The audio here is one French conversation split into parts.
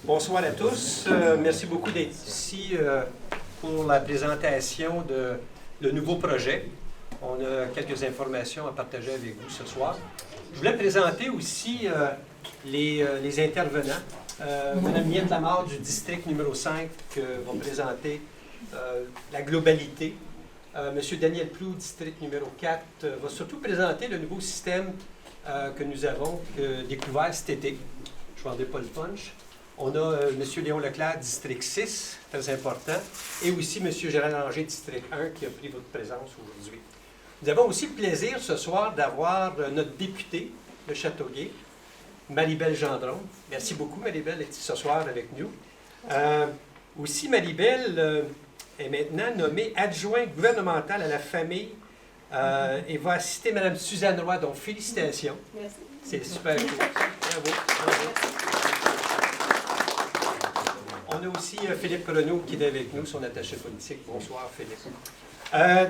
Bonsoir à tous. Merci beaucoup d'être ici pour la présentation de le nouveau projet. On a quelques informations à partager avec vous ce soir. Je voulais présenter aussi les intervenants. Mme Miette Lamarre du district numéro 5 va présenter la globalité. M. Daniel Plou, district numéro 4, va surtout présenter le nouveau système que nous avons découvert cet été. Je ne vendrai pas le punch. On a M. Léon Leclerc, district 6, très important, et aussi M. Gérald Langer, district 1, qui a pris votre présence aujourd'hui. Nous avons aussi le plaisir ce soir d'avoir notre députée de Châteauguay, Maribel Gendron. Merci beaucoup, Maribel, d'être ce soir avec nous. Aussi, Maribel est maintenant nommée adjointe gouvernementale à la famille et va assister Mme Suzanne Roy, donc félicitations. Merci. C'est super cool. Bravo. Bravo. On a aussi Philippe Renaud qui est avec nous, son attaché politique. Bonsoir, Philippe.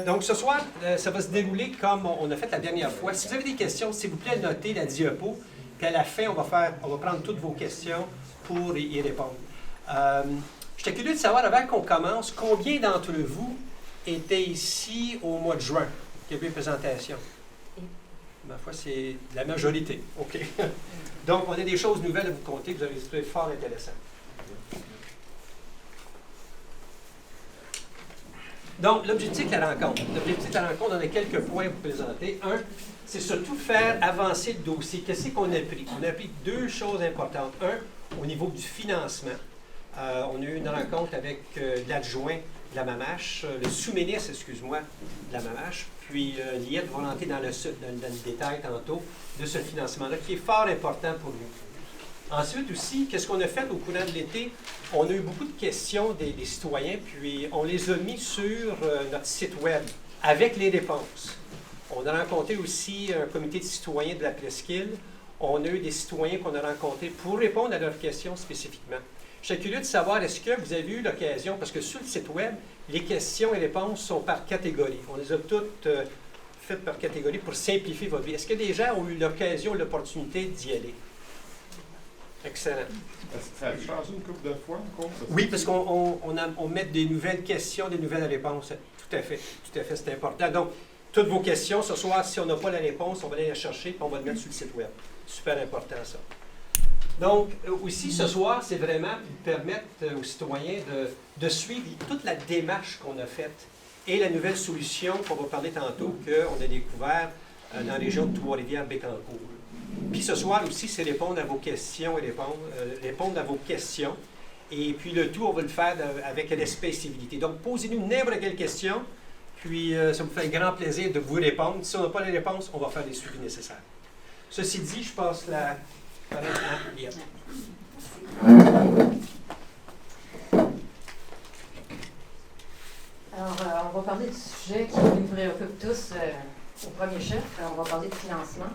Donc, ce soir, ça va se dérouler comme on a fait la dernière fois. Si vous avez des questions, s'il vous plaît, notez la diapo. Puis à la fin, on va prendre toutes vos questions pour y répondre. J'étais curieux de savoir, avant qu'on commence, combien d'entre vous étaient ici au mois de juin, qui a eu une présentation? Ma foi, c'est la majorité. OK. Donc, on a des choses nouvelles à vous conter que vous avez trouvé fort intéressantes. Donc, l'objectif de la rencontre. L'objectif de la rencontre, on a quelques points à vous présenter. Un, c'est surtout faire avancer le dossier. Qu'est-ce qu'on a appris? On a appris deux choses importantes. Un, au niveau du financement. On a eu une rencontre avec l'adjoint de la MAMACH, le sous-ministre, excuse-moi, de la MAMACH, puis Liette va rentrer dans le détail tantôt de ce financement-là, qui est fort important pour nous. Ensuite aussi, qu'est-ce qu'on a fait au courant de l'été? On a eu beaucoup de questions des citoyens, puis on les a mis sur notre site web avec les réponses. On a rencontré aussi un comité de citoyens de la Presqu'île. On a eu des citoyens qu'on a rencontrés pour répondre à leurs questions spécifiquement. Je suis curieux de savoir, est-ce que vous avez eu l'occasion, parce que sur le site web, les questions et réponses sont par catégorie. On les a toutes faites par catégorie pour simplifier votre vie. Est-ce que des gens ont eu l'occasion, l'opportunité d'y aller? Excellent. Ça a changé une couple de fois encore? Oui, parce qu'on met des nouvelles questions, des nouvelles réponses. Tout à fait, c'est important. Donc, toutes vos questions, ce soir, si on n'a pas la réponse, on va aller la chercher et on va le mettre sur le site web. Super important, ça. Donc, aussi, ce soir, c'est vraiment pour permettre aux citoyens de suivre toute la démarche qu'on a faite et la nouvelle solution qu'on va parler tantôt, qu'on a découvert dans la région de Trois-Rivières-Bécancour. Puis ce soir aussi, c'est répondre à vos questions et répondre à vos questions. Et puis le tout, on va le faire avec respect et civilité. Donc, posez-nous n'importe quelle question, puis ça me fait un grand plaisir de vous répondre. Si on n'a pas les réponses, on va faire les suivis nécessaires. Ceci dit, je passe la parole à Liette. Alors, on va parler du sujet qui nous préoccupe tous au premier chef. On va parler de financement.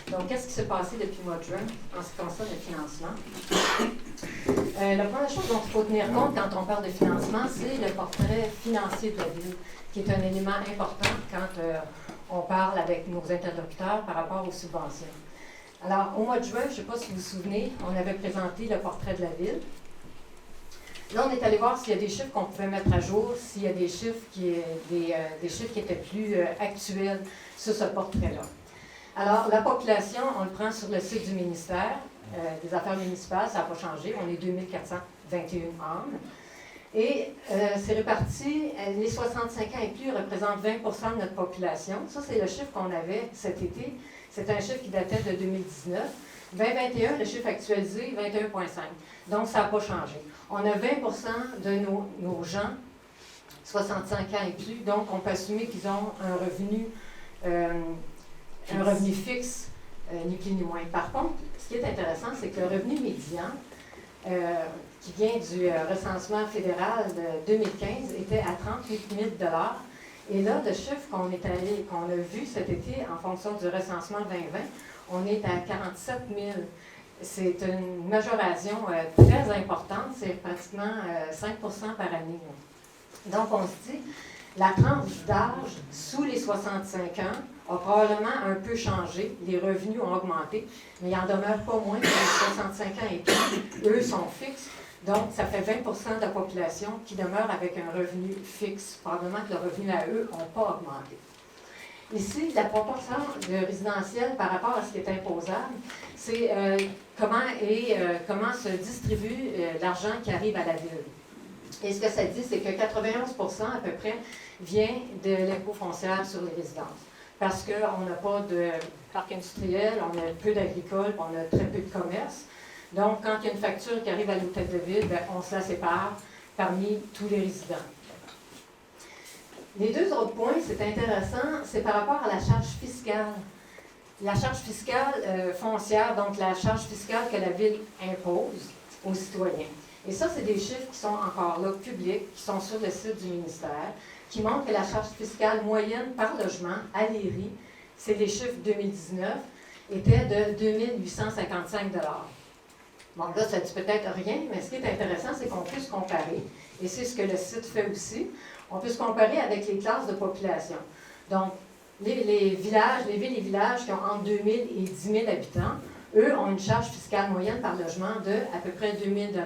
Donc, qu'est-ce qui s'est passé depuis le mois de juin en ce qui concerne le financement? La première chose dont il faut tenir compte quand on parle de financement, c'est le portrait financier de la ville, qui est un élément important quand on parle avec nos interlocuteurs par rapport aux subventions. Alors, au mois de juin, je ne sais pas si vous vous souvenez, on avait présenté le portrait de la ville. Là, on est allé voir s'il y a des chiffres qu'on pouvait mettre à jour, s'il y a des chiffres qui étaient plus actuels sur ce portrait-là. Alors, la population, on le prend sur le site du ministère des Affaires municipales, ça n'a pas changé, on est 2421 âmes. Et c'est réparti, les 65 ans et plus représentent 20 de notre population. Ça, c'est le chiffre qu'on avait cet été. C'est un chiffre qui datait de 2019. 2021, le chiffre actualisé, 21,5. Donc, ça n'a pas changé. On a 20 de nos gens, 65 ans et plus, donc on peut assumer qu'ils ont un revenu fixe, ni plus ni moins. Par contre, ce qui est intéressant, c'est que le revenu médian, qui vient du recensement fédéral de 2015, était à 38 000 $. Et là, le chiffre qu'on a vu cet été en fonction du recensement 2020, on est à 47 000. C'est une majoration très importante, c'est pratiquement 5 % par année. Donc, on se dit, la tranche d'âge sous les 65 ans a probablement un peu changé, les revenus ont augmenté, mais il n'en demeure pas moins que les 65 ans et plus, eux sont fixes. Donc, ça fait 20 de la population qui demeure avec un revenu fixe. Probablement que le revenu à eux n'a pas augmenté. Ici, la proportion de résidentiel par rapport à ce qui est imposable, c'est comment se distribue l'argent qui arrive à la ville. Et ce que ça dit, c'est que 91 à peu près vient de l'impôt foncier sur les résidences. Parce qu'on n'a pas de parc industriel, on a peu d'agricole, on a très peu de commerce. Donc, quand il y a une facture qui arrive à l'hôtel de ville, bien, on se la sépare parmi tous les résidents. Les deux autres points, c'est intéressant, c'est par rapport à la charge fiscale. La charge fiscale foncière, donc la charge fiscale que la ville impose aux citoyens. Et ça, c'est des chiffres qui sont encore là, publics, qui sont sur le site du ministère, qui montrent que la charge fiscale moyenne par logement à l'IRI, c'est les chiffres 2019, était de 2 855 $. Bon, là, ça dit peut-être rien, mais ce qui est intéressant, c'est qu'on puisse comparer, et c'est ce que le site fait aussi, on peut se comparer avec les classes de population. Donc, les villages, les villes et villages qui ont entre 2 000 et 10 000 habitants, eux ont une charge fiscale moyenne par logement de à peu près 2 000 $.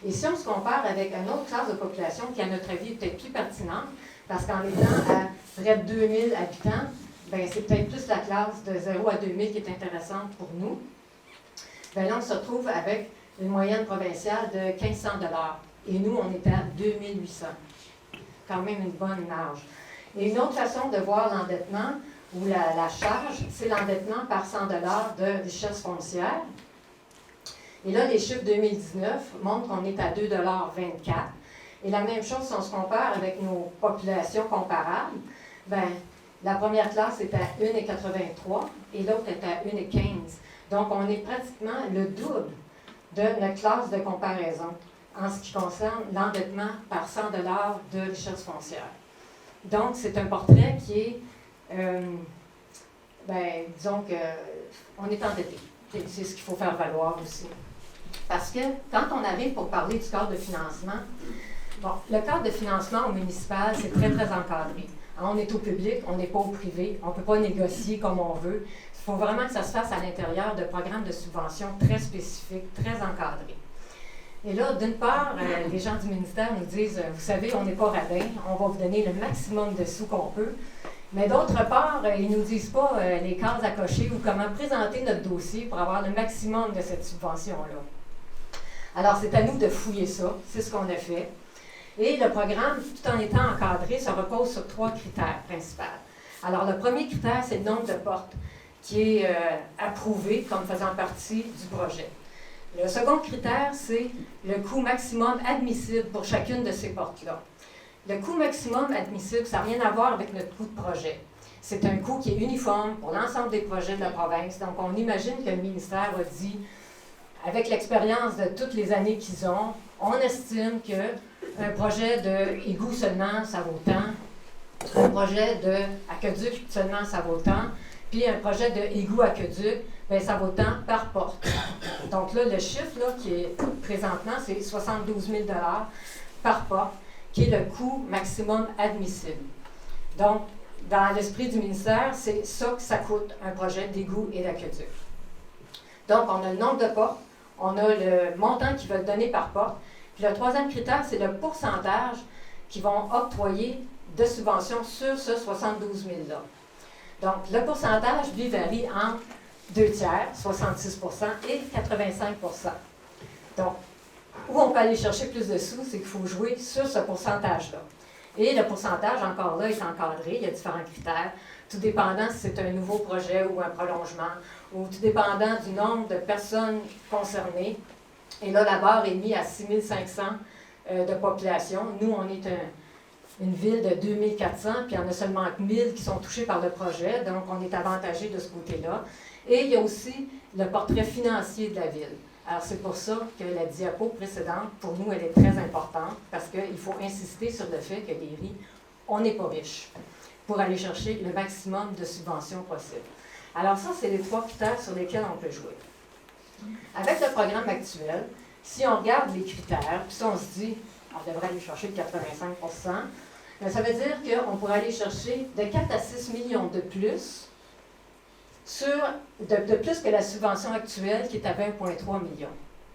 Et si on se compare avec une autre classe de population qui, à notre avis, est peut-être plus pertinente, parce qu'en étant à près de 2 000 habitants, bien, c'est peut-être plus la classe de 0 à 2 000 qui est intéressante pour nous. Bien là, on se retrouve avec une moyenne provinciale de 1 500 $. Et nous, on est à 2 800 $. Quand même une bonne marge. Et une autre façon de voir l'endettement, ou la charge, c'est l'endettement par 100 $ de richesse foncière. Et là, les chiffres 2019 montrent qu'on est à 2,24 $. Et la même chose, si on se compare avec nos populations comparables, bien, la première classe est à 1,83 et l'autre est à 1,15. Donc, on est pratiquement le double de notre classe de comparaison en ce qui concerne l'endettement par 100 $ de richesse foncière. Donc, c'est un portrait qui est, disons qu'on est endetté. C'est ce qu'il faut faire valoir aussi. Parce que quand on arrive pour parler du cadre de financement, bon, le cadre de financement au municipal, c'est très, très encadré. On est au public, on n'est pas au privé, on ne peut pas négocier comme on veut. Il faut vraiment que ça se fasse à l'intérieur de programmes de subvention très spécifiques, très encadrés. Et là, d'une part, les gens du ministère nous disent, vous savez, on n'est pas radin, on va vous donner le maximum de sous qu'on peut. Mais d'autre part, ils ne nous disent pas les cases à cocher ou comment présenter notre dossier pour avoir le maximum de cette subvention-là. Alors, c'est à nous de fouiller ça, c'est ce qu'on a fait. Et le programme, tout en étant encadré, se repose sur 3 critères principaux. Alors, le premier critère, c'est le nombre de portes qui est approuvé comme faisant partie du projet. Le second critère, c'est le coût maximum admissible pour chacune de ces portes-là. Le coût maximum admissible, ça n'a rien à voir avec notre coût de projet. C'est un coût qui est uniforme pour l'ensemble des projets de la province. Donc, on imagine que le ministère a dit, avec l'expérience de toutes les années qu'ils ont, on estime qu'un projet d'égout seulement, ça vaut tant. Un projet d'aqueduc seulement, ça vaut tant. Puis un projet d'égout aqueduc, bien, ça vaut tant par porte. Donc là, le chiffre là, qui est présentement, c'est 72 000 $ par porte, qui est le coût maximum admissible. Donc, dans l'esprit du ministère, c'est ça que ça coûte un projet d'égout et d'aqueduc. Donc, on a le nombre de portes, on a le montant qu'ils veulent donner par porte. Puis le troisième critère, c'est le pourcentage qu'ils vont octroyer de subventions sur ce 72 000 $. Donc, le pourcentage, lui, varie entre 2 tiers, 66 % et 85 %. Donc, où on peut aller chercher plus de sous, c'est qu'il faut jouer sur ce pourcentage-là. Et le pourcentage, encore là, est encadré. Il y a différents critères, tout dépendant si c'est un nouveau projet ou un prolongement, ou tout dépendant du nombre de personnes concernées. Et là, la barre est mise à 6 500 de population. Nous, on est une ville de 2 400, puis il y en a seulement 1 000 qui sont touchés par le projet, donc on est avantagé de ce côté-là. Et il y a aussi le portrait financier de la ville. Alors, c'est pour ça que la diapo précédente, pour nous, elle est très importante, parce qu'il faut insister sur le fait que les RI, on n'est pas riche, pour aller chercher le maximum de subventions possible. Alors ça, c'est les 3 critères sur lesquels on peut jouer. Avec le programme actuel, si on regarde les critères, puis si on se dit, on devrait aller chercher 85 %, bien, ça veut dire qu'on pourrait aller chercher de 4 à 6 millions de plus, de plus que la subvention actuelle qui est à 20,3 millions.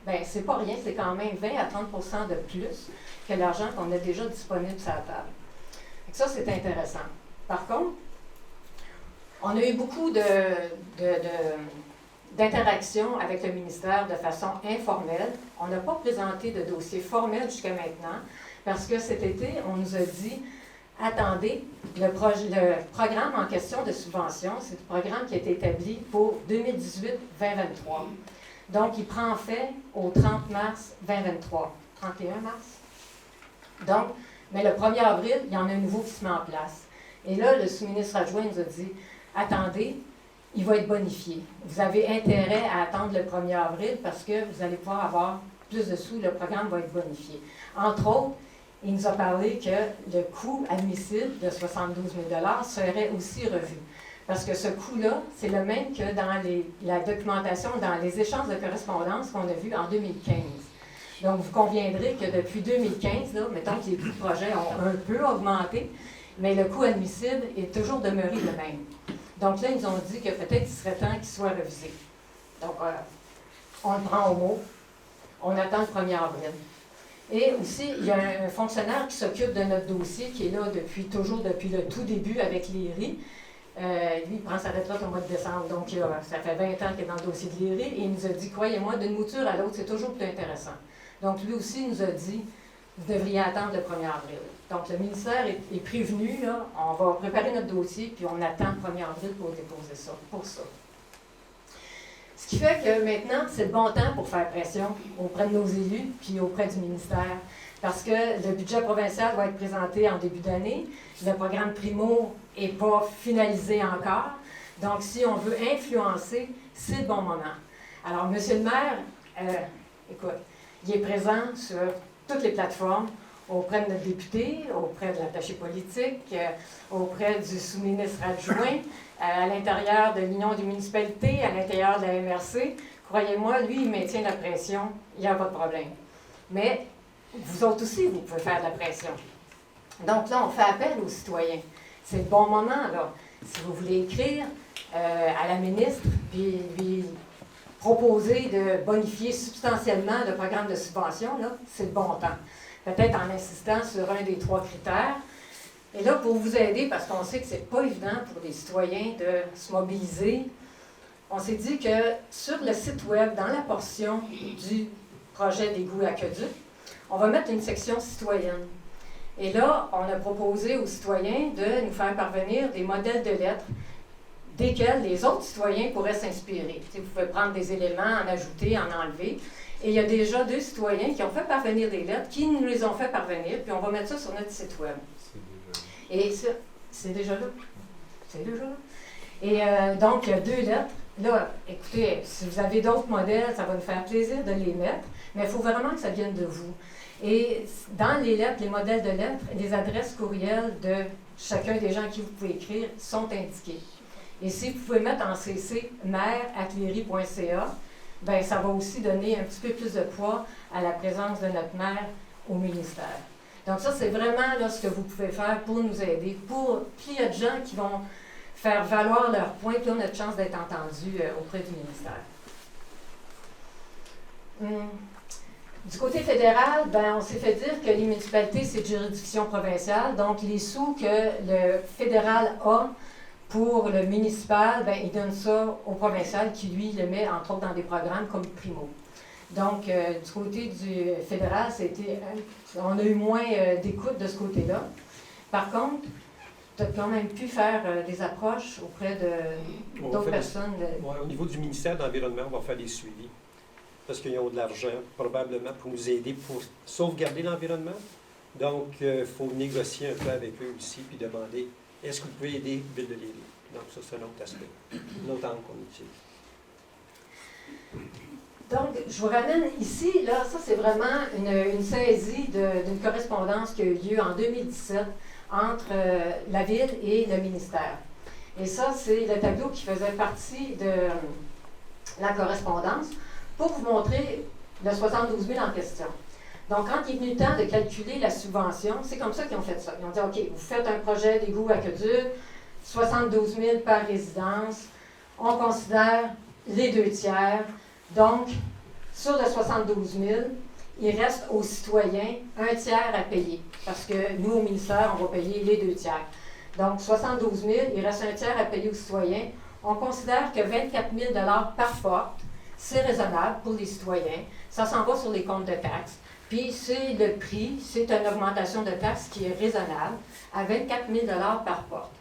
bien, c'est pas rien, c'est quand même 20 à 30 de plus que l'argent qu'on a déjà disponible sur la table. Donc ça, c'est intéressant. Par contre, on a eu beaucoup d'interactions avec le ministère de façon informelle. On n'a pas présenté de dossier formel jusqu'à maintenant parce que cet été, on nous a dit « Attendez, le programme en question de subvention, c'est le programme qui a été établi pour 2018-2023. Donc, il prend fait au 30 mars 2023. 31 mars. Donc, mais le 1er avril, il y en a un nouveau qui se met en place. Et là, le sous-ministre adjoint nous a dit « Attendez, il va être bonifié. Vous avez intérêt à attendre le 1er avril parce que vous allez pouvoir avoir plus de sous, le programme va être bonifié. » Entre autres, il nous a parlé que le coût admissible de 72 000 $ serait aussi revu. Parce que ce coût-là, c'est le même que dans la documentation, dans les échanges de correspondance qu'on a vus en 2015. Donc, vous conviendrez que depuis 2015, là, mettons que les coûts de projet ont un peu augmenté, mais le coût admissible est toujours demeuré le même. Donc là, ils nous ont dit que peut-être il serait temps qu'il soit révisé. Donc, on le prend au mot. On attend le 1er avril. Et aussi, il y a un fonctionnaire qui s'occupe de notre dossier, qui est là depuis le tout début avec l'IRI. Lui, il prend sa retraite au mois de décembre, donc ça fait 20 ans qu'il est dans le dossier de l'IRI, et il nous a dit, croyez-moi, d'une mouture à l'autre, c'est toujours plus intéressant. Donc, lui aussi nous a dit, vous devriez attendre le 1er avril. Donc, le ministère est prévenu, là, on va préparer notre dossier, puis on attend le 1er avril pour déposer ça, pour ça. Ce qui fait que maintenant, c'est le bon temps pour faire pression auprès de nos élus, puis auprès du ministère. Parce que le budget provincial va être présenté en début d'année. Le programme Primo n'est pas finalisé encore. Donc, si on veut influencer, c'est le bon moment. Alors, M. le maire, écoute, il est présent sur toutes les plateformes, auprès de notre député, auprès de l'attaché politique, auprès du sous-ministre adjoint, à l'intérieur de l'Union des municipalités, à l'intérieur de la MRC. Croyez-moi, lui, il maintient la pression, il n'y a pas de problème. Mais vous autres aussi, vous pouvez faire de la pression. Donc là, on fait appel aux citoyens. C'est le bon moment, là. Si vous voulez écrire à la ministre, puis lui proposer de bonifier substantiellement le programme de subvention, là, c'est le bon temps. Peut-être en insistant sur un des 3 critères. Et là, pour vous aider, parce qu'on sait que ce n'est pas évident pour les citoyens de se mobiliser, on s'est dit que sur le site web, dans la portion du projet d'égout aqueduc, on va mettre une section citoyenne. Et là, on a proposé aux citoyens de nous faire parvenir des modèles de lettres desquels les autres citoyens pourraient s'inspirer. Vous pouvez prendre des éléments, en ajouter, en enlever. Et il y a déjà 2 citoyens qui ont fait parvenir des lettres, qui nous les ont fait parvenir, puis on va mettre ça sur notre site web. Et ça, c'est déjà là. C'est déjà là. Et donc, il y a 2 lettres. Là, écoutez, si vous avez d'autres modèles, ça va nous faire plaisir de les mettre, mais il faut vraiment que ça vienne de vous. Et dans les lettres, les modèles de lettres, les adresses courriels de chacun des gens à qui vous pouvez écrire sont indiquées. Et si vous pouvez mettre en CC maire@lery.ca, bien, ça va aussi donner un petit peu plus de poids à la présence de notre maire au ministère. Donc ça, c'est vraiment là, ce que vous pouvez faire pour nous aider. Puis il y a de gens qui vont faire valoir leurs points, puis on a de chance d'être entendus auprès du ministère. Du côté fédéral, ben, on s'est fait dire que les municipalités, c'est de juridiction provinciale. Donc, les sous que le fédéral a pour le municipal, ben, il donne ça au provincial qui, lui, le met, entre autres, dans des programmes comme Primo. Donc, du côté du fédéral, on a eu moins d'écoute de ce côté-là. Par contre, tu as quand même pu faire des approches auprès d'autres personnes. Au niveau du ministère de l'Environnement, on va faire des suivis. Parce qu'ils ont de l'argent, probablement, pour nous aider pour sauvegarder l'environnement. Donc, il faut négocier un peu avec eux aussi, puis demander, est-ce que vous pouvez aider Ville de Léry? Donc, ça, c'est un autre aspect, un autre angle qu'on utilise. Donc, je vous ramène ici, là, ça, c'est vraiment une saisie d'une correspondance qui a eu lieu en 2017 entre la Ville et le ministère. Et ça, c'est le tableau qui faisait partie de la correspondance. Pour vous montrer le 72 000 en question. Donc, quand il est venu le temps de calculer la subvention, c'est comme ça qu'ils ont fait ça. Ils ont dit, OK, vous faites un projet d'égout aqueduc, 72 000 par résidence, on considère les 2 tiers, donc sur le 72 000, il reste aux citoyens un tiers à payer. Parce que nous, au ministère, on va payer les 2 tiers. Donc, 72 000, il reste un tiers à payer aux citoyens. On considère que 24 000 par porte, c'est raisonnable pour les citoyens. Ça s'en va sur les comptes de taxes. Puis, c'est le prix, c'est une augmentation de taxes qui est raisonnable à 24 000 par porte.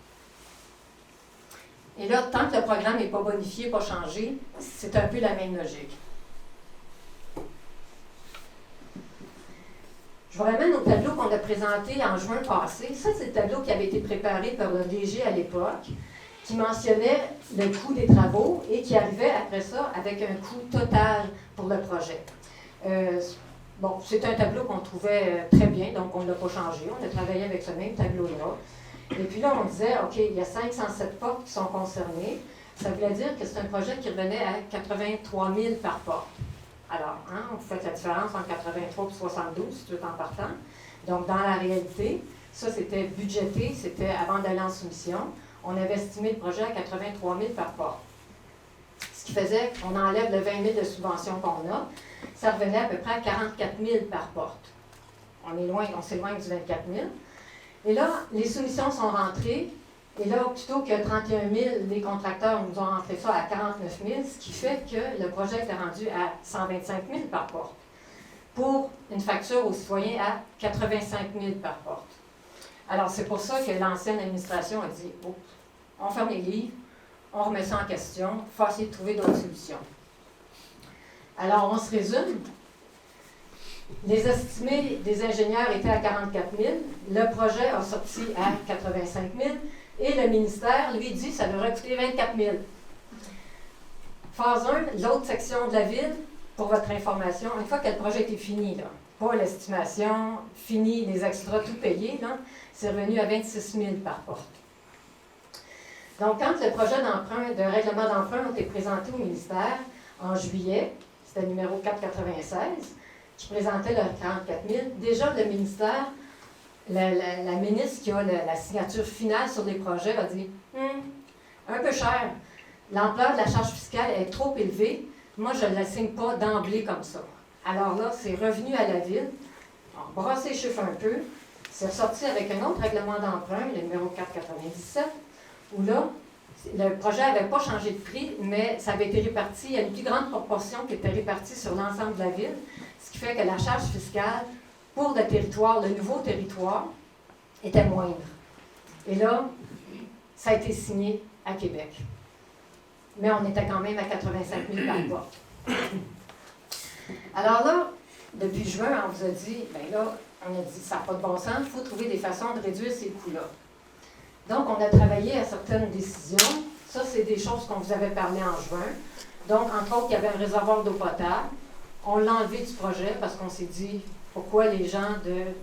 Et là, tant que le programme n'est pas bonifié, pas changé, c'est un peu la même logique. Je vous ramène au tableau qu'on a présenté en juin passé. Ça, c'est le tableau qui avait été préparé par le DG à l'époque, qui mentionnait le coût des travaux et qui arrivait après ça avec un coût total pour le projet. Bon, c'est un tableau qu'on trouvait très bien, donc on ne l'a pas changé. On a travaillé avec ce même tableau-là. Et puis là, on disait, OK, il y a 507 portes qui sont concernées. Ça voulait dire que c'est un projet qui revenait à 83 000 par porte. Alors, vous faites la différence entre 83 et 72, tout en partant. Donc, dans la réalité, ça, c'était budgété, c'était avant d'aller en soumission. On avait estimé le projet à 83 000 par porte. Ce qui faisait qu'on enlève le 20 000 de subvention qu'on a, ça revenait à peu près à 44 000 par porte. On s'éloigne du 24 000. Et là, les soumissions sont rentrées. Et là, plutôt que 31 000, les contracteurs nous ont rentré ça à 49 000, ce qui fait que le projet était rendu à 125 000 par porte, pour une facture aux citoyens à 85 000 par porte. Alors, c'est pour ça que l'ancienne administration a dit, oh, on ferme les livres, on remet ça en question, il faut essayer de trouver d'autres solutions. Alors, on se résume. Les estimés des ingénieurs étaient à 44 000, le projet a sorti à 85 000, et le ministère, lui, dit que ça devrait coûter 24 000. Phase 1, l'autre section de la ville, pour votre information, une fois que le projet était fini, là, pas l'estimation, fini, les extras, tout payé, c'est revenu à 26 000 par porte. Donc, quand le projet d'emprunt, de règlement d'emprunt a été présenté au ministère en juillet, c'était le numéro 496, qui présentait le 44 000, déjà le ministère, la ministre qui a la signature finale sur les projets a dit un peu cher. L'ampleur de la charge fiscale est trop élevée. Moi, je ne la signe pas d'emblée comme ça. Alors là, c'est revenu à la ville. On brasse les chiffres un peu. C'est ressorti avec un autre règlement d'emprunt, le numéro 497, où là, le projet n'avait pas changé de prix, mais ça avait été réparti. Il y a une plus grande proportion qui était répartie sur l'ensemble de la ville, ce qui fait que la charge fiscale pour le territoire, le nouveau territoire, était moindre. Et là, ça a été signé à Québec. Mais on était quand même à 85 000 par porte. Alors là, depuis juin, on vous a dit, bien là, on a dit, ça n'a pas de bon sens, il faut trouver des façons de réduire ces coûts-là. Donc, on a travaillé à certaines décisions. Ça, c'est des choses qu'on vous avait parlé en juin. Donc, entre autres, il y avait un réservoir d'eau potable. On l'a enlevé du projet parce qu'on s'est dit, pourquoi les gens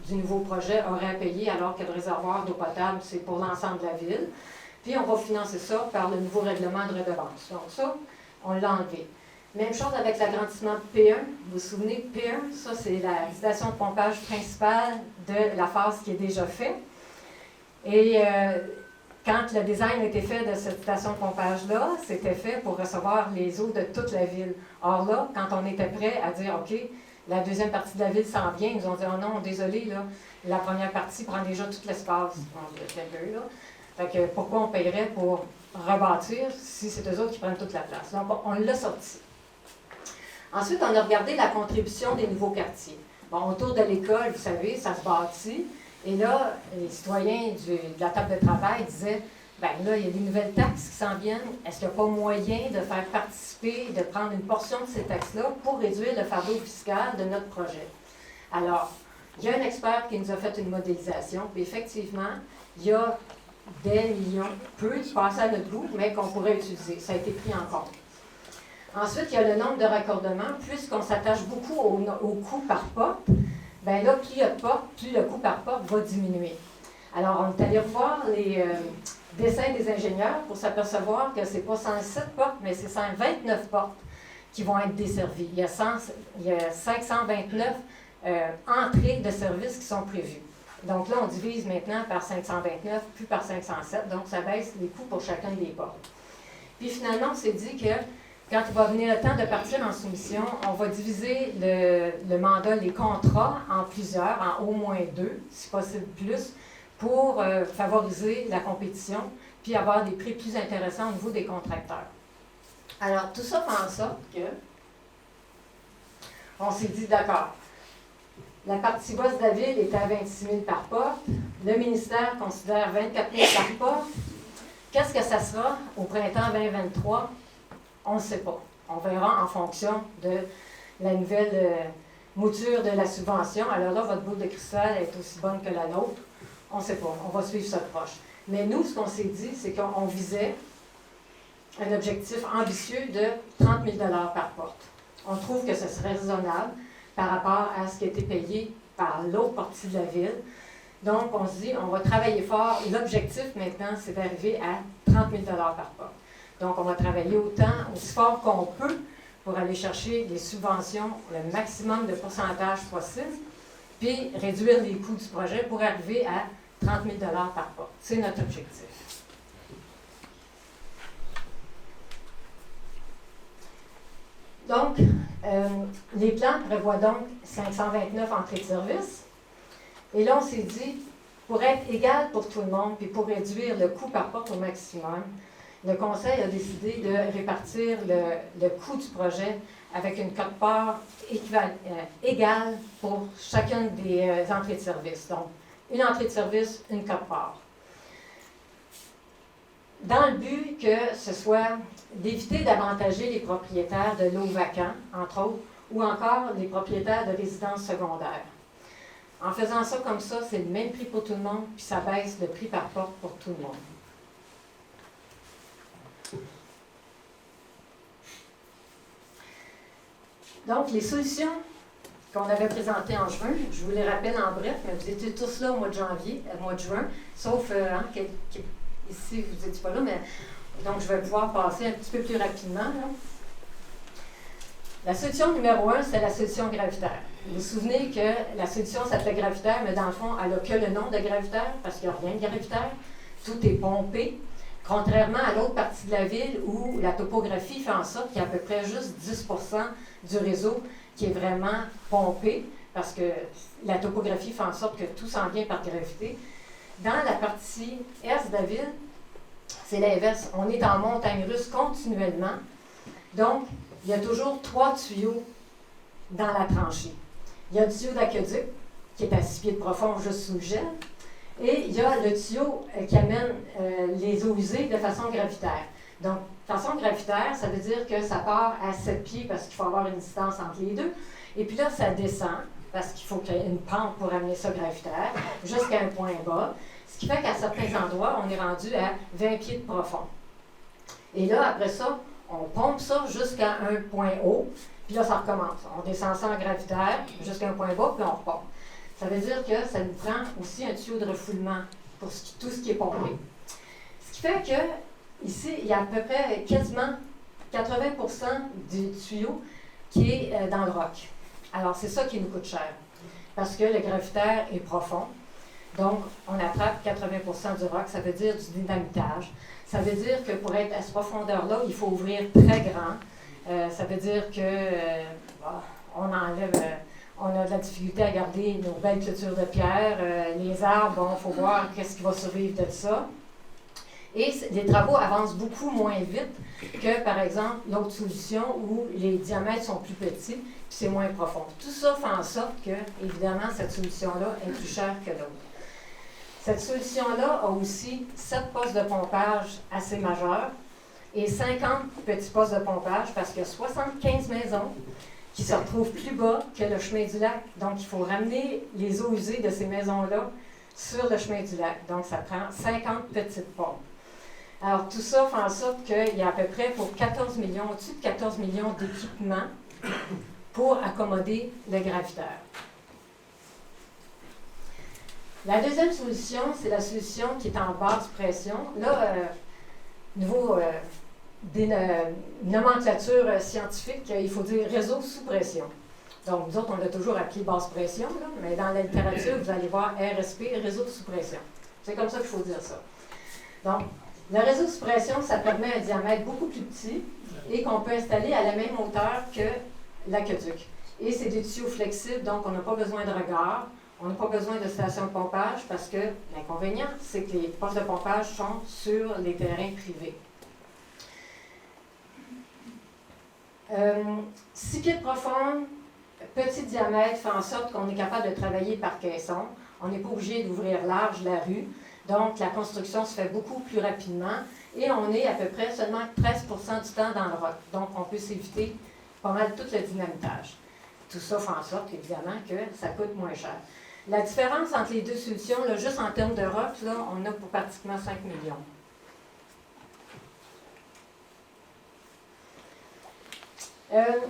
du nouveau projet auraient à payer alors que le réservoir d'eau potable, c'est pour l'ensemble de la ville. Puis, on va financer ça par le nouveau règlement de redevance. Donc, ça, on l'a enlevé. Même chose avec l'agrandissement de P1. Vous vous souvenez, P1, ça, c'est la station de pompage principale de la phase qui est déjà faite. Et quand le design a été fait de cette station de pompage-là, c'était fait pour recevoir les eaux de toute la ville. Or là, quand on était prêt à dire, OK, la deuxième partie de la ville s'en vient, ils nous ont dit, oh non, désolé, là, la première partie prend déjà tout l'espace. Fait que pourquoi on paierait pour rebâtir si c'est eux autres qui prennent toute la place? Donc, on l'a sorti. Ensuite, on a regardé la contribution des nouveaux quartiers. Bon, autour de l'école, vous savez, ça se bâtit. Et là, les citoyens de la table de travail disaient, bien là, il y a des nouvelles taxes qui s'en viennent. Est-ce qu'il n'y a pas moyen de faire participer, de prendre une portion de ces taxes-là pour réduire le fardeau fiscal de notre projet? Alors, il y a un expert qui nous a fait une modélisation, puis effectivement, il y a des millions, peu qui passent à notre goût, mais qu'on pourrait utiliser. Ça a été pris en compte. Ensuite, il y a le nombre de raccordements. Puisqu'on s'attache beaucoup au coût par porte, bien là, plus il y a de portes, plus le coût par porte va diminuer. Alors, on est allé revoir les dessins des ingénieurs pour s'apercevoir que ce n'est pas 107 portes, mais c'est 129 portes qui vont être desservies. Il y a 529 entrées de services qui sont prévues. Donc là, on divise maintenant par 529, puis par 507, donc ça baisse les coûts pour chacune des portes. Puis finalement, on s'est dit que quand il va venir le temps de partir en soumission, on va diviser le mandat, les contrats, en plusieurs, en au moins 2, si possible plus, pour favoriser la compétition, puis avoir des prix plus intéressants au niveau des contracteurs. Alors, tout ça fait en sorte que on s'est dit, d'accord, la partie basse de la ville est à 26 000 par porte, le ministère considère 24 000 par porte. Qu'est-ce que ça sera au printemps 2023? On ne sait pas. On verra en fonction de la nouvelle mouture de la subvention. Alors là, votre boule de cristal est aussi bonne que la nôtre. On ne sait pas. On va suivre ça de proche. Mais nous, ce qu'on s'est dit, c'est qu'on visait un objectif ambitieux de 30 000 par porte. On trouve que ce serait raisonnable par rapport à ce qui a été payé par l'autre partie de la ville. Donc, on se dit, on va travailler fort. L'objectif maintenant, c'est d'arriver à 30 000 par porte. Donc, on va travailler aussi fort qu'on peut pour aller chercher des subventions, le maximum de pourcentage possible, puis réduire les coûts du projet pour arriver à 30 000 par porte. C'est notre objectif. Donc, les plans prévoient donc 529 entrées de service. Et là, on s'est dit, pour être égal pour tout le monde, puis pour réduire le coût par porte au maximum, le Conseil a décidé de répartir le coût du projet avec une quote-part égale pour chacune des entrées de service. Donc, une entrée de service, une quote-part. Dans le but que ce soit d'éviter d'avantager les propriétaires de lots vacants, entre autres, ou encore les propriétaires de résidences secondaires. En faisant ça comme ça, c'est le même prix pour tout le monde, puis ça baisse le prix par porte pour tout le monde. Donc, les solutions qu'on avait présentées en juin, je vous les rappelle en bref, mais vous étiez tous là au mois de janvier, au mois de juin, sauf ici, vous n'étiez pas là, mais donc je vais pouvoir passer un petit peu plus rapidement. Là. La solution numéro 1, c'est la solution gravitaire. Vous vous souvenez que la solution s'appelait gravitaire, mais dans le fond, elle n'a que le nom de gravitaire, parce qu'il n'y a rien de gravitaire. Tout est pompé. Contrairement à l'autre partie de la ville où la topographie fait en sorte qu'il y a à peu près juste 10 % du réseau qui est vraiment pompé, parce que la topographie fait en sorte que tout s'en vient par gravité. Dans la partie est de la ville, c'est l'inverse. On est en montagne russe continuellement. Donc, il y a toujours 3 tuyaux dans la tranchée. Il y a le tuyau d'aqueduc, qui est à 6 pieds de profond juste sous le gel. Et il y a le tuyau qui amène les eaux usées de façon gravitaire. Donc, de façon gravitaire, ça veut dire que ça part à 7 pieds parce qu'il faut avoir une distance entre les deux. Et puis là, ça descend parce qu'il faut qu'il y ait une pente pour amener ça gravitaire jusqu'à un point bas. Ce qui fait qu'à certains endroits, on est rendu à 20 pieds de profond. Et là, après ça, on pompe ça jusqu'à un point haut. Puis là, ça recommence. On descend ça en gravitaire jusqu'à un point bas, puis on repompe. Ça veut dire que ça nous prend aussi un tuyau de refoulement pour tout ce qui est pompé. Ce qui fait que, ici, il y a à peu près quasiment 80 % du tuyau qui est dans le roc. Alors, c'est ça qui nous coûte cher, parce que le gravitaire est profond. Donc, on attrape 80 % du roc, ça veut dire du dynamitage. Ça veut dire que pour être à cette profondeur-là, il faut ouvrir très grand. Ça veut dire que on enlève... on a de la difficulté à garder nos belles clôtures de pierre. Les arbres, bon, il faut voir qu'est-ce qui va survivre de ça. Et les travaux avancent beaucoup moins vite que, par exemple, l'autre solution où les diamètres sont plus petits et c'est moins profond. Tout ça fait en sorte que, évidemment, cette solution-là est plus chère que l'autre. Cette solution-là a aussi 7 postes de pompage assez majeurs et 50 petits postes de pompage parce qu'il y a 75 maisons qui se retrouvent plus bas que le chemin du lac. Donc, il faut ramener les eaux usées de ces maisons-là sur le chemin du lac. Donc, ça prend 50 petites pompes. Alors, tout ça fait en sorte qu'il y a à peu près pour 14 millions, au-dessus de 14 millions d'équipements pour accommoder le gravitaire. La deuxième solution, c'est la solution qui est en basse pression. Là, niveau nomenclature scientifique, il faut dire réseau sous pression. Donc, nous autres, on l'a toujours appelé basse pression, là, mais dans la littérature, vous allez voir RSP, réseau sous pression. C'est comme ça qu'il faut dire ça. Donc, le réseau sous pression, ça permet un diamètre beaucoup plus petit et qu'on peut installer à la même hauteur que l'aqueduc. Et c'est des tuyaux flexibles, donc on n'a pas besoin de regard, on n'a pas besoin de station de pompage parce que l'inconvénient, c'est que les postes de pompage sont sur les terrains privés. 6 pieds de profond, petit diamètre, fait en sorte qu'on est capable de travailler par caisson. On n'est pas obligé d'ouvrir large la rue. Donc, la construction se fait beaucoup plus rapidement et on est à peu près seulement 13% du temps dans le roc. Donc, on peut s'éviter pas mal tout le dynamitage. Tout ça fait en sorte, évidemment, que ça coûte moins cher. La différence entre les deux solutions, là, juste en termes de roc, là, on a pour pratiquement 5 millions.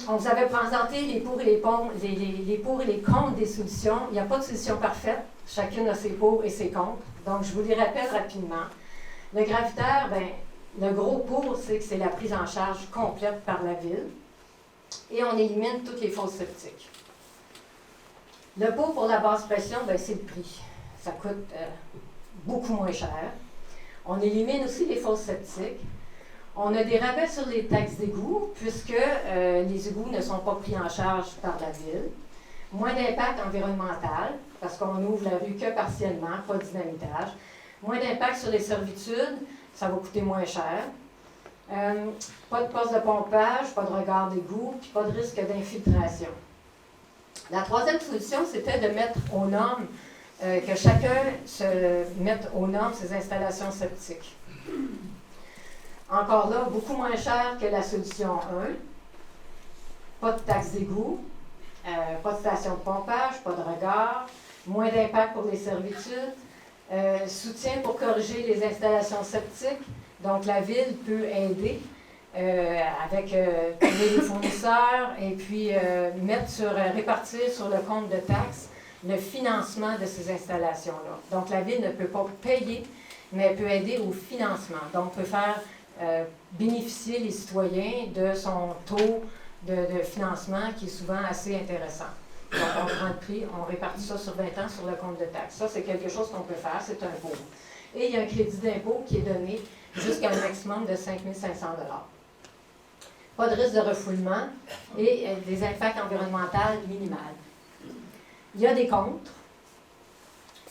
On vous avait présenté les pour et les contre des solutions. Il n'y a pas de solution parfaite. Chacune a ses pour et ses contre. Donc, je vous les rappelle rapidement. Le gravitaire, bien, le gros pour, c'est que c'est la prise en charge complète par la ville. Et on élimine toutes les fosses septiques. Le pour la basse pression, bien, c'est le prix. Ça coûte beaucoup moins cher. On élimine aussi les fosses septiques. On a des rabais sur les taxes d'égout, puisque les égouts ne sont pas pris en charge par la ville. Moins d'impact environnemental, parce qu'on ouvre la rue que partiellement, pas de dynamitage. Moins d'impact sur les servitudes, ça va coûter moins cher. Pas de poste de pompage, pas de regard d'égout, puis pas de risque d'infiltration. La troisième solution, c'était de mettre aux normes, que chacun se mette aux normes ses installations septiques. Encore là, beaucoup moins cher que la solution 1. Pas de taxe d'égout, pas de station de pompage, pas de regard, moins d'impact pour les servitudes, soutien pour corriger les installations septiques. Donc, la ville peut aider avec trouver des fournisseurs et puis répartir sur le compte de taxes le financement de ces installations-là. Donc, la ville ne peut pas payer, mais elle peut aider au financement. Donc, on peut faire bénéficier les citoyens de son taux de financement qui est souvent assez intéressant. Donc, on prend le prix, on répartit ça sur 20 ans sur le compte de taxes. Ça, c'est quelque chose qu'on peut faire, c'est un impôt. Et il y a un crédit d'impôt qui est donné jusqu'à un maximum de 5 500 $. Pas de risque de refoulement et des impacts environnementaux minimales. Il y a des contres.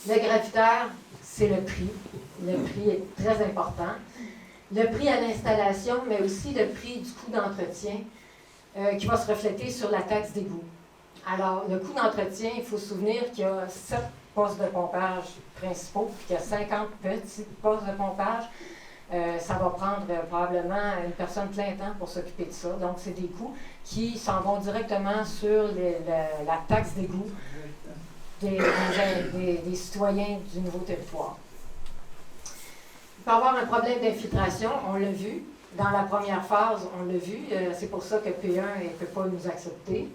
Le gravitaire, c'est le prix. Le prix est très important. Le prix à l'installation, mais aussi le prix du coût d'entretien qui va se refléter sur la taxe d'égout. Alors, le coût d'entretien, il faut se souvenir qu'il y a 7 postes de pompage principaux, puis qu'il y a 50 petits postes de pompage. Ça va prendre probablement une personne plein temps pour s'occuper de ça. Donc, c'est des coûts qui s'en vont directement sur la taxe d'égout des citoyens du nouveau territoire. Il peut y avoir un problème d'infiltration, on l'a vu. Dans la première phase, on l'a vu. C'est pour ça que P1 ne peut pas nous accepter.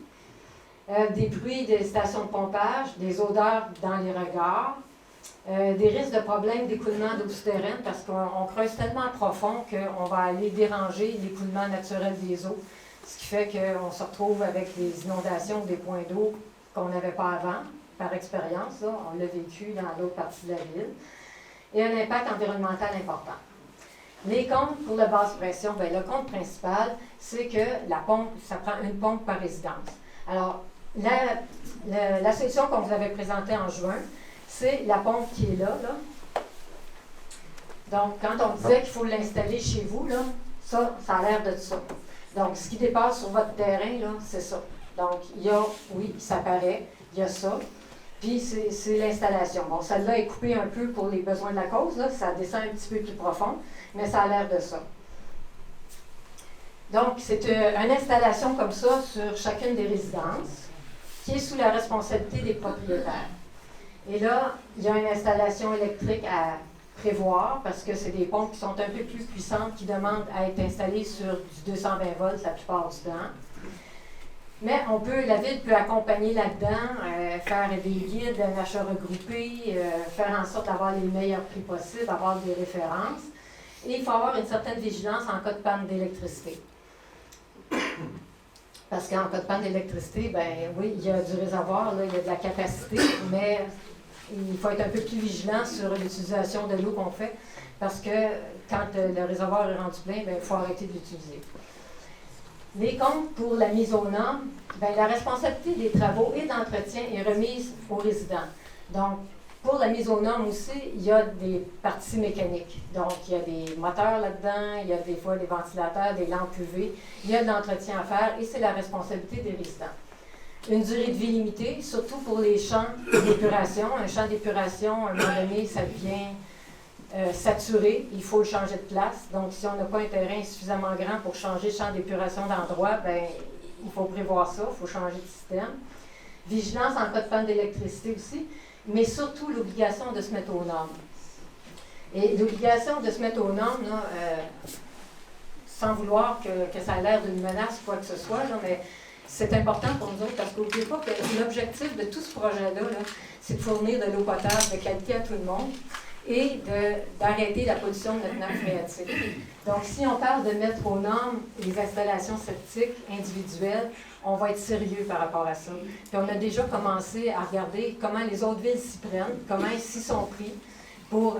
Des bruits des stations de pompage, des odeurs dans les regards, des risques de problèmes d'écoulement d'eau souterraine parce qu'on creuse tellement profond qu'on va aller déranger l'écoulement naturel des eaux, ce qui fait qu'on se retrouve avec des inondations ou des points d'eau qu'on n'avait pas avant, par expérience. Là, on l'a vécu dans d'autres parties de la ville. Et un impact environnemental important. Les comptes pour la basse pression, bien, le compte principal, c'est que la pompe, ça prend une pompe par résidence. Alors, la solution qu'on vous avait présentée en juin, c'est la pompe qui est là. Donc, quand on disait qu'il faut l'installer chez vous, là, ça a l'air de ça. Donc, ce qui dépasse sur votre terrain, là, c'est ça. Donc, il y a, oui, ça paraît, il y a ça. Puis, c'est l'installation. Bon, celle-là est coupée un peu pour les besoins de la cause, là, ça descend un petit peu plus profond, mais ça a l'air de ça. Donc, c'est une installation comme ça sur chacune des résidences qui est sous la responsabilité des propriétaires. Et là, il y a une installation électrique à prévoir parce que c'est des pompes qui sont un peu plus puissantes qui demandent à être installées sur du 220 volts la plupart du temps. Mais la ville peut accompagner là-dedans, faire des guides, un achat regroupé, faire en sorte d'avoir les meilleurs prix possibles, avoir des références. Et il faut avoir une certaine vigilance en cas de panne d'électricité. Parce qu'en cas de panne d'électricité, ben oui, il y a du réservoir, là, il y a de la capacité, mais il faut être un peu plus vigilant sur l'utilisation de l'eau qu'on fait, parce que quand le réservoir est rendu plein, ben, il faut arrêter de l'utiliser. Les comptes pour la mise aux normes, bien, la responsabilité des travaux et d'entretien est remise aux résidents. Donc, pour la mise aux normes aussi, il y a des parties mécaniques. Donc, il y a des moteurs là-dedans, il y a des fois des ventilateurs, des lampes UV. Il y a de l'entretien à faire et c'est la responsabilité des résidents. Une durée de vie limitée, surtout pour les champs d'épuration. Un champ d'épuration, à un moment donné, ça devient saturé. Il faut le changer de place. Donc, si on n'a pas un terrain suffisamment grand pour changer le champ d'épuration d'endroit, bien, il faut prévoir ça, il faut changer de système. Vigilance en cas de panne d'électricité aussi, mais surtout l'obligation de se mettre aux normes. Et l'obligation de se mettre aux normes, là, sans vouloir que ça ait l'air d'une menace ou quoi que ce soit, là, mais c'est important pour nous autres parce qu'oubliez pas que l'objectif de tout ce projet-là, là, c'est de fournir de l'eau potable de qualité à tout le monde et d'arrêter la pollution de notre nappe phréatique. Donc, si on parle de mettre aux normes les installations septiques individuelles, on va être sérieux par rapport à ça. Puis on a déjà commencé à regarder comment les autres villes s'y prennent, comment ils s'y sont pris pour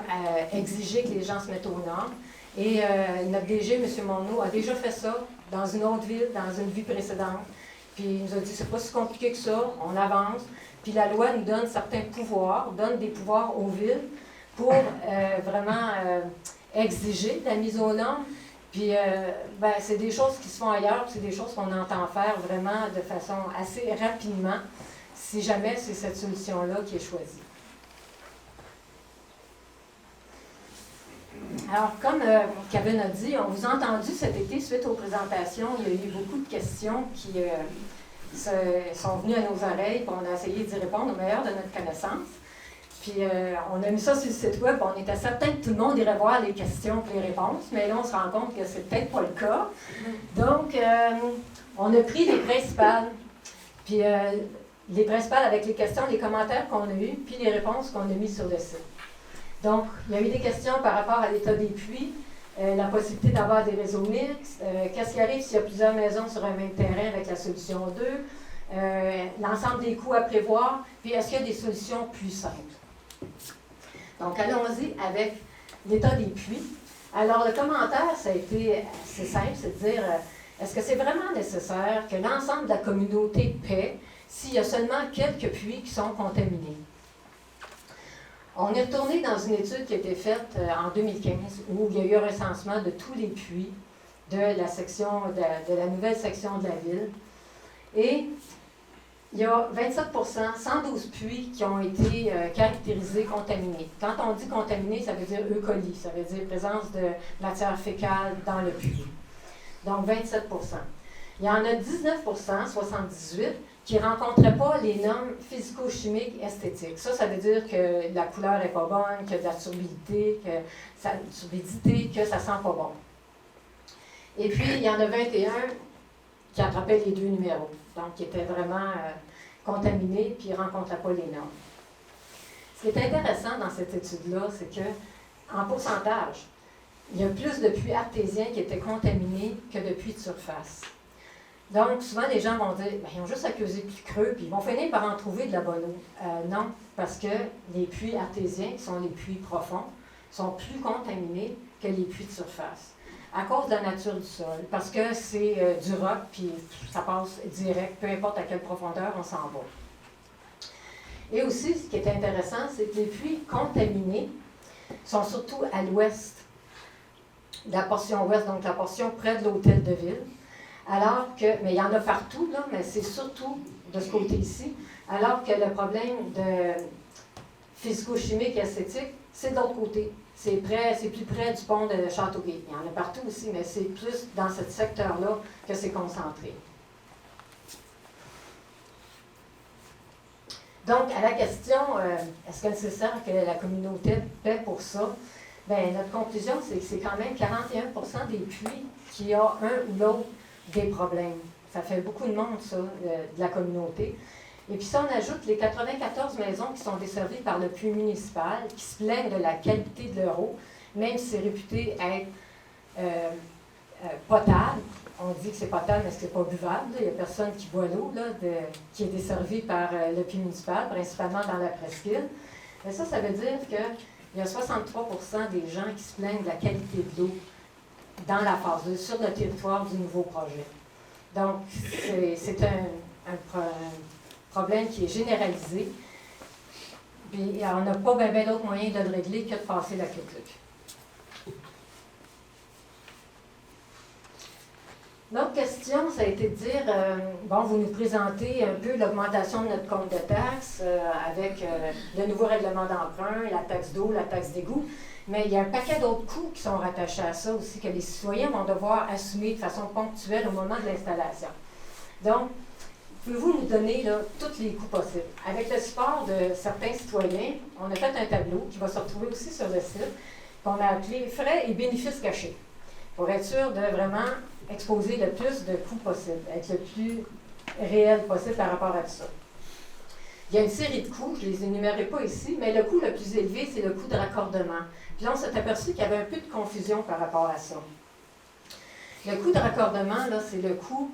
exiger que les gens se mettent aux normes. Et notre DG, M. Monneau, a déjà fait ça dans une autre ville, dans une vie précédente. Puis il nous a dit, c'est pas si compliqué que ça, on avance. Puis la loi nous donne certains pouvoirs, donne des pouvoirs aux villes pour vraiment exiger la mise aux normes. Puis, ben, c'est des choses qui se font ailleurs, puis c'est des choses qu'on entend faire vraiment de façon assez rapidement, si jamais c'est cette solution-là qui est choisie. Alors, comme Kevin a dit, on vous a entendu cet été, suite aux présentations, il y a eu beaucoup de questions qui sont venues à nos oreilles, puis on a essayé d'y répondre au meilleur de notre connaissance. Puis on a mis ça sur le site web, on était certain que tout le monde irait voir les questions et les réponses, mais là on se rend compte que c'est peut-être pas le cas. Donc, on a pris les principales, puis les principales avec les questions, les commentaires qu'on a eus, puis les réponses qu'on a mises sur le site. Donc, il y a eu des questions par rapport à l'état des puits, la possibilité d'avoir des réseaux mixtes, qu'est-ce qui arrive s'il y a plusieurs maisons sur un même terrain avec la solution 2, l'ensemble des coûts à prévoir, puis est-ce qu'il y a des solutions plus simples. Donc, allons-y avec l'état des puits. Alors, le commentaire, ça a été assez simple, c'est de dire, est-ce que c'est vraiment nécessaire que l'ensemble de la communauté paie s'il y a seulement quelques puits qui sont contaminés? On est retourné dans une étude qui a été faite en 2015, où il y a eu un recensement de tous les puits de la section, de la nouvelle section de la ville. Et il y a 27 112 puits qui ont été caractérisés contaminés. Quand on dit contaminés, ça veut dire E. coli, ça veut dire présence de matière fécale dans le puits. Donc 27 Il y en a 19 78 qui ne rencontraient pas les normes physico-chimiques esthétiques. Ça veut dire que la couleur n'est pas bonne, qu'il y a de la turbidité, que ça sent pas bon. Et puis, il y en a 21 qui attrapaient les deux numéros, donc qui étaient vraiment contaminés puis ne rencontraient pas les normes. Ce qui est intéressant dans cette étude-là, c'est qu'en pourcentage, il y a plus de puits artésiens qui étaient contaminés que de puits de surface. Donc, souvent, les gens vont dire, bien, ils ont juste accusé plus creux, puis ils vont finir par en trouver de la bonne eau. Non, parce que les puits artésiens, qui sont les puits profonds, sont plus contaminés que les puits de surface, à cause de la nature du sol, parce que c'est du roc, puis ça passe direct, peu importe à quelle profondeur on s'en va. Et aussi, ce qui est intéressant, c'est que les puits contaminés sont surtout à l'ouest de la portion ouest, donc la portion près de l'hôtel de ville. Alors que, mais il y en a partout, là, mais c'est surtout de ce côté-ci, alors que le problème de physico-chimique et esthétique, c'est de l'autre côté. C'est plus près du pont de Châteauguay. Il y en a partout aussi, mais c'est plus dans ce secteur-là que c'est concentré. Donc, à la question, est-ce que c'est nécessaire que la communauté paie pour ça? Bien, notre conclusion, c'est que c'est quand même 41% des puits qui ont un ou l'autre des problèmes. Ça fait beaucoup de monde, ça, de la communauté. Et puis ça, on ajoute les 94 maisons qui sont desservies par le puits municipal, qui se plaignent de la qualité de leur eau, même si c'est réputé être potable. On dit que c'est potable, mais ce n'est pas buvable. Il n'y a personne qui boit l'eau qui est desservie par le puits municipal, principalement dans la presqu'île. Mais ça veut dire qu'il y a 63% des gens qui se plaignent de la qualité de l'eau dans la phase 2, sur le territoire du nouveau projet. Donc, c'est un problème qui est généralisé. Puis, on n'a pas bien d'autres moyens de le régler que de passer la clic-clic. Notre question, ça a été de dire, bon, vous nous présentez un peu l'augmentation de notre compte de taxes avec le nouveau règlement d'emprunt, la taxe d'eau, la taxe d'égout, mais il y a un paquet d'autres coûts qui sont rattachés à ça aussi, que les citoyens vont devoir assumer de façon ponctuelle au moment de l'installation. Donc, pouvez-vous nous donner là, tous les coûts possibles? Avec le support de certains citoyens, on a fait un tableau qui va se retrouver aussi sur le site, qu'on a appelé « Frais et bénéfices cachés », pour être sûr de vraiment exposer le plus de coûts possible, être le plus réel possible par rapport à tout ça. Il y a une série de coûts, je ne les énumérerai pas ici, mais le coût le plus élevé, c'est le coût de raccordement. Puis là, on s'est aperçu qu'il y avait un peu de confusion par rapport à ça. Le coût de raccordement, là, c'est le coût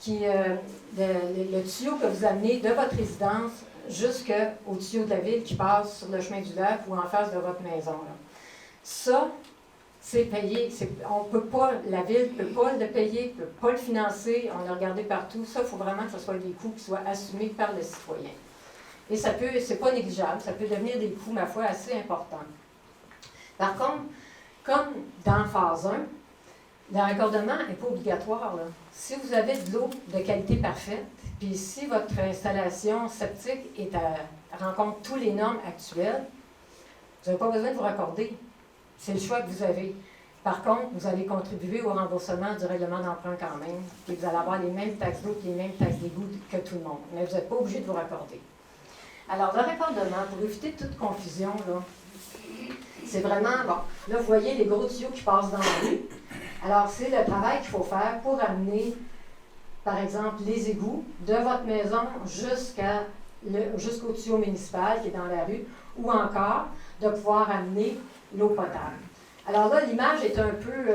le tuyau que vous amenez de votre résidence jusqu'au tuyau de la ville qui passe sur le chemin du lac ou en face de votre maison. Là. Ça, c'est payé. On peut pas, la ville ne peut pas le payer, ne peut pas le financer. On a regardé partout. Ça, il faut vraiment que ce soit des coûts qui soient assumés par le citoyen. Et ça peut, c'est pas négligeable, ça peut devenir des coûts, ma foi, assez importants. Par contre, comme dans phase 1, le raccordement n'est pas obligatoire. Là. Si vous avez de l'eau de qualité parfaite, puis si votre installation septique rencontre tous les normes actuelles, vous n'avez pas besoin de vous raccorder. C'est le choix que vous avez. Par contre, vous allez contribuer au remboursement du règlement d'emprunt quand même, et vous allez avoir les mêmes taxes d'eau et les mêmes taxes d'égout que tout le monde. Mais vous n'êtes pas obligé de vous raccorder. Alors, le raccordement, pour éviter toute confusion, là, c'est vraiment, bon, là, vous voyez les gros tuyaux qui passent dans la rue. Alors, c'est le travail qu'il faut faire pour amener, par exemple, les égouts de votre maison jusqu'au tuyau municipal qui est dans la rue, ou encore de pouvoir amener l'eau potable. Alors là, l'image est un peu,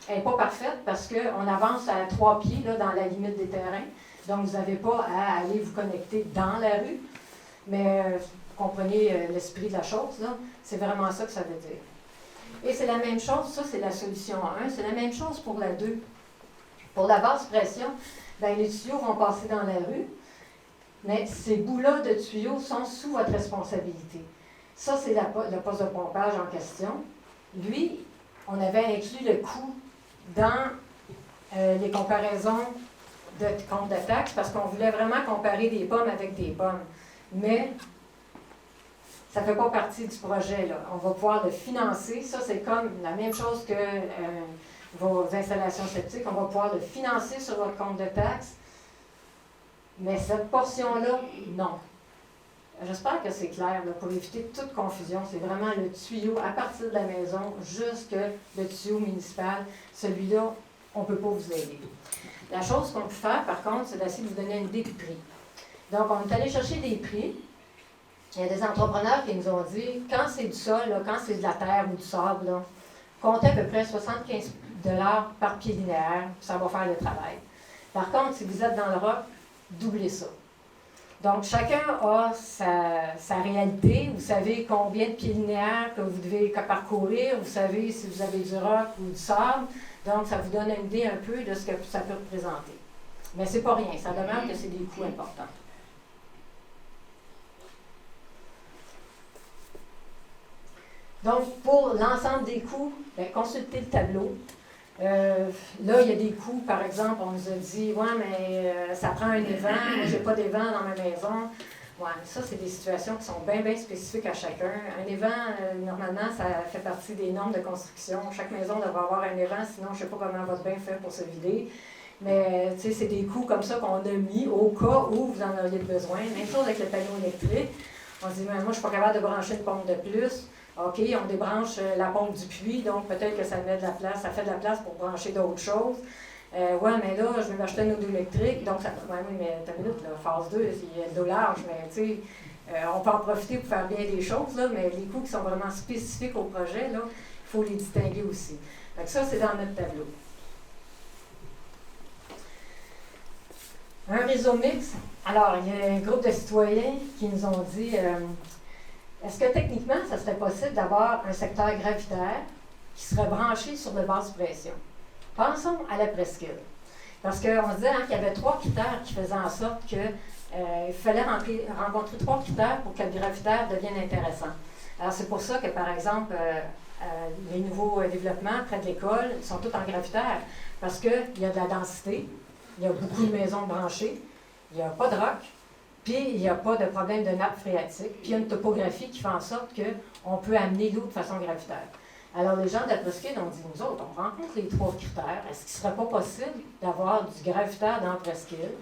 elle n'est pas parfaite parce qu'on avance à 3 pieds là, dans la limite des terrains. Donc, vous n'avez pas à aller vous connecter dans la rue. Mais vous comprenez l'esprit de la chose, là. C'est vraiment ça que ça veut dire. Et c'est la même chose, ça c'est la solution 1, c'est la même chose pour la 2. Pour la basse pression, bien, les tuyaux vont passer dans la rue, mais ces bouts-là de tuyaux sont sous votre responsabilité. Ça, c'est le poste de pompage en question. Lui, on avait inclus le coût dans les comparaisons de compte de taxes parce qu'on voulait vraiment comparer des pommes avec des pommes. Mais ça ne fait pas partie du projet. Là. On va pouvoir le financer. Ça, c'est comme la même chose que vos installations septiques. On va pouvoir le financer sur votre compte de taxes. Mais cette portion-là, non. J'espère que c'est clair là, pour éviter toute confusion. C'est vraiment le tuyau à partir de la maison jusque le tuyau municipal. Celui-là, on ne peut pas vous aider. La chose qu'on peut faire, par contre, c'est d'essayer de vous donner une idée de prix. Donc, on est allé chercher des prix. Il y a des entrepreneurs qui nous ont dit, quand c'est du sol, là, quand c'est de la terre ou du sable, là, comptez à peu près 75 $ par pied linéaire, ça va faire le travail. Par contre, si vous êtes dans le roc, doublez ça. Donc, chacun a sa réalité. Vous savez combien de pieds linéaires que vous devez parcourir. Vous savez si vous avez du roc ou du sable. Donc, ça vous donne une idée un peu de ce que ça peut représenter. Mais c'est pas rien. Ça demeure que c'est des coûts importants. Donc, pour l'ensemble des coûts, bien, consultez le tableau. Là, il y a des coûts, par exemple, on nous a dit, ouais, mais ça prend un évent, moi, j'ai pas d'évent dans ma maison. Ouais, ça, c'est des situations qui sont bien, bien spécifiques à chacun. Un évent, normalement, ça fait partie des normes de construction. Chaque maison devrait avoir un évent, sinon, je ne sais pas comment votre bain fait pour se vider. Mais, tu sais, c'est des coûts comme ça qu'on a mis au cas où vous en auriez besoin. Même chose avec le panneau électrique. On se dit, moi, je ne suis pas capable de brancher une pompe de plus. OK, on débranche la pompe du puits, donc peut-être que ça met de la place, ça fait de la place pour brancher d'autres choses. Ouais, mais là, je vais m'acheter un auto électrique, donc ça. Ouais, oui, mais t'as une minute, là, phase 2, il y a le dos large, mais tu sais, on peut en profiter pour faire bien des choses, là, mais les coûts qui sont vraiment spécifiques au projet, là, il faut les distinguer aussi. Donc ça, c'est dans notre tableau. Un réseau mixte. Alors, il y a un groupe de citoyens qui nous ont dit. Est-ce que techniquement, ça serait possible d'avoir un secteur gravitaire qui serait branché sur de basse pression? Pensons à la presqu'île. Parce qu'on se disait qu'il y avait 3 critères qui faisaient en sorte qu'il fallait rencontrer 3 critères pour que le gravitaire devienne intéressant. Alors, c'est pour ça que, par exemple, les nouveaux développements près de l'école sont tous en gravitaire, parce qu'il y a de la densité, il y a beaucoup de maisons branchées, il n'y a pas de roc, puis il n'y a pas de problème de nappe phréatique, puis il y a une topographie qui fait en sorte qu'on peut amener l'eau de façon gravitaire. Alors, les gens de la Presqu'île ont dit, nous autres, on rencontre les 3 critères. Est-ce qu'il ne serait pas possible d'avoir du gravitaire dans la Presqu'île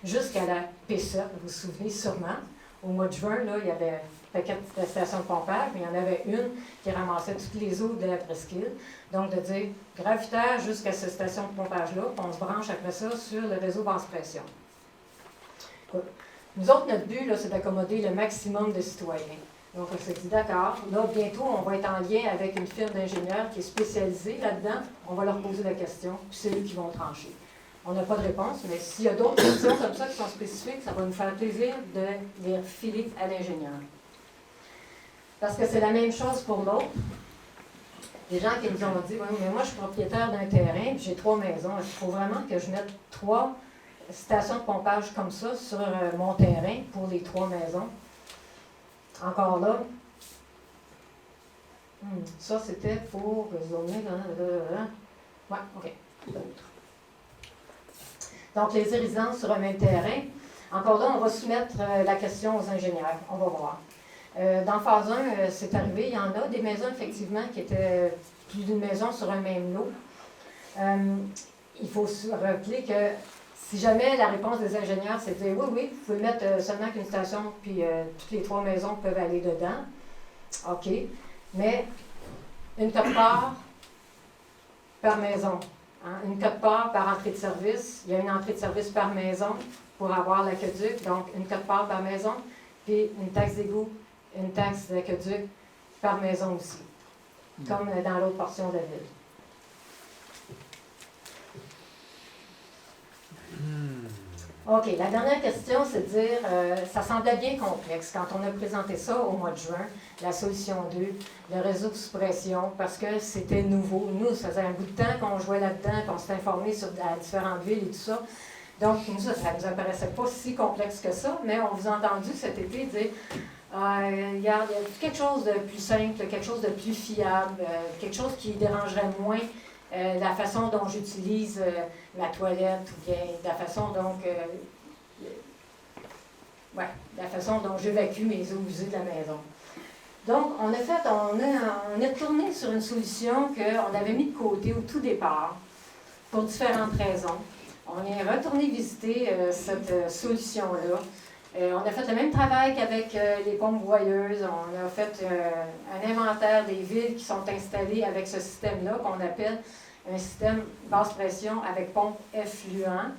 jusqu'à la P7? Vous vous souvenez sûrement, au mois de juin, là, il y avait un paquet de stations de pompage, mais il y en avait une qui ramassait toutes les eaux de la Presqu'île. Donc, de dire gravitaire jusqu'à cette station de pompage-là, puis on se branche après ça sur le réseau basse pression. Nous autres, notre but, là, c'est d'accommoder le maximum de citoyens. Donc, on s'est dit, d'accord, là, bientôt, on va être en lien avec une firme d'ingénieurs qui est spécialisée là-dedans. On va leur poser la question, puis c'est eux qui vont trancher. On n'a pas de réponse, mais s'il y a d'autres questions comme ça qui sont spécifiques, ça va nous faire plaisir de les refiler à l'ingénieur. Parce que c'est la même chose pour l'autre. Des gens qui nous ont dit, oui, mais moi, je suis propriétaire d'un terrain, puis j'ai 3 maisons. Il faut vraiment que je mette 3 stations de pompage comme ça sur mon terrain pour les 3 maisons. Encore là, ça c'était pour zoomer. Ouais, OK. Donc, les résidences sur un même terrain. Encore là, on va soumettre la question aux ingénieurs. On va voir. Dans phase 1, c'est arrivé, il y en a des maisons, effectivement, qui étaient plus d'une maison sur un même lot. Il faut se rappeler que si jamais la réponse des ingénieurs, c'est de dire oui, vous pouvez mettre seulement qu'une station, puis toutes les 3 maisons peuvent aller dedans. OK. Mais une quote-part par maison. Hein? Une quote-part par entrée de service. Il y a une entrée de service par maison pour avoir l'aqueduc. Donc, une quote-part par maison, puis une taxe d'égout, une taxe d'aqueduc par maison aussi. Comme dans l'autre portion de la ville. OK, la dernière question, c'est de dire, ça semblait bien complexe quand on a présenté ça au mois de juin, la solution 2, le réseau de suppression, parce que c'était nouveau. Nous, ça faisait un bout de temps qu'on jouait là-dedans, qu'on s'était informé sur différentes villes et tout ça. Donc, nous, ça ne nous apparaissait pas si complexe que ça, mais on vous a entendu cet été dire, il y a quelque chose de plus simple, quelque chose de plus fiable, quelque chose qui dérangerait moins la façon dont j'utilise ma toilette ou bien la façon dont la façon dont j'évacue mes eaux usées de la maison. Donc, on a tourné sur une solution qu'on avait mis de côté au tout départ pour différentes raisons. On est retourné visiter cette solution-là. On a fait le même travail qu'avec les pompes broyeuses. On a fait un inventaire des villes qui sont installées avec ce système-là, qu'on appelle un système basse pression avec pompe effluent.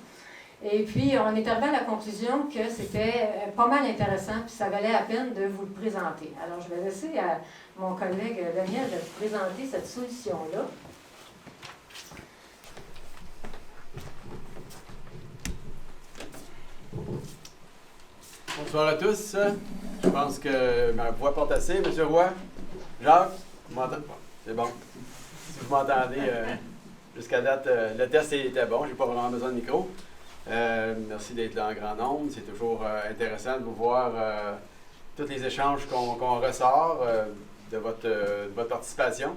Et puis, on est arrivé à la conclusion que c'était pas mal intéressant, puis ça valait la peine de vous le présenter. Alors, je vais laisser à mon collègue Daniel de vous présenter cette solution-là. Bonsoir à tous. Je pense que ma voix porte assez. Monsieur Roy, Jacques, vous m'entendez? C'est bon. Si vous m'entendez, jusqu'à date, le test était bon. Je n'ai pas vraiment besoin de micro. Merci d'être là en grand nombre. C'est toujours intéressant de vous voir tous les échanges qu'on ressort de votre participation.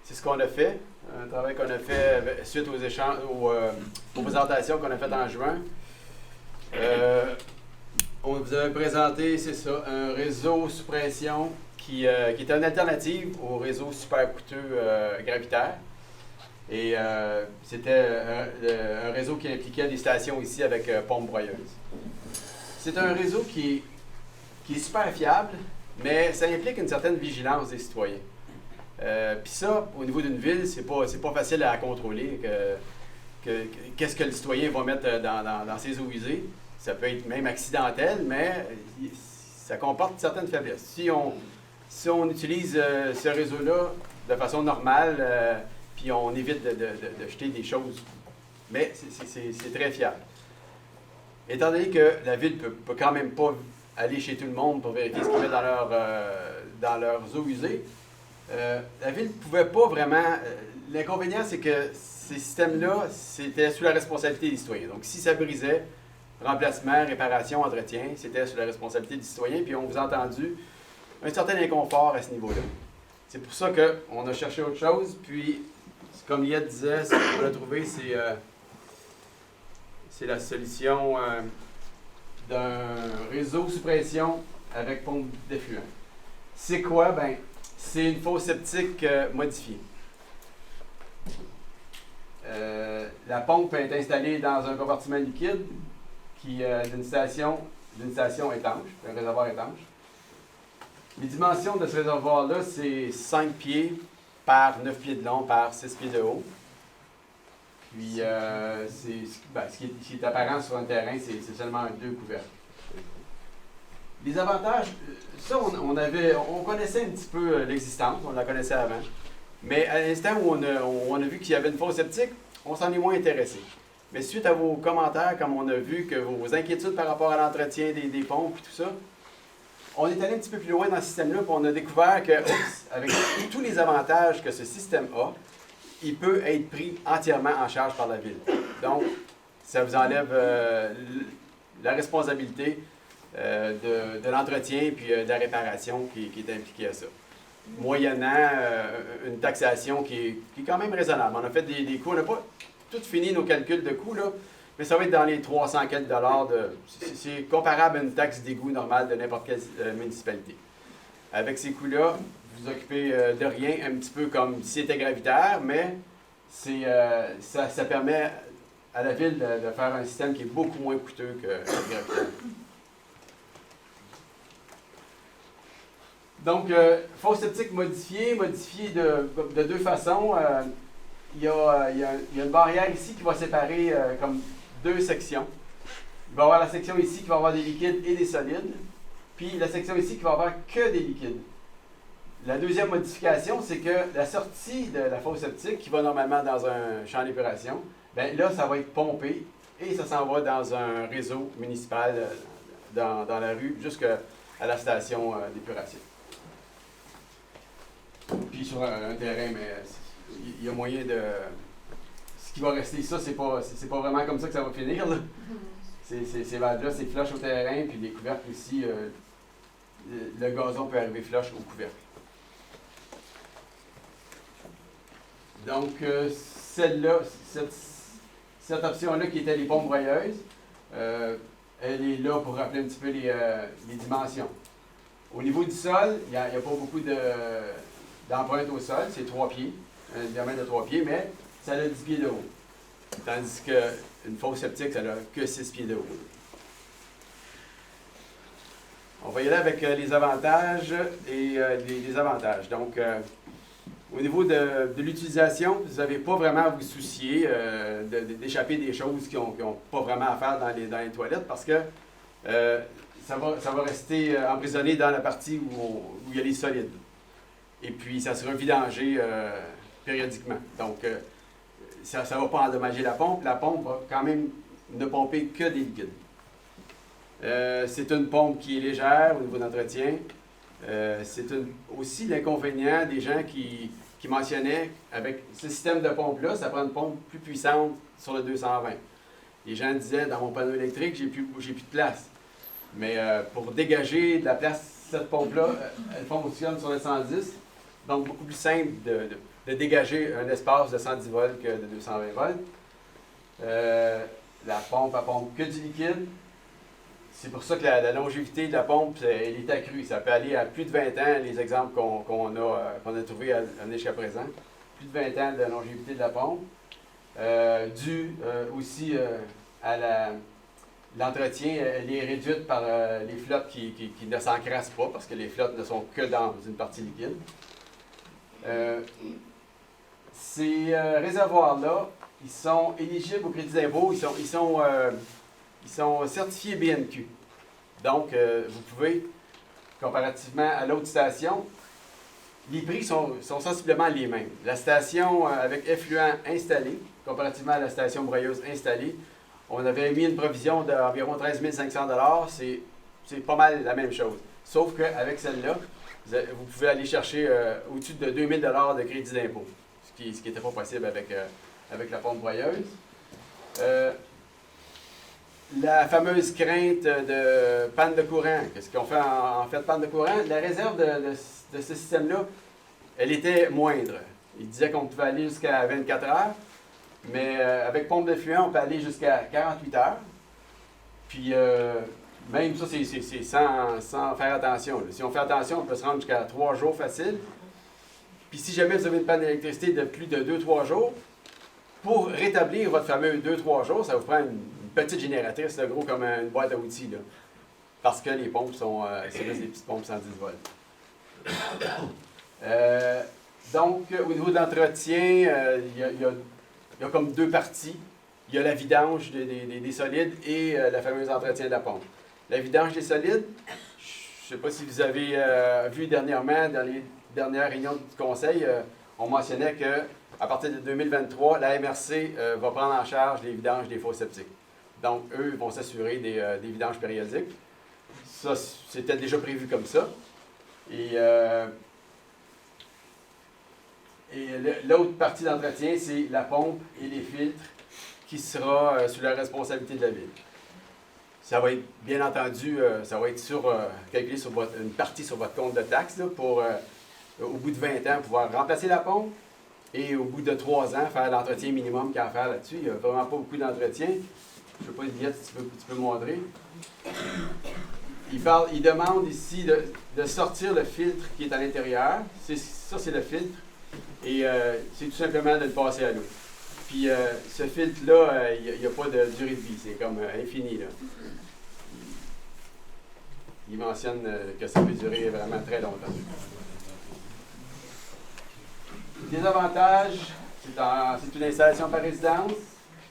C'est ce qu'on a fait. Un travail qu'on a fait suite aux échanges, aux présentations qu'on a faites en juin. On vous avait présenté, c'est ça, un réseau sous pression qui est une alternative au réseau super coûteux gravitaire. Et c'était un réseau qui impliquait des stations ici avec pompe broyeuse. C'est un réseau qui est super fiable, mais ça implique une certaine vigilance des citoyens. Puis ça, au niveau d'une ville, c'est pas facile à contrôler. Qu'est-ce que le citoyen va mettre dans ses eaux usées? Ça peut être même accidentel, mais ça comporte certaines faiblesses. Si on utilise ce réseau-là de façon normale, puis on évite de jeter des choses, mais c'est très fiable. Étant donné que la ville ne peut quand même pas aller chez tout le monde pour vérifier ce qu'ils mettent dans leurs eaux usées, la ville ne pouvait pas vraiment L'inconvénient, c'est que ces systèmes-là, c'était sous la responsabilité des citoyens. Donc, si ça brisait, remplacement, réparation, entretien, c'était sous la responsabilité des citoyens. Puis, on vous a entendu un certain inconfort à ce niveau-là. C'est pour ça qu'on a cherché autre chose. Puis, comme Liette disait, ce qu'on a trouvé, c'est la solution d'un réseau sous pression avec pompe d'effluent. C'est quoi? Ben, c'est une fosse septique modifiée. La pompe est installée dans un compartiment liquide d'une station étanche, un réservoir étanche. Les dimensions de ce réservoir-là, c'est 5 pieds par 9 pieds de long par 6 pieds de haut. Puis, ce qui est apparent sur un terrain, c'est seulement 2 couvercles. Les avantages, ça, on connaissait un petit peu l'existence, on la connaissait avant. Mais à l'instant où on a vu qu'il y avait une fosse septique, on s'en est moins intéressé. Mais suite à vos commentaires, comme on a vu que vos inquiétudes par rapport à l'entretien des pompes et tout ça, on est allé un petit peu plus loin dans ce système-là, puis on a découvert que, avec tous les avantages que ce système a, il peut être pris entièrement en charge par la ville. Donc, ça vous enlève la responsabilité de l'entretien puis de la réparation qui est impliquée à ça. Moyennant une taxation qui est quand même raisonnable. On a fait des coûts, on n'a pas tout fini nos calculs de coûts, là, mais ça va être dans les 300 quelques dollars. C'est comparable à une taxe d'égout normale de n'importe quelle municipalité. Avec ces coûts-là, vous vous occupez de rien, un petit peu comme si c'était gravitaire, mais ça permet à la ville de faire un système qui est beaucoup moins coûteux que gravitaire. Donc, fosse septique modifiée de deux façons. Il y a une barrière ici qui va séparer comme 2 sections. Il va y avoir la section ici qui va avoir des liquides et des solides, puis la section ici qui va avoir que des liquides. La deuxième modification, c'est que la sortie de la fosse septique, qui va normalement dans un champ d'épuration, bien là, ça va être pompé et ça s'en va dans un réseau municipal dans la rue jusqu'à la station d'épuration. Puis sur un terrain, mais il y a moyen de... Ce qui va rester, ça, c'est pas vraiment comme ça que ça va finir, là. Ces vagues-là, c'est flush au terrain, puis les couvercles aussi, le gazon peut arriver flush au couvercle. Donc, celle-là, cette option-là qui était les pompes broyeuses, elle est là pour rappeler un petit peu les dimensions. Au niveau du sol, il n'y a pas beaucoup d'empreinte au sol, c'est 3 pieds, un diamètre de 3 pieds, mais ça a 10 pieds de haut. Tandis qu'une fosse septique, ça n'a que 6 pieds de haut. On va y aller avec les avantages et les désavantages. Donc, au niveau de l'utilisation, vous n'avez pas vraiment à vous soucier d'échapper des choses qui n'ont pas vraiment à faire dans les toilettes parce que ça va rester emprisonné dans la partie où il y a les solides. Et puis, ça sera vidangé périodiquement. Donc, ça ne va pas endommager la pompe. La pompe va quand même ne pomper que des liquides. C'est une pompe qui est légère au niveau d'entretien. C'est aussi l'inconvénient des gens qui mentionnaient, avec ce système de pompe-là, ça prend une pompe plus puissante sur le 220. Les gens disaient, dans mon panneau électrique, j'ai plus de place. Mais pour dégager de la place, cette pompe-là, elle fonctionne sur le 110. Donc, beaucoup plus simple de dégager un espace de 110 volts que de 220 volts. La pompe, elle pompe que du liquide. C'est pour ça que la longévité de la pompe, elle est accrue. Ça peut aller à plus de 20 ans, les exemples qu'on a trouvés jusqu'à présent. Plus de 20 ans de longévité de la pompe. Dû aussi à l'entretien, elle est réduite par les flottes qui ne s'encrassent pas, parce que les flottes ne sont que dans une partie liquide. Ces réservoirs-là, ils sont éligibles au crédit d'impôt, ils sont certifiés BNQ. Donc, vous pouvez, comparativement à l'autre station, les prix sont sensiblement les mêmes. La station avec effluent installé, comparativement à la station broyeuse installée, on avait mis une provision d'environ 13 500 $. C'est pas mal la même chose. Sauf qu'avec celle-là, vous pouvez aller chercher au-dessus de 2 000 $ de crédit d'impôt, ce ce qui n'était pas possible avec la pompe broyeuse. La fameuse crainte de panne de courant. Qu'est-ce qu'on fait en fait de panne de courant? La réserve de ce système-là, elle était moindre. Il disait qu'on pouvait aller jusqu'à 24 heures, mais avec pompe d'effluent, on peut aller jusqu'à 48 heures. Puis même ça, c'est sans faire attention. Là. Si on fait attention, on peut se rendre jusqu'à 3 jours facile. Puis si jamais vous avez une panne d'électricité de plus de 2-3 jours, pour rétablir votre fameux 2-3 jours, ça vous prend une petite génératrice, là, gros comme une boîte à outils. Là, parce que les pompes c'est juste des petites pompes 110 volts. Donc, au niveau de l'entretien, il y a comme 2 parties. Il y a la vidange des solides et le fameux entretien de la pompe. La vidange des solides, je ne sais pas si vous avez vu dernièrement, dans les dernières réunions du conseil, on mentionnait qu'à partir de 2023, la MRC va prendre en charge les vidanges des fosses septiques. Donc, eux vont s'assurer des vidanges périodiques. Ça, c'était déjà prévu comme ça. Et l'autre partie d'entretien, c'est la pompe et les filtres qui sera sous la responsabilité de la ville. Ça va être, bien entendu, ça va être calculé sur une partie sur votre compte de taxes là, pour, au bout de 20 ans, pouvoir remplacer la pompe et au bout de 3 ans, faire l'entretien minimum qu'il y a à faire là-dessus. Il n'y a vraiment pas beaucoup d'entretien. Je ne sais pas, Juliette, si tu peux montrer. Il demande ici de sortir le filtre qui est à l'intérieur. Ça, c'est le filtre. Et c'est tout simplement de le passer à l'eau. Puis ce filtre-là, il n'y a pas de durée de vie. C'est comme infini. Là. Il mentionne que ça peut durer vraiment très longtemps. Des avantages, c'est une installation par résidence.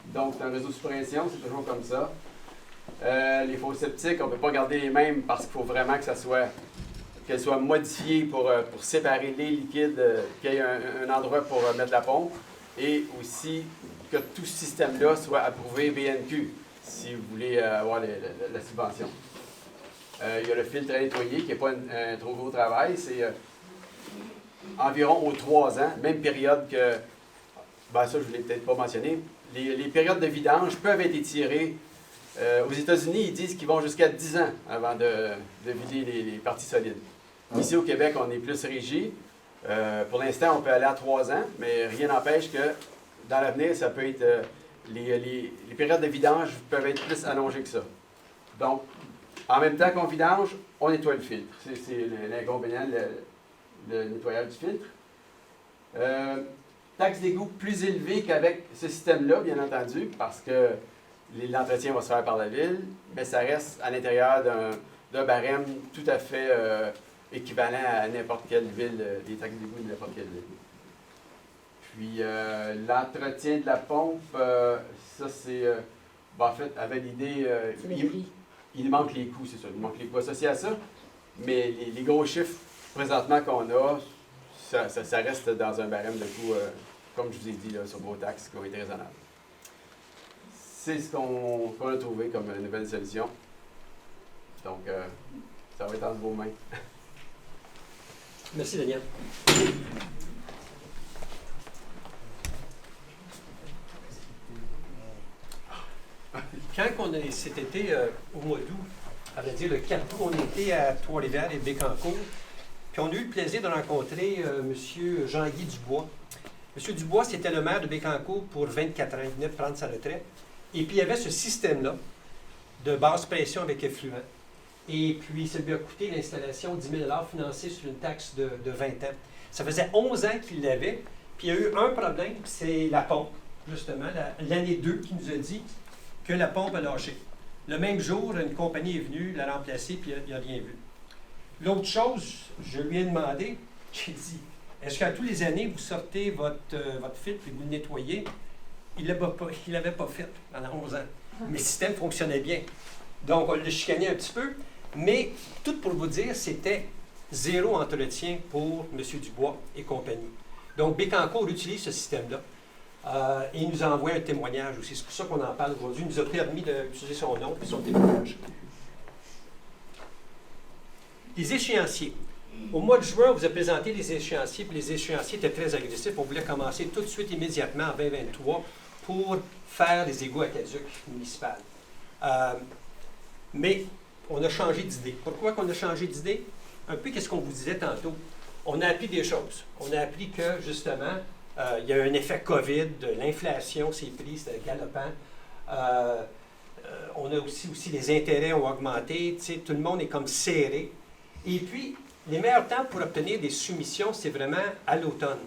Donc, c'est un réseau sous pression, c'est toujours comme ça. Les fosses septiques, on ne peut pas garder les mêmes parce qu'il faut vraiment qu'elles soient modifiées pour séparer les liquides, qu'il y ait un endroit pour mettre la pompe, et aussi que tout ce système-là soit approuvé BNQ, si vous voulez avoir la subvention. Il y a le filtre à nettoyer, qui n'est pas un trop gros travail, c'est environ aux 3 ans, même période que, ça je ne vous l'ai peut-être pas mentionné, les périodes de vidange peuvent être étirées. Aux États-Unis, ils disent qu'ils vont jusqu'à 10 ans avant de vider les parties solides. Ici, au Québec, on est plus rigide. Pour l'instant, on peut aller à 3 ans, mais rien n'empêche que dans l'avenir, ça peut être les périodes de vidange peuvent être plus allongées que ça. Donc, en même temps qu'on vidange, on nettoie le filtre. C'est l'inconvénient, le nettoyage du filtre. Taxe d'égout plus élevée qu'avec ce système-là, bien entendu, parce que l'entretien va se faire par la ville, mais ça reste à l'intérieur d'un barème tout à fait équivalent à n'importe quelle ville, des taxes d'égout de n'importe quelle ville. Puis l'entretien de la pompe, ça c'est, en fait, avec l'idée, il manque les coûts, c'est ça, il manque les coûts associés à ça, mais les gros chiffres présentement qu'on a, ça reste dans un barème de coûts, comme je vous ai dit, là, sur vos taxes, qui ont été raisonnables. C'est ce qu'on a trouvé comme nouvelle solution. Donc, ça va être entre vos mains. Merci, Daniel. Quand on est cet été, au mois d'août, à vrai dire le 4 août, on était à Trois-Rivières et Bécancour, puis on a eu le plaisir de rencontrer M. Jean-Guy Dubois. M. Dubois, c'était le maire de Bécancour pour 24 ans. Il venait de prendre sa retraite. Et puis, il y avait ce système-là de basse pression avec effluent. Et puis, ça lui a coûté l'installation 10 000 $ financé sur une taxe de 20 ans. Ça faisait 11 ans qu'il l'avait. Puis, il y a eu un problème, c'est la pompe, justement, l'année 2 qui nous a dit que la pompe a lâché. Le même jour, une compagnie est venue la remplacer, puis il n'a rien vu. L'autre chose, je lui ai demandé, j'ai dit, est-ce qu'à tous les années, vous sortez votre filtre et vous le nettoyez? Il ne l'avait pas fait pendant 11 ans. Mais le système fonctionnait bien. Donc, on l'a chicané un petit peu. Mais, tout pour vous dire, c'était 0 entretien pour M. Dubois et compagnie. Donc, Bécancour utilise ce système-là. Et il nous a envoyé un témoignage aussi. C'est pour ça qu'on en parle aujourd'hui. Il nous a permis d'utiliser son nom et son témoignage. Les échéanciers. Au mois de juin, on vous a présenté les échéanciers, puis les échéanciers étaient très agressifs. On voulait commencer tout de suite, immédiatement, en 2023, pour faire les égouts aqueducs municipaux. Mais on a changé d'idée. Pourquoi qu'on a changé d'idée? Un peu qu'est-ce qu'on vous disait tantôt. On a appris des choses. On a appris que, justement, il y a un effet COVID, l'inflation, ses prix, c'était galopant. On a aussi les intérêts ont augmenté, tout le monde est comme serré. Et puis, les meilleurs temps pour obtenir des soumissions, c'est vraiment à l'automne.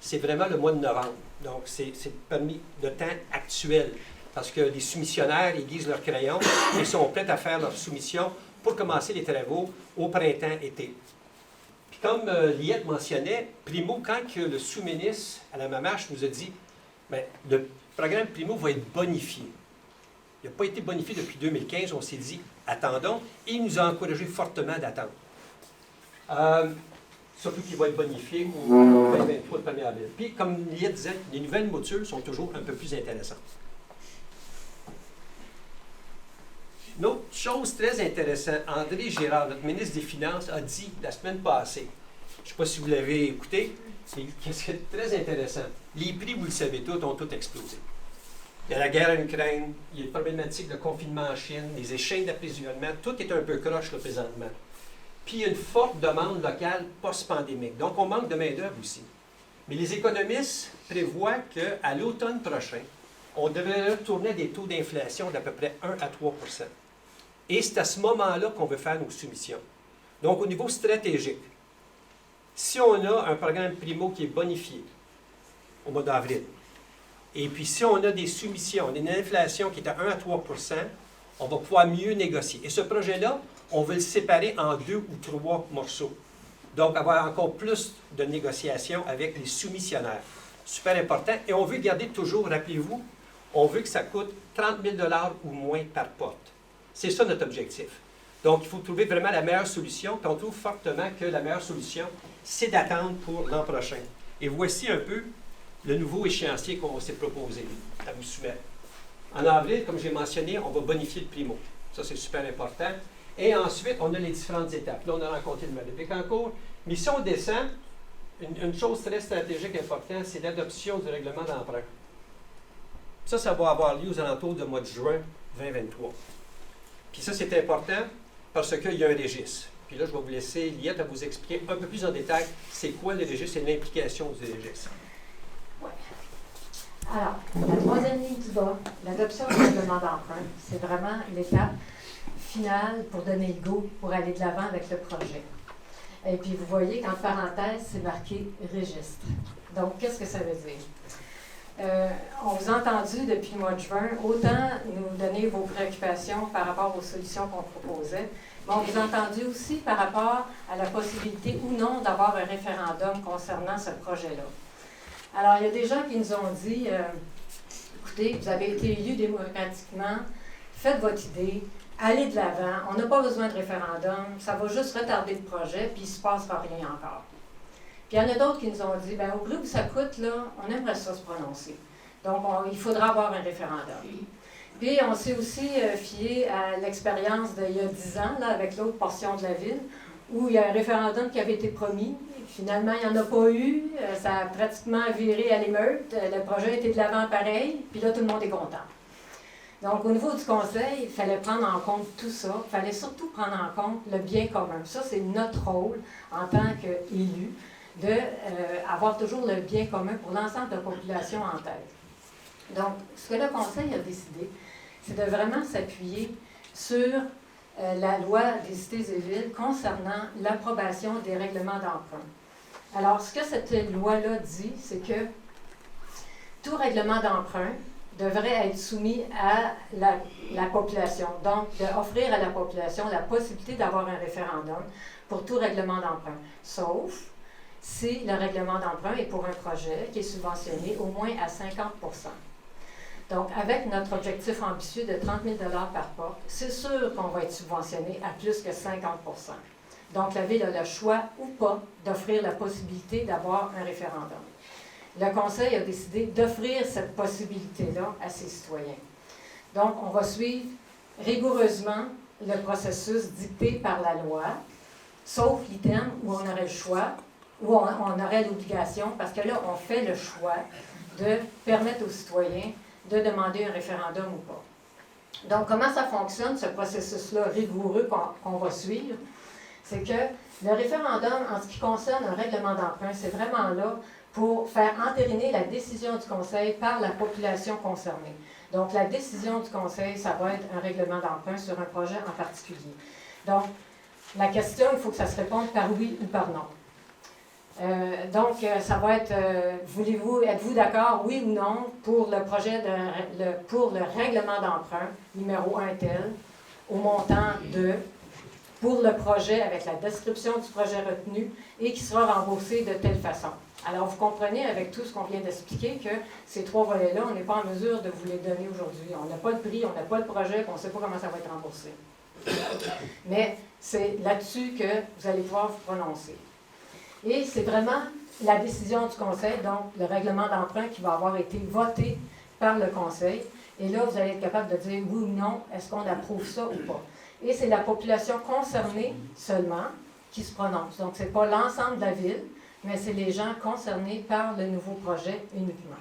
C'est vraiment le mois de novembre. Donc, c'est permis de temps actuel. Parce que les soumissionnaires aiguisent leur crayon et sont prêts à faire leur soumission pour commencer les travaux au printemps-été. Puis comme Liette mentionnait, Primo, quand que le sous-ministre à la MAMACH nous a dit bien, le programme Primo va être bonifié. Il n'a pas été bonifié depuis 2015, on s'est dit attendons, et il nous a encouragé fortement d'attendre. Surtout qu'il va être bonifié au 2023, le 1er avril. Puis, comme Liette disait, les nouvelles moutures sont toujours un peu plus intéressantes. Une autre chose très intéressante, André Girard, notre ministre des Finances, a dit la semaine passée, je ne sais pas si vous l'avez écouté, mais qu'est-ce qui est très intéressant, les prix, vous le savez tous, ont tout explosé. Il y a la guerre en Ukraine, il y a les problématiques de confinement en Chine, les échelles d'approvisionnement, tout est un peu croche là, présentement. Puis il y a une forte demande locale post-pandémique. Donc on manque de main-d'œuvre aussi. Mais les économistes prévoient qu'à l'automne prochain, on devrait retourner à des taux d'inflation d'à peu près 1 à 3 %. Et c'est à ce moment-là qu'on veut faire nos soumissions. Donc au niveau stratégique, si on a un programme Primo qui est bonifié au mois d'avril, et puis si on a des soumissions, on a une inflation qui est à 1 à 3 %, on va pouvoir mieux négocier. Et ce projet-là, on veut le séparer en 2 ou 3 morceaux. Donc, avoir encore plus de négociations avec les soumissionnaires. Super important. Et on veut garder toujours, rappelez-vous, on veut que ça coûte 30 000 $ ou moins par porte. C'est ça notre objectif. Donc, il faut trouver vraiment la meilleure solution. Puis on trouve fortement que la meilleure solution, c'est d'attendre pour l'an prochain. Et voici un peu le nouveau échéancier qu'on s'est proposé à vous soumettre. En avril, comme j'ai mentionné, on va bonifier le Primo. Ça, c'est super important. Et ensuite, on a les différentes étapes. Là, on a rencontré le Malépic en cours. Mais si on descend, une chose très stratégique importante, c'est l'adoption du règlement d'emprunt. Ça va avoir lieu aux alentours du mois de juin 2023. Puis ça, c'est important parce qu'il y a un registre. Puis là, je vais vous laisser Liette à vous expliquer un peu plus en détail c'est quoi le registre et l'implication du registre. Oui. Alors, la troisième ligne du bas, l'adoption du règlement d'emprunt, c'est vraiment l'étape finale pour donner le go pour aller de l'avant avec le projet. Et puis, vous voyez qu'en parenthèse, c'est marqué « registre ». Donc, qu'est-ce que ça veut dire? On vous a entendu depuis le mois de juin, autant nous donner vos préoccupations par rapport aux solutions qu'on proposait, mais on vous a entendu aussi par rapport à la possibilité ou non d'avoir un référendum concernant ce projet-là. Alors, il y a des gens qui nous ont dit, écoutez, vous avez été élus démocratiquement, faites votre idée, allez de l'avant, on n'a pas besoin de référendum, ça va juste retarder le projet, puis il ne se passera rien encore. Puis il y en a d'autres qui nous ont dit, bien, au prix où ça coûte, là, on aimerait ça se prononcer. Donc, il faudra avoir un référendum. Puis on s'est aussi fié à l'expérience d'il y a 10 ans, là, avec l'autre portion de la ville, où il y a un référendum qui avait été promis. Finalement, il n'y en a pas eu. Ça a pratiquement viré à l'émeute. Le projet était de l'avant pareil, puis là, tout le monde est content. Donc, au niveau du conseil, il fallait prendre en compte tout ça. Il fallait surtout prendre en compte le bien commun. Ça, c'est notre rôle en tant qu'élu, d'avoir toujours le bien commun pour l'ensemble de la population en tête. Donc, ce que le conseil a décidé, c'est de vraiment s'appuyer sur la loi des cités et villes concernant l'approbation des règlements d'emprunt. Alors, ce que cette loi-là dit, c'est que tout règlement d'emprunt devrait être soumis à la population. Donc, d'offrir à la population la possibilité d'avoir un référendum pour tout règlement d'emprunt. Sauf si le règlement d'emprunt est pour un projet qui est subventionné au moins à 50 %. Donc, avec notre objectif ambitieux de 30 000 $ par porte, c'est sûr qu'on va être subventionné à plus que 50 %. Donc, la Ville a le choix ou pas d'offrir la possibilité d'avoir un référendum. Le Conseil a décidé d'offrir cette possibilité-là à ses citoyens. Donc, on va suivre rigoureusement le processus dicté par la loi sauf l'item où on aurait le choix, où on aurait l'obligation, parce que là, on fait le choix de permettre aux citoyens de demander un référendum ou pas. Donc, comment ça fonctionne, ce processus-là rigoureux qu'on va suivre? C'est que le référendum, en ce qui concerne un règlement d'emprunt, c'est vraiment là pour faire entériner la décision du Conseil par la population concernée. Donc, la décision du Conseil, ça va être un règlement d'emprunt sur un projet en particulier. Donc, la question, il faut que ça se réponde par oui ou par non. Ça va être, êtes-vous d'accord, oui ou non, pour le projet pour le règlement d'emprunt, numéro 1 tel, au montant de, pour le projet avec la description du projet retenu et qui sera remboursé de telle façon. Alors, vous comprenez avec tout ce qu'on vient d'expliquer que ces 3 volets-là, on n'est pas en mesure de vous les donner aujourd'hui. On n'a pas de prix, on n'a pas de projet, puis on ne sait pas comment ça va être remboursé. Mais c'est là-dessus que vous allez pouvoir vous prononcer. Et c'est vraiment la décision du Conseil, donc le règlement d'emprunt qui va avoir été voté par le Conseil. Et là, vous allez être capable de dire oui ou non, est-ce qu'on approuve ça ou pas. Et c'est la population concernée seulement qui se prononce. Donc, ce n'est pas l'ensemble de la ville, mais c'est les gens concernés par le nouveau projet uniquement.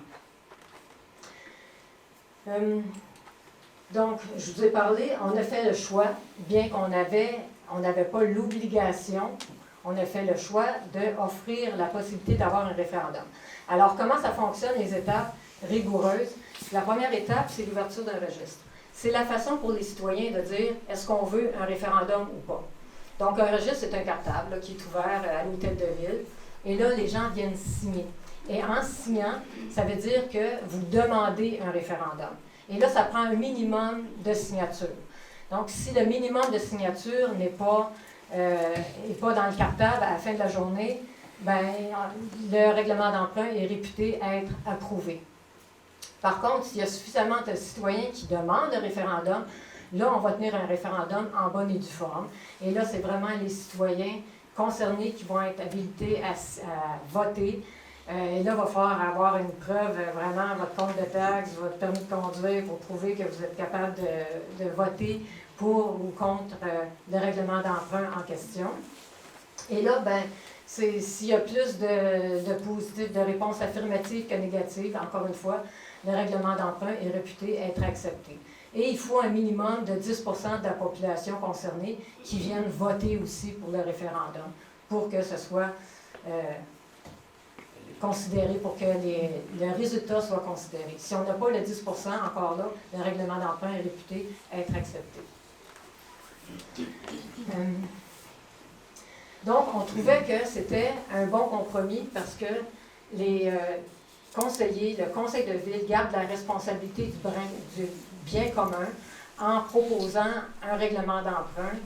Donc, je vous ai parlé, on a fait le choix, bien qu'on n'avait pas l'obligation, on a fait le choix d'offrir la possibilité d'avoir un référendum. Alors, comment ça fonctionne, les étapes rigoureuses? La première étape, c'est l'ouverture d'un registre. C'est la façon pour les citoyens de dire, est-ce qu'on veut un référendum ou pas? Donc, un registre, c'est un cartable là, qui est ouvert à l'hôtel de ville. Et là, les gens viennent signer. Et en signant, ça veut dire que vous demandez un référendum. Et là, ça prend un minimum de signatures. Donc, si le minimum de signatures n'est pas dans le cartable à la fin de la journée, ben, le règlement d'emprunt est réputé être approuvé. Par contre, s'il y a suffisamment de citoyens qui demandent un référendum, là, on va tenir un référendum en bonne et due forme. Et là, c'est vraiment les citoyens concernés qui vont être habilités à voter. Et là, il va falloir avoir une preuve, vraiment, votre compte de taxes, votre permis de conduire pour prouver que vous êtes capable de voter pour ou contre le règlement d'emprunt en question. Et là, ben, s'il y a plus de positifs, de réponses affirmatives que négatives, encore une fois, le règlement d'emprunt est réputé être accepté. Et il faut un minimum de 10 % de la population concernée qui viennent voter aussi pour le référendum, pour que ce soit considéré, pour que le résultat soit considéré. Si on n'a pas le 10 % encore là, le règlement d'emprunt est réputé être accepté. Donc, on trouvait que c'était un bon compromis parce que les conseillers, le conseil de ville garde la responsabilité du bien commun en proposant un règlement d'emprunt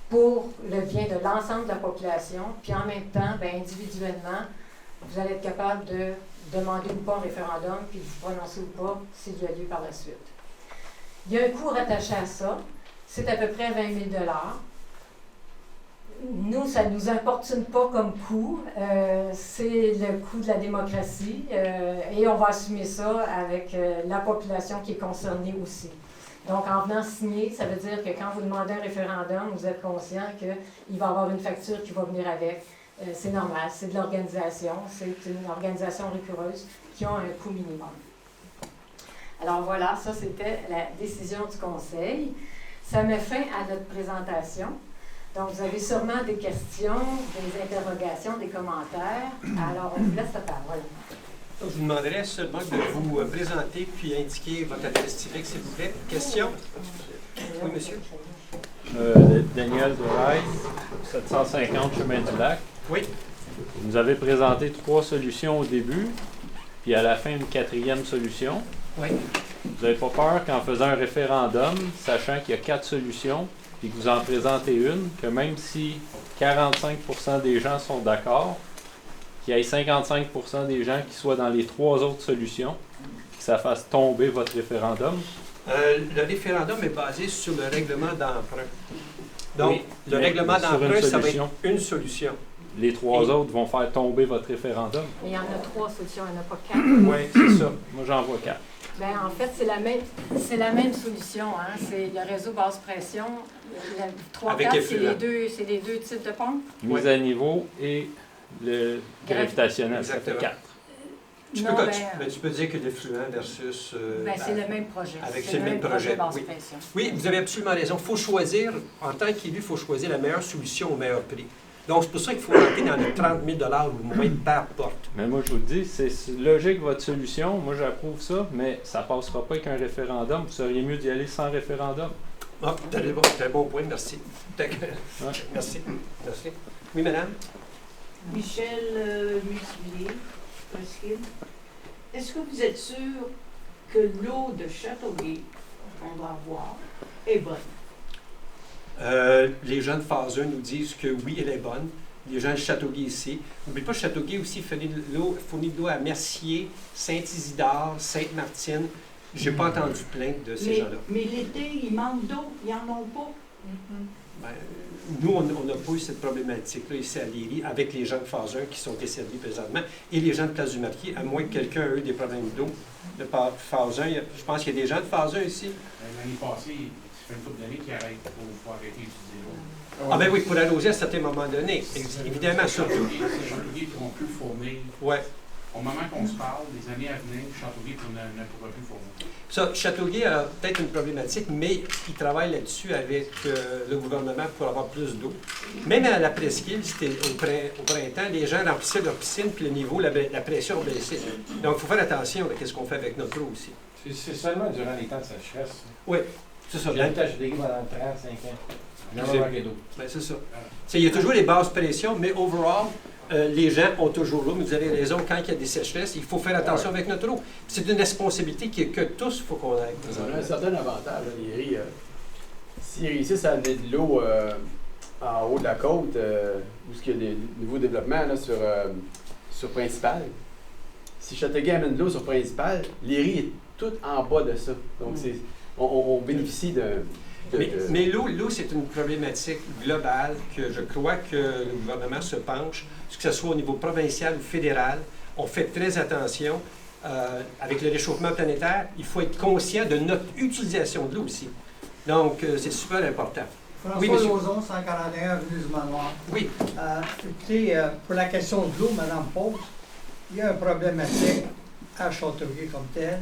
pour le bien de l'ensemble de la population, puis en même temps, bien, individuellement, vous allez être capable de demander ou pas un référendum, puis de vous prononcer ou pas s'il y a lieu par la suite. Il y a un coût rattaché à ça, c'est à peu près 20 000 $. Nous, ça ne nous importune pas comme coût, c'est le coût de la démocratie et on va assumer ça avec la population qui est concernée aussi. Donc, en venant signer, ça veut dire que quand vous demandez un référendum, vous êtes conscient qu'il va y avoir une facture qui va venir avec. C'est normal, c'est de l'organisation, c'est une organisation rigoureuse qui a un coût minimum. Alors voilà, ça c'était la décision du Conseil. Ça met fin à notre présentation. Donc, vous avez sûrement des questions, des interrogations, des commentaires. Alors, on vous laisse la parole. Je vous demanderais seulement de vous présenter puis indiquer votre adresse civique, s'il vous plaît. Question? Oui, monsieur? Daniel Doraille, 750 Chemin du Lac. Oui. Vous nous avez présenté 3 solutions au début, puis à la fin, une 4e solution. Oui. Vous n'avez pas peur qu'en faisant un référendum, sachant qu'il y a 4 solutions, puis que vous en présentez une, que même si 45 % des gens sont d'accord, qu'il y ait 55 % des gens qui soient dans les 3 autres solutions, que ça fasse tomber votre référendum? Le référendum est basé sur le règlement d'emprunt. Donc, oui, le règlement d'emprunt, ça va être une solution. Les 3 autres vont faire tomber votre référendum? Il y en a 3 solutions, il n'y en a pas 4. Oui, c'est ça. Moi, j'en vois 4. Ben, en fait, c'est la même solution. Hein. C'est le réseau basse pression. Avec 3-4, effluent. c'est les deux types de pompes. Mise à niveau et le gravitationnel. Ça fait Exactement. 4. Tu peux dire que l'effluent versus... c'est le même projet. C'est le même projet, basse oui. pression. Oui, vous avez absolument raison. Il faut choisir, en tant qu'élu, il faut choisir la meilleure solution au meilleur prix. Donc, c'est pour ça qu'il faut rentrer dans les 30 000 ou moins par porte. Mais moi, je vous le dis, c'est logique votre solution. Moi, j'approuve ça, mais ça ne passera pas avec un référendum. Vous seriez mieux d'y aller sans référendum. Ah, c'est un bon point, merci. Merci. Merci. Oui, madame? Michel Muselier, Presqu'île. Est-ce que vous êtes sûr que l'eau de Châteauguay qu'on va avoir est bonne? Les gens de phase 1 nous disent que oui, elle est bonne. Les gens de Châteauguay ici. N'oubliez pas, Châteauguay aussi fournit de l'eau à Mercier, Saint-Isidore, Sainte-Martine. Je n'ai pas entendu plainte de ces gens-là. Mais l'été, il manque d'eau, ils n'en ont pas. Ben, nous, on n'a pas eu cette problématique-là ici à Léry avec les gens de phase 1 qui sont desservis présentement et les gens de Place du Marquis, à moins que quelqu'un ait eu des problèmes d'eau de phase 1. Je pense qu'il y a des gens de phase 1 ici. L'année passée, ça fait une couple d'années qu'ils arrêtent pour arrêter d'utiliser l'eau. Ah ben oui, pour arroser à certains moments donnés. Évidemment, surtout. C'est Châteauguay qui vont plus fournir. Ouais. Au moment qu'on se parle, les années à venir, Châteauguay ne pourra plus fournir. Ça, Châteauguay a peut-être une problématique, mais il travaille là-dessus avec le gouvernement pour avoir plus d'eau. Même à la presqu'île, c'était au printemps, les gens remplissaient leur piscine, puis le niveau, la pression baissait. Donc, il faut faire attention à ce qu'on fait avec notre eau aussi. C'est seulement durant les temps de sécheresse. Oui, c'est ça. J'ai habité à Châteauguay pendant 35 ans. Jamais manqué d'eau. Ben, c'est ça. Il y a toujours les basses pressions, mais overall, les gens ont toujours l'eau. Mais vous avez raison, quand il y a des sécheresses, il faut faire attention avec notre eau. C'est une responsabilité que tous, il faut qu'on ait. On a un certain avantage, Léry. S'ils réussissent à amener de l'eau en haut de la côte, où il y a des nouveaux développements là, sur Principal, si Châteauguay amène de l'eau sur Principal, Léry est tout en bas de ça. Donc, on bénéficie de... Mais l'eau, c'est une problématique globale que je crois que le gouvernement se penche, que ce soit au niveau provincial ou fédéral. On fait très attention. Avec le réchauffement planétaire, il faut être conscient de notre utilisation de l'eau aussi. Donc, c'est super important. François Oui, monsieur. Lauzon, 141 avenue du Manoir. Oui. Écoutez, pour la question de l'eau, Mme pose, il y a une problématique à Châteauguay comme telle.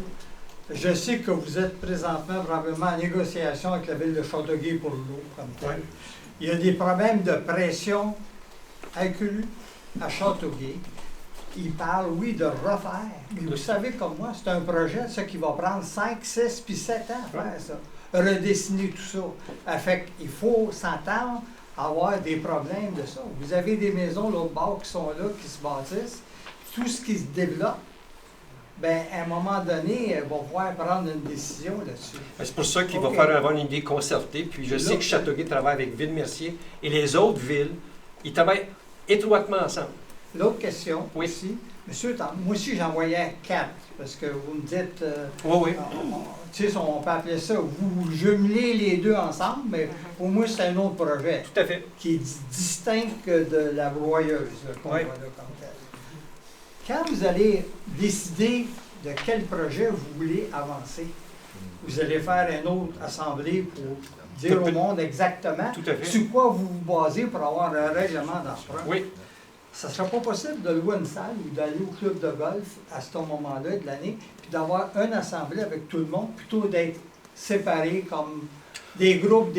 Je sais que vous êtes présentement probablement en négociation avec la ville de Châteauguay pour l'eau comme telle. Il y a des problèmes de pression accrue à Châteauguay. Ils parlent, oui, de refaire. Mais vous savez comme moi, c'est un projet, ça, qui va prendre 5, 6 puis 7 ans à faire ça. Redessiner tout ça. Fait qu'il faut s'entendre à avoir des problèmes de ça. Vous avez des maisons l'autre bord qui sont là, qui se bâtissent. Tout ce qui se développe, bien, à un moment donné, il va pouvoir prendre une décision là-dessus. C'est pour ça qu'il va falloir avoir une idée concertée. Puis je sais que Châteauguay travaille avec Ville-Mercier et les autres villes. Ils travaillent étroitement ensemble. L'autre question Oui. aussi. Monsieur, moi aussi, j'en voyais 4, parce que vous me dites... Oui. Tu sais, on peut appeler ça, vous jumelez les deux ensemble, mais pour moi, c'est un autre projet. Tout à fait. Qui est distinct de la broyeuse, qu'on voit là comme tel. Quand vous allez décider de quel projet vous voulez avancer, vous allez faire une autre assemblée pour dire au monde exactement sur quoi vous vous basez pour avoir un règlement d'emprunt. Oui. Ça ne sera pas possible de louer une salle ou d'aller au club de golf à ce moment-là de l'année, puis d'avoir une assemblée avec tout le monde, plutôt d'être séparés comme des groupes.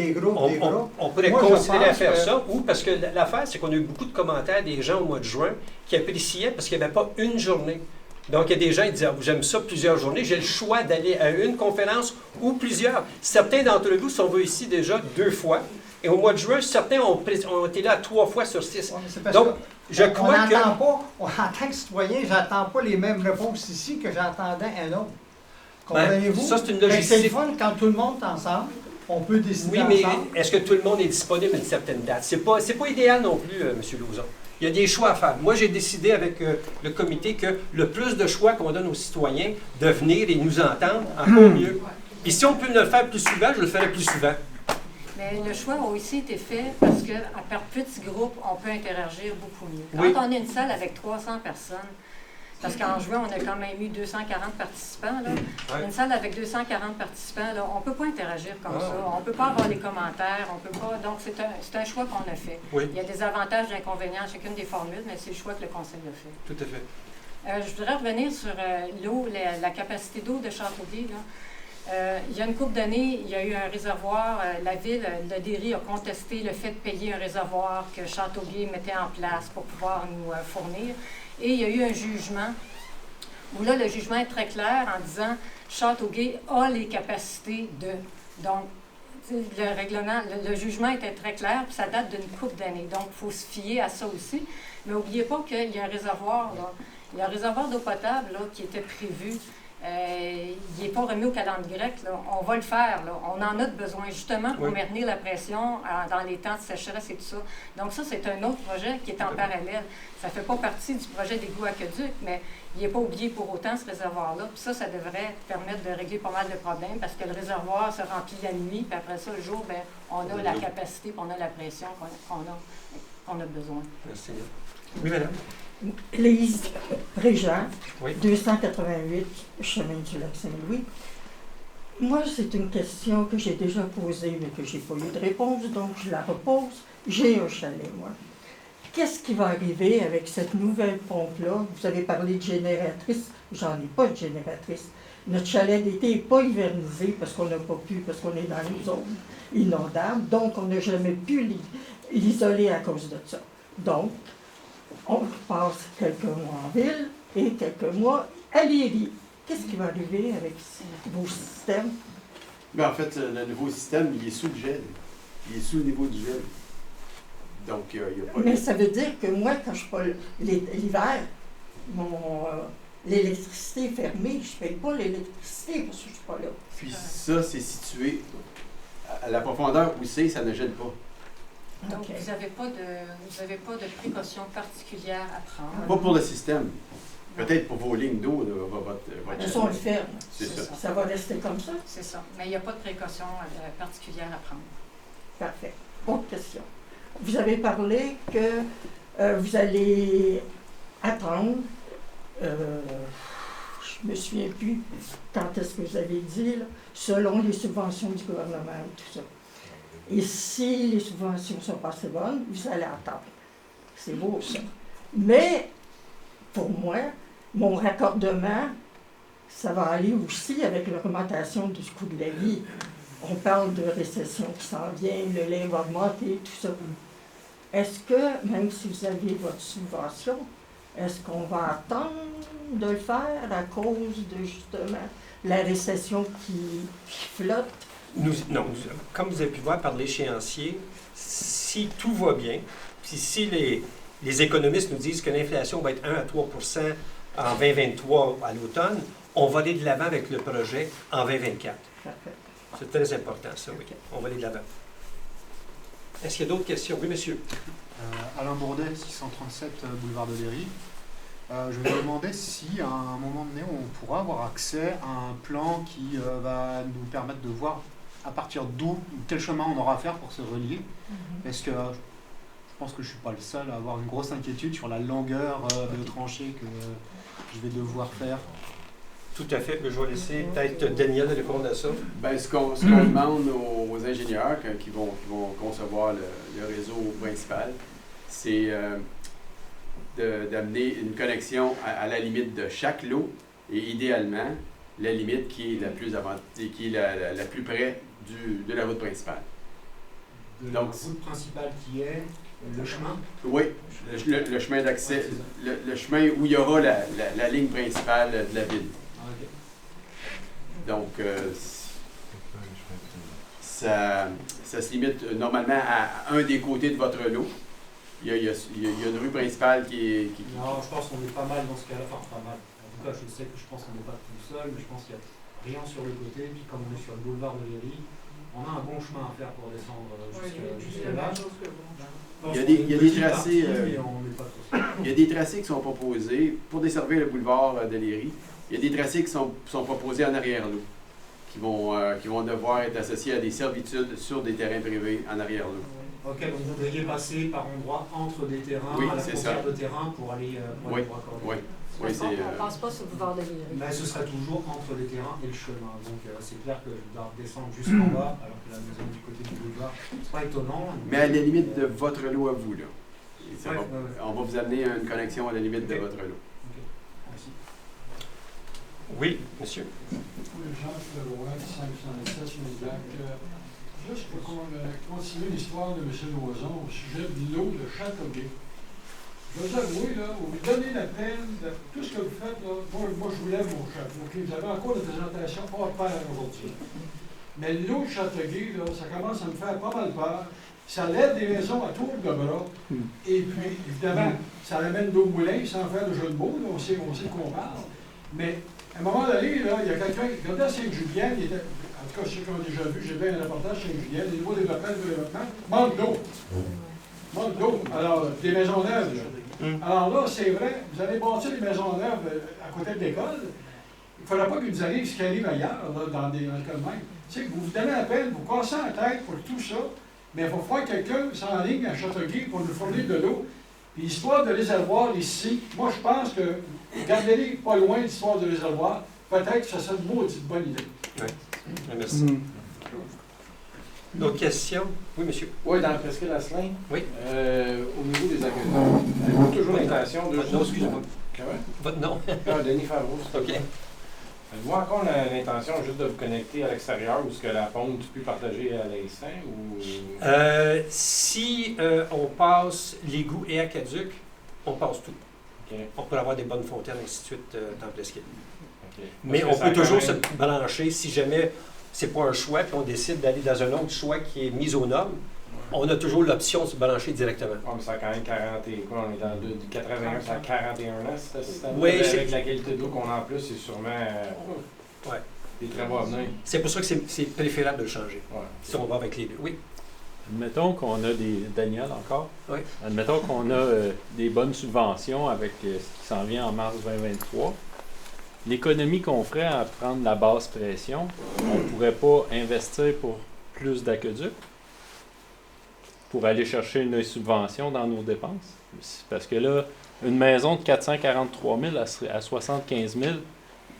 On pourrait considérer à faire ça, ou parce que l'affaire, c'est qu'on a eu beaucoup de commentaires des gens au mois de juin qui appréciaient parce qu'il n'y avait pas une journée. Donc, il y a des gens qui disaient, j'aime ça plusieurs journées, j'ai le choix d'aller à une conférence ou plusieurs. Certains d'entre vous sont venus ici déjà 2 fois. Et au mois de juin, certains ont été là 3 fois sur 6. Ouais, donc, je crois que... en tant que citoyen, j'attends pas les mêmes réponses ici que j'attendais à un autre. Comprenez-vous? Ça, c'est une logistique. C'est le fun quand tout le monde est ensemble. On peut décider ensemble. Oui, mais ensemble. est-ce que tout le monde est disponible à une certaine date? C'est pas idéal non plus, M. Lauzon. Il y a des choix à faire. Moi, j'ai décidé avec le comité que le plus de choix qu'on donne aux citoyens de venir et nous entendre, encore mieux. Et si on peut le faire plus souvent, je le ferai plus souvent. Mais le choix a aussi été fait parce qu'à par petits groupes, on peut interagir beaucoup mieux. Quand Oui. on a une salle avec 300 personnes, Parce qu'en juin, on a quand même eu 240 participants. Là. Ouais. Une salle avec 240 participants, là, on ne peut pas interagir comme ça. On ne peut pas avoir les commentaires, on peut pas. Donc, c'est un choix qu'on a fait. Oui, Il y a des avantages et des inconvénients à chacune des formules, mais c'est le choix que le Conseil a fait. tout à fait. Je voudrais revenir sur l'eau, la capacité d'eau de Châteauguay. Là. Il y a une couple d'années, il y a eu un réservoir. La ville de Derry a contesté le fait de payer un réservoir que Châteauguay mettait en place pour pouvoir nous fournir. Et il y a eu un jugement où là, le jugement est très clair en disant Châteauguay a les capacités de. Donc, le règlement, le jugement était très clair, puis ça date d'une couple d'années. Donc, il faut se fier à ça aussi. Mais n'oubliez pas qu'il y a un réservoir, là. Il y a un réservoir d'eau potable là, qui était prévu. Il n'est pas remis au calendrier grec. Là. On va le faire. Là. On en a besoin justement pour maintenir la pression dans les temps de sécheresse et tout ça. Donc ça, c'est un autre projet qui est en parallèle. Ça ne fait pas partie du projet d'égout aqueduc, mais il n'est pas oublié pour autant, ce réservoir-là. Puis ça devrait permettre de régler pas mal de problèmes parce que le réservoir se remplit la nuit, puis après ça, le jour, bien, on a la capacité, puis on a la pression qu'on a besoin. Merci. Oui, madame. Lise Régent, Oui. 288, chemin du lac Saint-Louis. Moi, c'est une question que j'ai déjà posée, mais que je n'ai pas eu de réponse, donc je la repose. J'ai un chalet, moi. Qu'est-ce qui va arriver avec cette nouvelle pompe-là? Vous avez parlé de génératrice, j'en ai pas de génératrice. Notre chalet d'été n'est pas hivernisé parce qu'on n'a pas pu, parce qu'on est dans une zone inondable, donc on n'a jamais pu l'isoler à cause de ça. Donc, on passe quelques mois en ville et quelques mois à Léry. Qu'est-ce qui va arriver avec vos systèmes? Ben, en fait, le nouveau système, il est sous le gel. Il est sous le niveau du gel. Donc, il n'y a pas Mais ça veut dire que moi, quand je suis pas l'hiver, l'électricité est fermée, je ne paye pas l'électricité parce que je ne suis pas là. Puis ça, c'est situé à la profondeur où c'est, ça ne gèle pas. Donc, Okay. vous n'avez pas de précautions particulières à prendre. Pas pour le système. Peut-être pour vos lignes d'eau, là, votre Mais ça, on le ferme. C'est ça. Ça va rester comme ça? C'est ça. Mais il n'y a pas de précautions particulières à prendre. Parfait. Autre question. Vous avez parlé que vous allez attendre, je ne me souviens plus quand est-ce que vous avez dit, là, selon les subventions du gouvernement et tout ça. Et si les subventions ne sont pas assez bonnes, vous allez attendre. C'est beau, ça. Mais, pour moi, mon raccordement, ça va aller aussi avec l'augmentation du coût de la vie. On parle de récession qui s'en vient, le lait va augmenter, tout ça. Est-ce que, même si vous avez votre subvention, est-ce qu'on va attendre de le faire à cause de, justement, la récession qui flotte? Non, comme vous avez pu voir par l'échéancier, si tout va bien, puis si les économistes nous disent que l'inflation va être 1 à 3 en 2023 à l'automne, on va aller de l'avant avec le projet en 2024. Parfait. C'est très important, ça, oui. On va aller de l'avant. Est-ce qu'il y a d'autres questions? Oui, monsieur. Alain Bourdet, 637 boulevard de Derry. Je me demandais si, à un moment donné, on pourra avoir accès à un plan qui va nous permettre de voir à partir d'où, quel chemin on aura à faire pour se relier. Parce que je pense que je ne suis pas le seul à avoir une grosse inquiétude sur la longueur de tranchée que je vais devoir faire. Tout à fait. Je vais laisser peut-être Daniel répondre à ça. Ben, ce qu'on demande aux ingénieurs qui vont concevoir le réseau principal, c'est d'amener une connexion à la limite de chaque lot et idéalement la limite qui est la plus la plus près de la route principale. De la route principale qui est le chemin? Oui, le chemin d'accès, le chemin où il y aura la ligne principale de la ville. Okay. Donc, ça se limite normalement à un des côtés de votre lot. Il y a une rue principale qui est... Non, je pense qu'on est pas mal dans ce cas-là. Enfin, pas mal. En tout cas, je sais que je pense qu'on n'est pas tout seul, mais je pense qu'il n'y a rien sur le côté. Puis comme on est sur le boulevard de Léry, on a un bon chemin à faire pour descendre jusque-là. Il y a des tracés... il y a des tracés qui sont proposés pour desservir le boulevard de Léry. Il y a des tracés qui sont proposés en arrière-lot, qui vont devoir être associés à des servitudes sur des terrains privés en arrière-lot. Ok, donc vous devriez passer par endroits entre des terrains, oui, à la frontière de terrain pour aller pour accorder. Oui. Oui, on c'est, ne passe pas sur le boulevard de Léry. Mais ce serait toujours entre les terrains et le chemin. Donc c'est clair que je dois descendre jusqu'en bas, alors que la maison du côté du boulevard, c'est pas étonnant. Mais à la limite de votre lot à vous, là. Et ça Ouais, va- ouais. On va vous amener à une connexion à la limite de Ok. votre lot. Ok, merci. Oui, monsieur. Oui, Jacques Leroy, 507 Médac. Juste pour continuer l'histoire de M. Loison au sujet de l'eau de Châteauguay. Je dois vous avouer, là, vous me donnez la peine de tout ce que vous faites, là. Moi je vous lève mon chapeau. Okay? Vous avez encore une présentation hors pair aujourd'hui. Mais l'eau de Châteauguay, là, ça commence à me faire pas mal peur. Ça lève des maisons à tour de bras. Et puis, évidemment, ça ramène d'eau moulin, sans faire de jeu de mots, là, on sait de quoi on parle. Mais à un moment donné, là, il y a quelqu'un, regardez à Sainte-Julienne, il était, en tout cas, ceux qui ont déjà vu, j'ai fait un reportage à Sainte-Julienne, les nouveaux développement, manque d'eau. Manque d'eau. Alors, des maisons neuves. Là. Alors là, c'est vrai, vous allez bâtir des maisons neuves à côté de l'école. Il ne faudra pas qu'il nous arrive ce qui arrive ailleurs, là, dans le cas de même. Tu sais, vous vous donnez la peine, vous cassez la tête pour tout ça, mais il va falloir que quelqu'un s'enligne à Châteauguay pour nous fournir de l'eau. Puis l'histoire de réservoir ici, moi je pense que gardez-les pas loin de l'histoire du réservoir, peut-être que ça serait une maudite bonne idée. Oui. Merci. D'autres questions? Oui, monsieur. Oui, dans Presqu'île Asselin, Oui. au niveau des accueillants, avez-vous toujours Oui. l'intention de... Votre nom, excusez-moi. Comment? Votre nom? Ah, Denis Favreau. c'est OK. Avez-vous encore l'intention juste de vous connecter à l'extérieur ou est-ce que la pompe peut partager à l'instinct ou... Si on passe l'égout et aqueduc, on passe tout. OK. On peut avoir des bonnes fontaines, ainsi de suite, dans Presqu'île. OK. Mais Parce on que peut ça a toujours quand même- se brancher si jamais c'est pas un choix, puis on décide d'aller dans un autre choix qui est mis aux normes. On a toujours l'option de se brancher directement. Ouais, mais ça a quand même 40 et quoi, on est dans du 81, ça a 41 ans, ce système. Oui, Avec la qualité d'eau qu'on a en plus, c'est sûrement Ouais. des travaux à venir. C'est pour ça que c'est préférable de le changer. Ouais. Si on va avec les deux. Oui. Admettons qu'on a des... Daniel, encore? Oui. Admettons qu'on a des bonnes subventions avec ce qui s'en vient en mars 2023. L'économie qu'on ferait à prendre la basse pression, on ne pourrait pas investir pour plus d'aqueducs pour aller chercher une subvention dans nos dépenses. Parce que là, une maison de 443 000 elle serait à 75 000,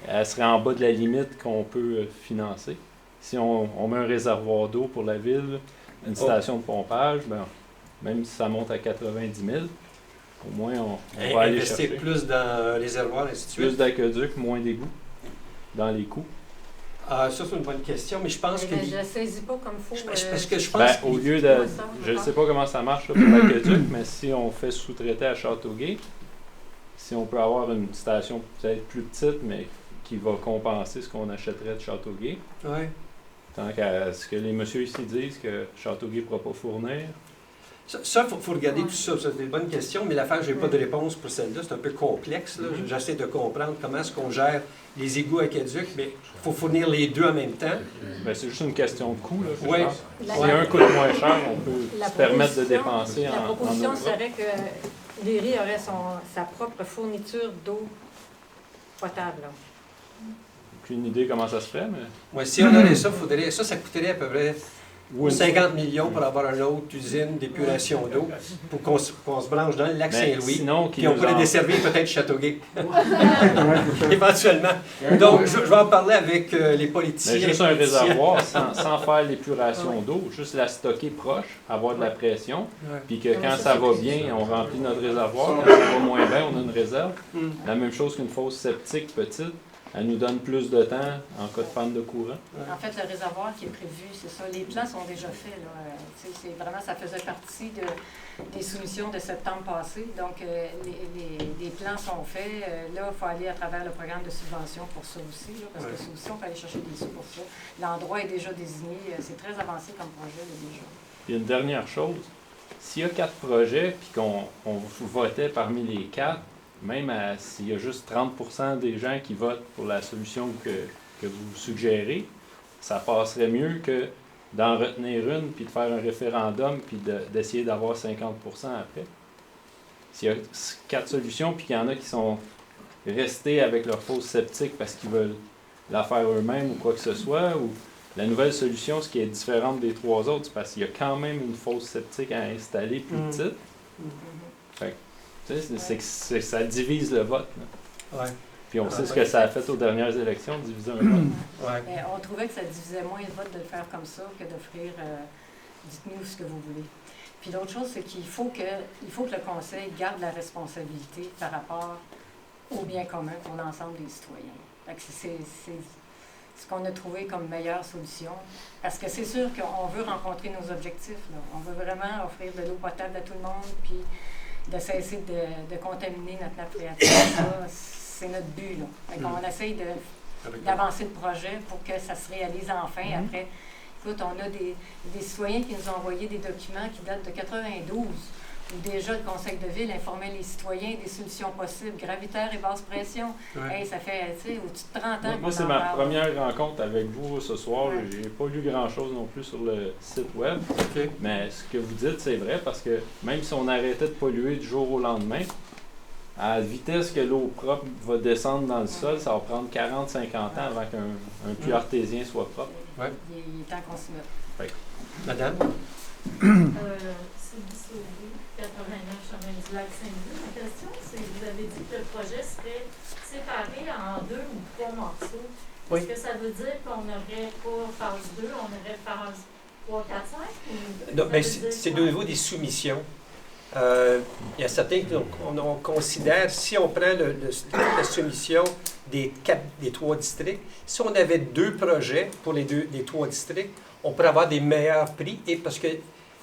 elle serait en bas de la limite qu'on peut financer. Si on met un réservoir d'eau pour la ville, une station de pompage, ben, même si ça monte à 90 000, au moins on va aller Investir chercher plus dans un réservoir, ainsi de suite. plus d'aqueducs, moins d'égouts dans les coûts. Ça, c'est une bonne question, mais je pense que... Je ne saisis pas comme il faut. Parce que je pense Ben, que... au lieu de... Je ne sais pas comment ça marche là, pour l'aqueduc, mais si on fait sous-traiter à Châteauguay, si on peut avoir une station peut-être plus petite, mais qui va compenser ce qu'on achèterait de Châteauguay, Ouais. tant qu'à ce que les messieurs ici disent que Châteauguay ne pourra pas fournir. Ça, il faut regarder tout ça. C'est des bonnes questions, mais l'affaire, je n'ai pas de réponse pour celle-là. C'est un peu complexe. Là. J'essaie de comprendre comment est-ce qu'on gère les égouts aqueducs, mais il faut fournir les deux en même temps. Ben, c'est juste une question de coût. Là, que Oui. je pense. La- Si un coûte moins cher, on peut La se permettre de proposition- dépenser La en proposition eau. serait que Léry aurait sa propre fourniture d'eau potable. là. Aucune idée comment ça se fait, mais... Ouais, si on aurait ça, ça coûterait à peu près Ou une- 50 millions pour avoir une autre usine d'épuration d'eau pour qu'on se branche dans le lac Mais Saint-Louis. sinon, Puis on pourrait en- desservir peut-être Châteauguay. Éventuellement. Donc, je vais en parler avec les politiciens. Mais juste un réservoir sans faire l'épuration d'eau, juste la stocker proche, avoir de la pression, Ouais. puis que quand ça va bien, on remplit notre réservoir, quand ça va moins bien, on a une réserve. La même chose qu'une fosse septique petite, elle nous donne plus de temps en cas de panne de courant. En fait, le réservoir qui est prévu, c'est ça. Les plans sont déjà faits. Là. Tu sais, c'est vraiment, ça faisait partie des soumissions de septembre passé. Donc, les plans sont faits. Là, il faut aller à travers le programme de subvention pour ça aussi, là, parce que ça aussi, on peut aller chercher des sous pour ça. L'endroit est déjà désigné. C'est très avancé comme projet là, déjà. Il y a une dernière chose. S'il y a 4 projets, puis qu'on votait parmi les 4, même s'il y a juste 30% des gens qui votent pour la solution que vous suggérez, ça passerait mieux que d'en retenir une, puis de faire un référendum, puis d'essayer d'avoir 50% après. S'il y a 4 solutions, puis qu'il y en a qui sont restés avec leur fosse septique parce qu'ils veulent la faire eux-mêmes ou quoi que ce soit, ou la nouvelle solution, ce qui est différente des 3 autres, c'est parce qu'il y a quand même une fosse septique à installer plus petite. Fait que, tu sais, c'est que ça divise le vote. Là. Ouais. Puis on sait ce que ça a fait aux dernières élections, diviser un vote. Ouais. Mais on trouvait que ça divisait moins le vote de le faire comme ça que d'offrir dites-nous ce que vous voulez. Puis l'autre chose, c'est qu'il faut que le Conseil garde la responsabilité par rapport au bien commun pour l'ensemble des citoyens. Fait que c'est ce qu'on a trouvé comme meilleure solution. Parce que c'est sûr qu'on veut rencontrer nos objectifs, là. On veut vraiment offrir de l'eau potable à tout le monde, puis de cesser de contaminer notre nappe phréatique. Ça, c'est notre but, là. Fait qu'on essaye d'avancer le projet pour que ça se réalise enfin. Après, écoute, on a des citoyens qui nous ont envoyé des documents qui datent de 92, où déjà le Conseil de ville informait les citoyens des solutions possibles, gravitaire et basse pression. Ouais. Hey, ça fait, au-dessus de 30 ans Moi, qu'on c'est en ma parle. première rencontre avec vous ce soir. Ouais. J'ai pas lu grand-chose non plus sur le site web. OK. Mais ce que vous dites, c'est vrai parce que même si on arrêtait de polluer du jour au lendemain, à la vitesse que l'eau propre va descendre dans le sol, ça va prendre 40-50 ans avant qu'un puits artésien soit propre. Ouais. Il est temps qu'on s'y mette. Madame? C'est Bissaury, 89 Chemin du Lac Saint-Louis. Ma question, c'est vous avez dit que le projet serait séparé en 2 ou 3 morceaux. Oui. Est-ce que ça veut dire qu'on n'aurait pas phase 2, on aurait phase 3, 4, 5? Ou Non, ça ben, veut dire c'est quoi? au niveau des soumissions. Il y a certains qu'on considère, si on prend la soumission des 3 districts, si on avait 2 projets pour les 3 districts, on pourrait avoir des meilleurs prix et parce que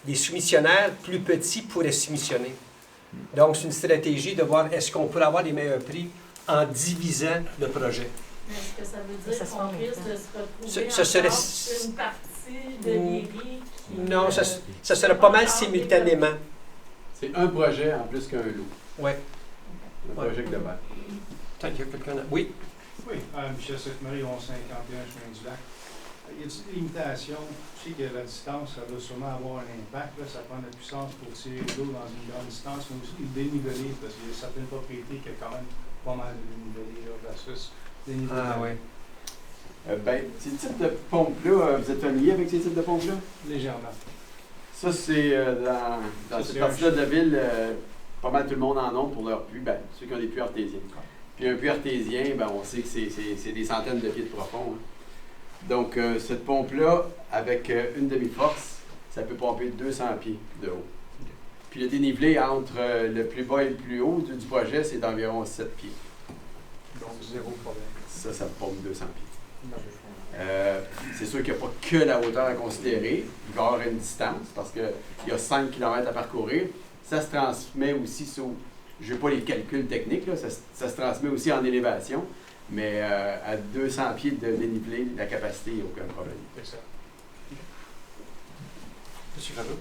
des soumissionnaires plus petits pourraient soumissionner. Donc, c'est une stratégie de voir est-ce qu'on pourrait avoir des meilleurs prix en divisant le projet. Mais est-ce que ça veut dire Ça se qu'on fait en même risque temps. de se retrouver Ce serait- encore sur une partie de l'IRI qui... Non, ça serait pas mal simultanément. C'est un projet en plus qu'un lot. Oui. Un projet global. Tant qu'il y a quelqu'un... Oui. Oui, Michel Sainte-Marie, 1151 Chemin du Lac. Y a-t-il des limitations? Je sais que la distance, ça doit sûrement avoir un impact. Là, ça prend de la puissance pour tirer l'eau dans une grande distance, mais aussi le dénivelé, parce qu'il y a certaines propriétés qui ont quand même pas mal de dénivelé là, versus dénivelé. Ah oui. Ces types de pompes-là, vous êtes familier avec ces types de pompes-là? Légèrement. Ça, c'est dans Ça, cette c'est partie-là de la ville, pas mal tout le monde en a pour leur puits, ceux qui ont des puits artésiens. Puis un puits artésien, on sait que c'est des centaines de pieds de profond. Hein. Donc, cette pompe-là, avec une demi-force, ça peut pomper 200 pieds de haut. Puis le dénivelé entre le plus bas et le plus haut du projet, c'est d'environ 7 pieds. Donc, zéro problème. Ça pompe 200 pieds. C'est sûr qu'il n'y a pas que la hauteur à considérer. Il va y avoir une distance parce qu'il y a 5 km à parcourir. Ça se transmet aussi je n'ai pas les calculs techniques, là, ça se transmet aussi en élévation, mais à 200 pieds de dénivelé, la capacité, il n'y a aucun problème. Excellent. Monsieur Rabot?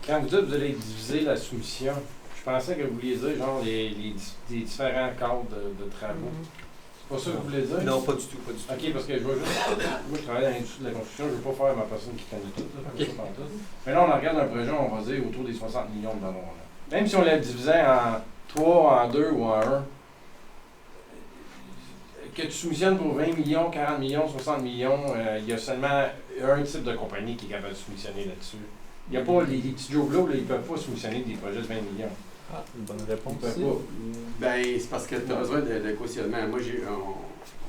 Quand vous dites que vous allez diviser la soumission, je pensais que vous vouliez dire genre les différents cadres de travaux. C'est pas ça que vous voulez dire? Non, pas du tout, pas du tout. OK, parce que je veux juste... Moi, je travaille dans l'industrie de la construction, je ne veux pas faire ma personne qui connaît tout, là, pas ça pantoute. Mais là, on regarde un projet, on va dire, autour des 60 millions de dollars. Là. Même si on la divisait en 3, en 2 ou en 1, que tu soumissionnes pour 20 millions, 40 millions, 60 millions, il y a seulement un type de compagnie qui est capable de soumissionner là-dessus. Il n'y a pas les petits Joe Blow, là, ils ne peuvent pas soumissionner des projets de 20 millions. Ah, une bonne réponse. Ils peuvent pas. C'est parce que tu as besoin de cautionnement. Moi,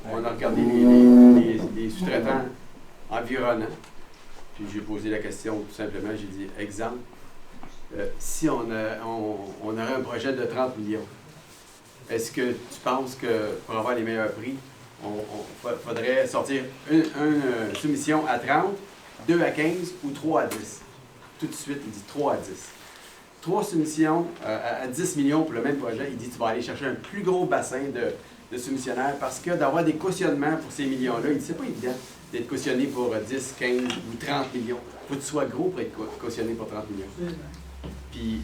on a regardé les sous-traitants environnants. Puis j'ai posé la question tout simplement, j'ai dit, exemple, si on aurait un projet de 30 millions, est-ce que tu penses que pour avoir les meilleurs prix, il faudrait sortir une soumission à 30, 2 à 15 ou 3 à 10? Tout de suite, il dit 3 à 10. 3 soumissions à 10 millions pour le même projet, il dit tu vas aller chercher un plus gros bassin de soumissionnaires parce que d'avoir des cautionnements pour ces millions-là, il dit c'est pas évident d'être cautionné pour 10, 15 ou 30 millions. Il faut que tu sois gros pour être cautionné pour 30 millions. Puis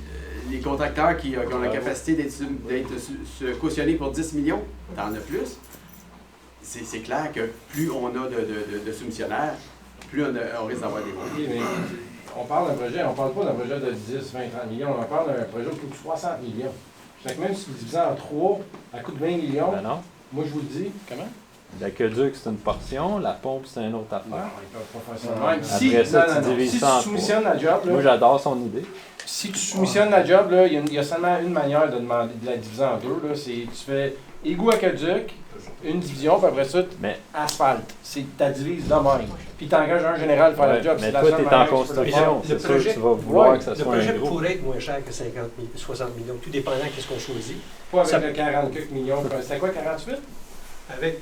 les contracteurs qui ont la capacité d'être cautionnés pour 10 millions, t'en as plus. C'est clair que plus on a de soumissionnaires, plus on risque d'avoir des bons. OK, mais on parle d'un projet, on parle pas d'un projet de 10, 20, 30 millions, on parle d'un projet qui coûte 60 millions. Fait que même si vous divisez en 3, à coût de 20 millions, Ben non. moi je vous le dis, Comment? L'aqueduc, c'est une portion, la pompe, c'est une autre affaire. Ils peuvent pas faire ça. Même Après ça, tu divises si ça en tu soumissionnes la job, Moi, là, j'adore son idée. si tu soumissionnes la job, là, il y a seulement une manière de demander de la diviser en deux. Là, c'est tu fais égout aqueduc, une division, puis après ça, Mais, asphalte. C'est ta divise de même. Puis tu engages un général à faire ouais, le job. mais c'est la toi, seule tu es en manière que tu peux le construction. faire. C'est Le sûr que projet- tu vas vouloir ouais, que ça Le soit un projet gros. pourrait être moins cher que 60 millions, tout dépendant de ce qu'on choisit. Pas avec Ça- le 40 quelques millions. C'était quoi, 48? Avec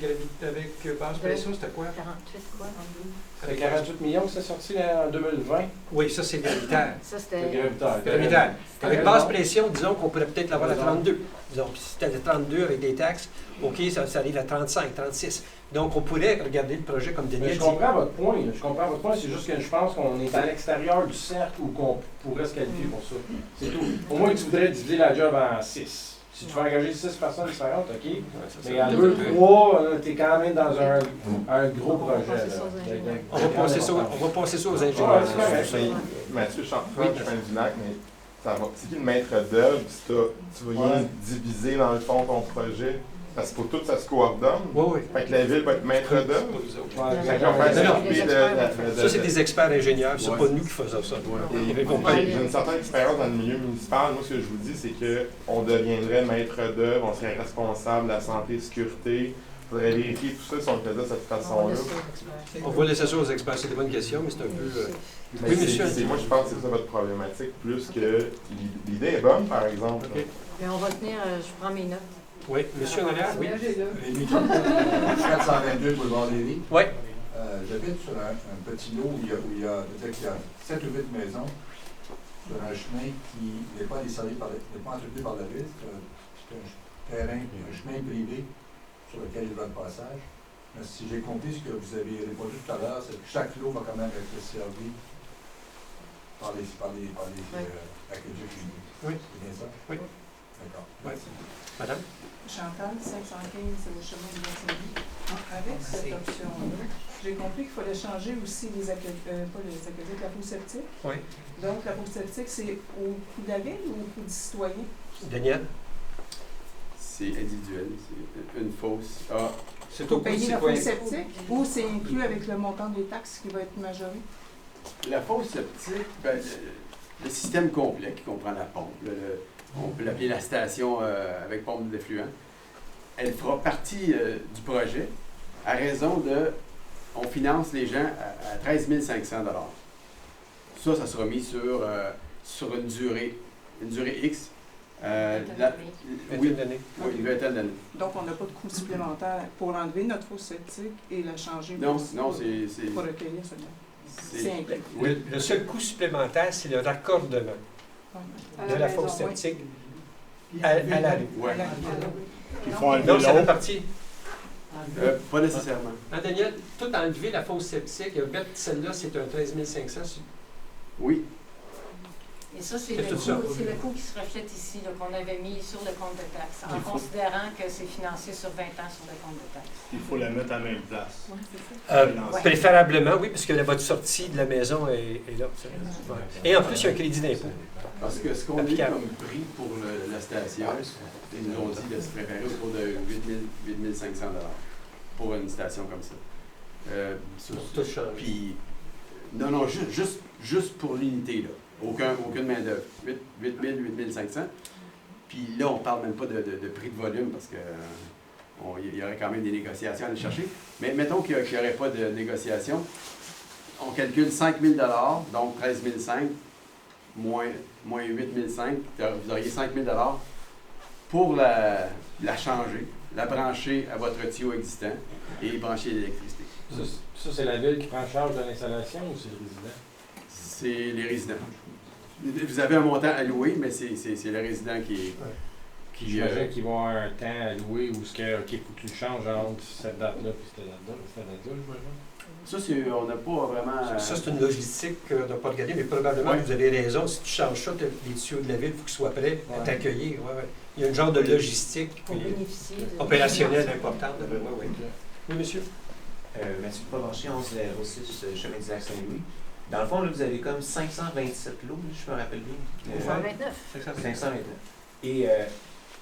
base pression, c'était quoi? 48, quoi, en bleu? C'était 48 millions que c'est sorti en 2020. Oui, ça c'est gravitaire. Ça, C'est c'était. gravitaire. Gravitaire. Avec raison. basse pression, disons qu'on pourrait peut-être l'avoir à Raison. 32. Disons, puis si c'était 32 avec des taxes, OK, ça arrive à 35, 36. Donc on pourrait regarder le projet comme Mais Denis je dit. comprends votre point. Je comprends votre point. C'est juste que je pense qu'on est à l'extérieur du cercle où qu'on pourrait se qualifier pour ça. C'est tout. Au moins, tu voudrais diviser la job en 6. Si tu veux engager 6 personnes différentes, OK. Mais en 2, 3, tu es quand même dans un gros projet. Là. On va passer ça aux Ouais, ingénieurs. c'est correct. Mais Mathieu Chartrand, je viens du lac, mais ça va. C'est qui le maître d'œuvre si tu veux rien diviser dans le fond ton projet? Parce qu'il faut tout ça se coordonne. Oui, oui. Fait que la ville va être maître d'œuvre. Fait qu'on Non, va non. s'occuper de. Ça, c'est des experts ingénieurs, c'est Ouais. pas nous qui faisons ça. J'ai une certaine expérience dans le milieu municipal. Moi, ce que je vous dis, c'est qu'on deviendrait maître d'œuvre, on serait responsable de la santé et sécurité. Il faudrait vérifier tout ça si on le faisait de cette façon-là. On va laisser ça aux experts. C'est des bonnes questions, mais c'est un peu. Mais Oui, monsieur. moi, je pense que c'est ça votre problématique, plus que l'idée est bonne, par exemple. OK. Mais on va tenir, je prends mes notes. Oui, monsieur en arrière, oui. Rémi Tremblay, 422 boulevard Lévis. Oui. J'habite sur un petit lot où il y a peut-être 7 ou 8 maisons sur un chemin qui n'est pas desservi par n'est pas entretenu par la ville. C'est un terrain, un chemin privé sur lequel il y a le passage. Mais si j'ai compris ce que vous avez répondu tout à l'heure, c'est que chaque lot va quand même être servi par les aqueducs. Oui. C'est bien ça? Oui. D'accord. Oui. Madame? Chantal, 515 au chemin de Montigny. Avec cette option-là, j'ai compris qu'il fallait changer aussi pas les aqueducs, la fosse septique. Oui. Donc, la fosse septique, c'est au coût de la ville ou au coût du citoyen? Daniel? C'est individuel, c'est une fosse. C'est Pour payer la fosse septique ou c'est inclus avec le montant des taxes qui va être majoré? La fosse septique, ben, le système complet qui comprend la pompe, on peut l'appeler la station avec pompe d'effluent, elle fera partie du projet à raison de, on finance les gens à 13 500 $. Ça sera mis sur une durée X. Une année. Oui, une vingtaine d'années. Donc, on n'a pas de coût supplémentaire pour enlever notre fosse septique et la changer Non, pour, non, c'est... pour recueillir seulement. C'est inclus. oui. Le seul coût supplémentaire, c'est le raccordement de la fosse septique à la rue. Ouais. Donc, ça fait partie. Pas nécessairement. Hein, Daniel, tout enlever la fosse septique, mettre celle-là, c'est un 13 500. Oui. Et ça, c'est C'est le tout ça. coût, c'est le coût qui se reflète ici, là, qu'on avait mis sur le compte de taxes, en considérant que c'est financé sur 20 ans sur le compte de taxes. Il faut la mettre à la même place. Oui, c'est ça. Préférablement, oui, parce que votre sortie de la maison est là. Ouais. Et en plus, il y a un crédit d'impôt. Parce que ce qu'on a mis comme prix pour la station, ils nous ont dit de se préparer autour de 8 500 $ pour une station comme ça. Tout change. Puis, non, juste pour l'unité, là. Aucune main-d'œuvre. 8 500. Puis là, on ne parle même pas de prix de volume parce qu'il y aurait quand même des négociations à aller chercher. Mais mettons qu'il n'y aurait pas de négociation. On calcule 5 000 $, donc 13 500 moins 8 500. Vous auriez 5 000 $ pour la changer, la brancher à votre tuyau existant et brancher l'électricité. Ça, c'est la ville qui prend charge de l'installation ou c'est le résident? C'est les résidents. Vous avez un montant alloué, mais c'est le résident qui J'imagine qu'ils vont avoir un temps alloué où ce que, OK, il faut que tu le changes entre cette date-là et cette date-là, j'imagine. Ça, on n'a pas vraiment... Ça, c'est une logistique qu'on n'a pas regardée, mais probablement Ouais. vous avez raison. Si tu changes ça, les tuyaux de la ville, il faut qu'ils soient prêts à t'accueillir. Ouais, ouais. Il y a une genre de logistique Pour bénéficier de- opérationnelle importante. Oui, monsieur? Mathieu Provencher, 1106, chemin du lac Saint-Louis. Dans le fond, là, vous avez comme 527 lots, là, je me rappelle bien. 529. 529. Et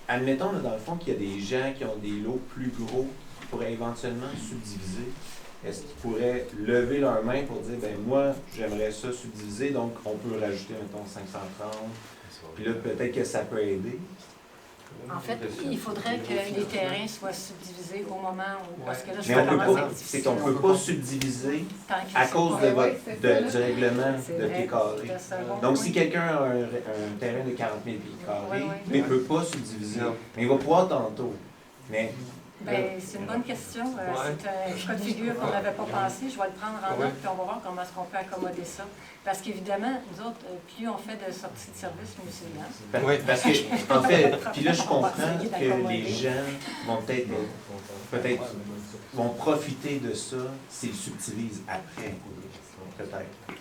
admettons, là, dans le fond, qu'il y a des gens qui ont des lots plus gros qui pourraient éventuellement subdiviser, est-ce qu'ils pourraient lever leurs mains pour dire, ben moi, j'aimerais ça subdiviser, donc on peut rajouter, mettons, 530, puis là, peut-être que ça peut aider. En fait, il faudrait que les terrains soient subdivisés au moment où... Parce que là, mais c'est qu'on ne peut pas subdiviser à cause du règlement de pieds carrés. Donc, si quelqu'un a un terrain de 40 000 pieds carrés, il ne peut pas subdiviser. Mais il va pouvoir tantôt. Mais c'est une bonne question. C'est un cas de figure qu'on n'avait pas pensé. Je vais le prendre en note, puis on va voir comment est-ce qu'on peut accommoder ça. Parce qu'évidemment, nous autres, plus on fait de sorties de service, mieux c'est bien. Oui, parce que, en fait, puis là, je comprends que les gens vont peut-être vont profiter de ça s'ils subdivisent après, peut-être.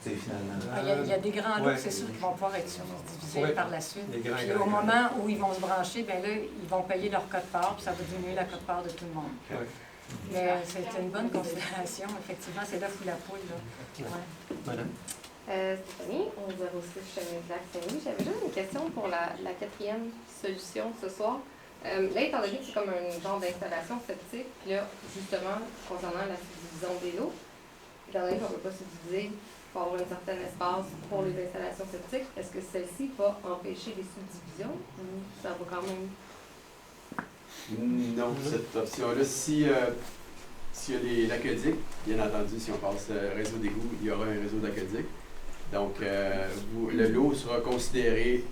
C'est finalement. Il y a des grands lots, c'est sûr, qui vont pouvoir être subdivisés par la suite. Puis au moment où ils vont se brancher, bien là, ils vont payer leur quote-part, puis ça va diminuer la quote-part de tout le monde. Mais c'est une bonne considération, effectivement, c'est l'œuf ou la poule. Madame? Stéphanie, 1106 Chemin du Lac Saint-Louis. J'avais juste une question pour la quatrième solution ce soir. Là, étant donné que c'est comme un genre d'installation septique, puis là, justement, concernant la subdivision des lots, étant donné qu'on ne peut pas subdiviser pour avoir un certain espace pour les installations septiques, est-ce que celle-ci va empêcher les subdivisions ou ça va quand même? Non, cette option-là, s'il y a l'aqueduc, bien entendu, si on passe réseau d'égout, il y aura un réseau d'aqueduc. Donc, le lot sera considéré.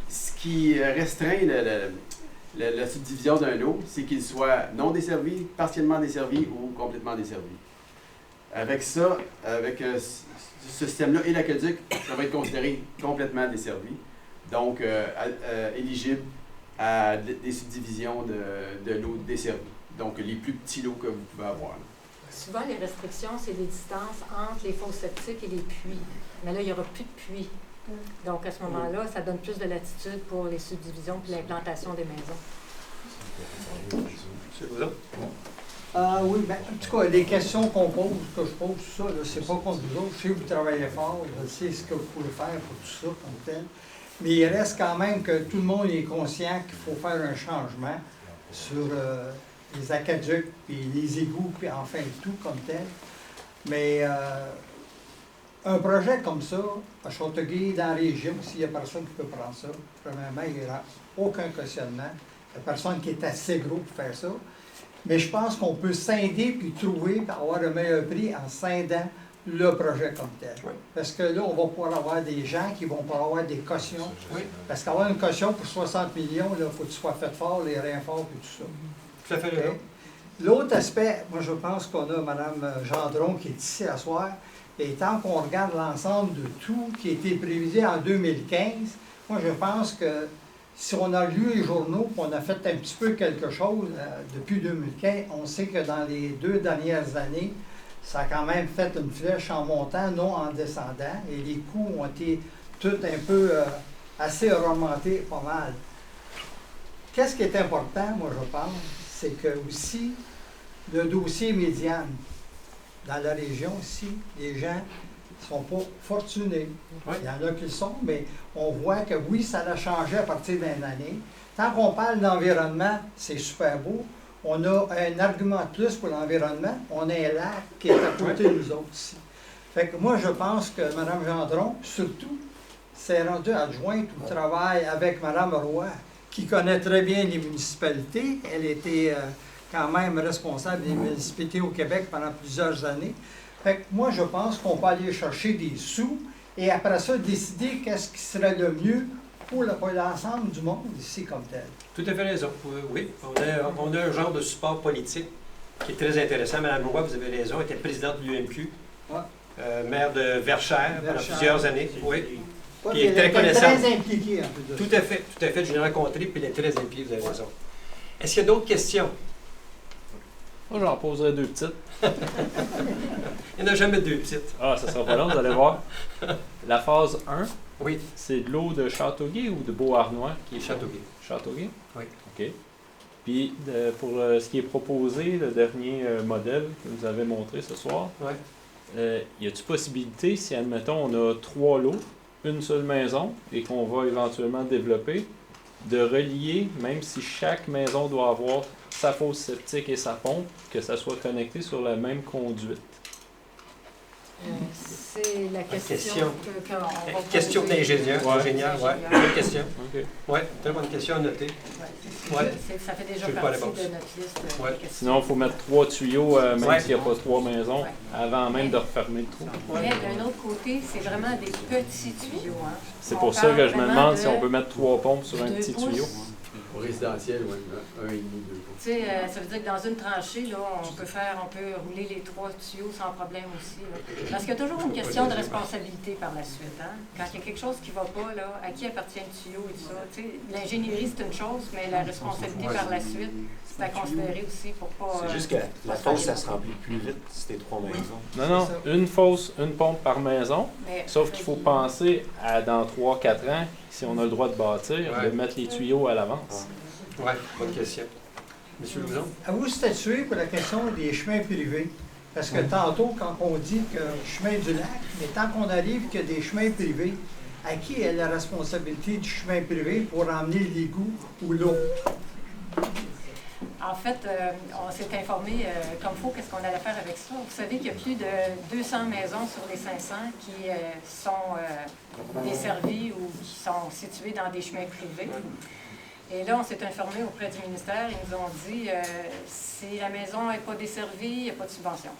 Ce qui restreint la subdivision d'un lot, c'est qu'il soit non desservi, partiellement desservi ou complètement desservi. Avec ça, avec ce système-là et l'aqueduc, ça va être considéré complètement desservi. Donc, éligible à des subdivisions de lots desservis. Donc, les plus petits lots que vous pouvez avoir. Souvent, les restrictions, c'est les distances entre les fosses septiques et les puits. Mais là, il n'y aura plus de puits. Donc, à ce moment-là, ça donne plus de latitude pour les subdivisions et l'implantation des maisons. C'est vous oui, bien, en tout cas, les questions qu'on pose, que je pose, tout ça, c'est pas contre vous autres. Je sais que vous travaillez fort, je sais ce que vous pouvez faire pour tout ça, comme tel. Mais il reste quand même que tout le monde est conscient qu'il faut faire un changement sur les aqueducs, puis les égouts, puis enfin tout comme tel. Mais un projet comme ça, à Châteauguay, dans la région, s'il n'y a personne qui peut prendre ça, premièrement, il n'y aura aucun questionnement. Il n'y a personne qui est assez gros pour faire ça. Mais je pense qu'on peut scinder puis trouver, puis avoir le meilleur prix en scindant le projet comme tel. Oui. Parce que là, on va pouvoir avoir des gens qui vont pouvoir avoir des cautions. Oui. Parce qu'avoir une caution pour 60 millions, il faut que tu sois fait fort, les reins forts et tout ça. Tout à fait raison. L'autre aspect, moi je pense qu'on a Mme Gendron qui est ici à soir, et tant qu'on regarde l'ensemble de tout qui a été prévisé en 2015, moi je pense que si on a lu les journaux, qu'on a fait un petit peu quelque chose depuis 2015, on sait que dans les 2 dernières années, ça a quand même fait une flèche en montant, non en descendant, et les coûts ont été tout un peu assez remontés, pas mal. Qu'est-ce qui est important, moi je pense, c'est que aussi le dossier médiane dans la région ici, les gens ne sont pas fortunés. Oui. Il y en a qui le sont, mais on voit que oui, ça a changé à partir d'une année. Tant qu'on parle d'environnement, c'est super beau. On a un argument de plus pour l'environnement. On a un lac qui est à côté de nous autres ici. Fait que moi, je pense que Mme Gendron, surtout, s'est rendue adjointe au travail avec Mme Roy, qui connaît très bien les municipalités. Elle était quand même responsable des municipalités au Québec pendant plusieurs années. Fait que moi, je pense qu'on peut aller chercher des sous et après ça, décider qu'est-ce qui serait le mieux pour l'ensemble du monde ici comme tel. Tout à fait raison. Oui, on a un genre de support politique qui est très intéressant. Mme Roy, vous avez raison, était présidente de l'UMQ, maire de Verchères pendant plusieurs années. Oui. Qui est très connaissante. Très impliquée en plus de tout à fait, tout à fait. Je l'ai rencontré, puis elle est très impliquée, vous avez raison. Est-ce qu'il y a d'autres questions? Moi, j'en poserai 2 petites. Il n'y en a jamais 2 petites. Ah, ça sera pas long, vous allez voir. La phase 1, oui. C'est de l'eau de Châteauguay ou de Beauharnois qui est Châteauguay. Châteauguay? Oui. OK. Puis, pour ce qui est proposé, le dernier modèle que vous avez montré ce soir, y a-t-il possibilité, si admettons on a 3 lots, une seule maison et qu'on va éventuellement développer, de relier, même si chaque maison doit avoir sa fosse septique et sa pompe, que ça soit connecté sur la même conduite? C'est la question. Question d'ingénieur. Ouais. Ingénieur, ouais. Bonne question. OK. Oui, très bonne question à noter. Ouais. Ça fait déjà Je sais pas partie la réponse. de notre liste de Ouais. questions. Sinon, il faut mettre 3 tuyaux, même Ouais. s'il n'y a pas 3 maisons, avant même de refermer le trou. Mais d'un autre côté, c'est vraiment des petits tuyaux. Hein. C'est On pour ça parle que je me vraiment demande de si on peut mettre 3 pompes sur un 2 petit pouces. tuyau. Au résidentiel, oui, 1,5, 2 pouces. Tu sais, ça veut dire que dans une tranchée, là, on peut rouler les 3 tuyaux sans problème aussi. Là. Parce qu'il y a toujours une question de responsabilité par la suite. Hein? Quand il y a quelque chose qui ne va pas, là, à qui appartient le tuyau et tout ça. Tu sais, l'ingénierie, c'est une chose, mais la responsabilité par la suite, c'est à considérer aussi pour pas. C'est juste que la fosse, ça se remplit plus vite si c'était 3 maisons. Non, une fosse, une pompe par maison. Mais Sauf qu'il faut penser à dans 3-4 ans, si on a le droit de bâtir, Ouais. de mettre les tuyaux à l'avance. Oui, bonne question. Monsieur Louzon? À vous statuer pour la question des chemins privés. Parce que tantôt, quand on dit que chemin du lac, mais tant qu'on arrive qu'il y a des chemins privés, à qui est la responsabilité du chemin privé pour emmener l'égout ou l'eau? En fait, on s'est informé comme il faut qu'est-ce qu'on allait faire avec ça. Vous savez qu'il y a plus de 200 maisons sur les 500 qui sont desservies ou qui sont situées dans des chemins privés. Et là, on s'est informé auprès du ministère. Ils nous ont dit si la maison n'est pas desservie, il n'y a pas de subvention.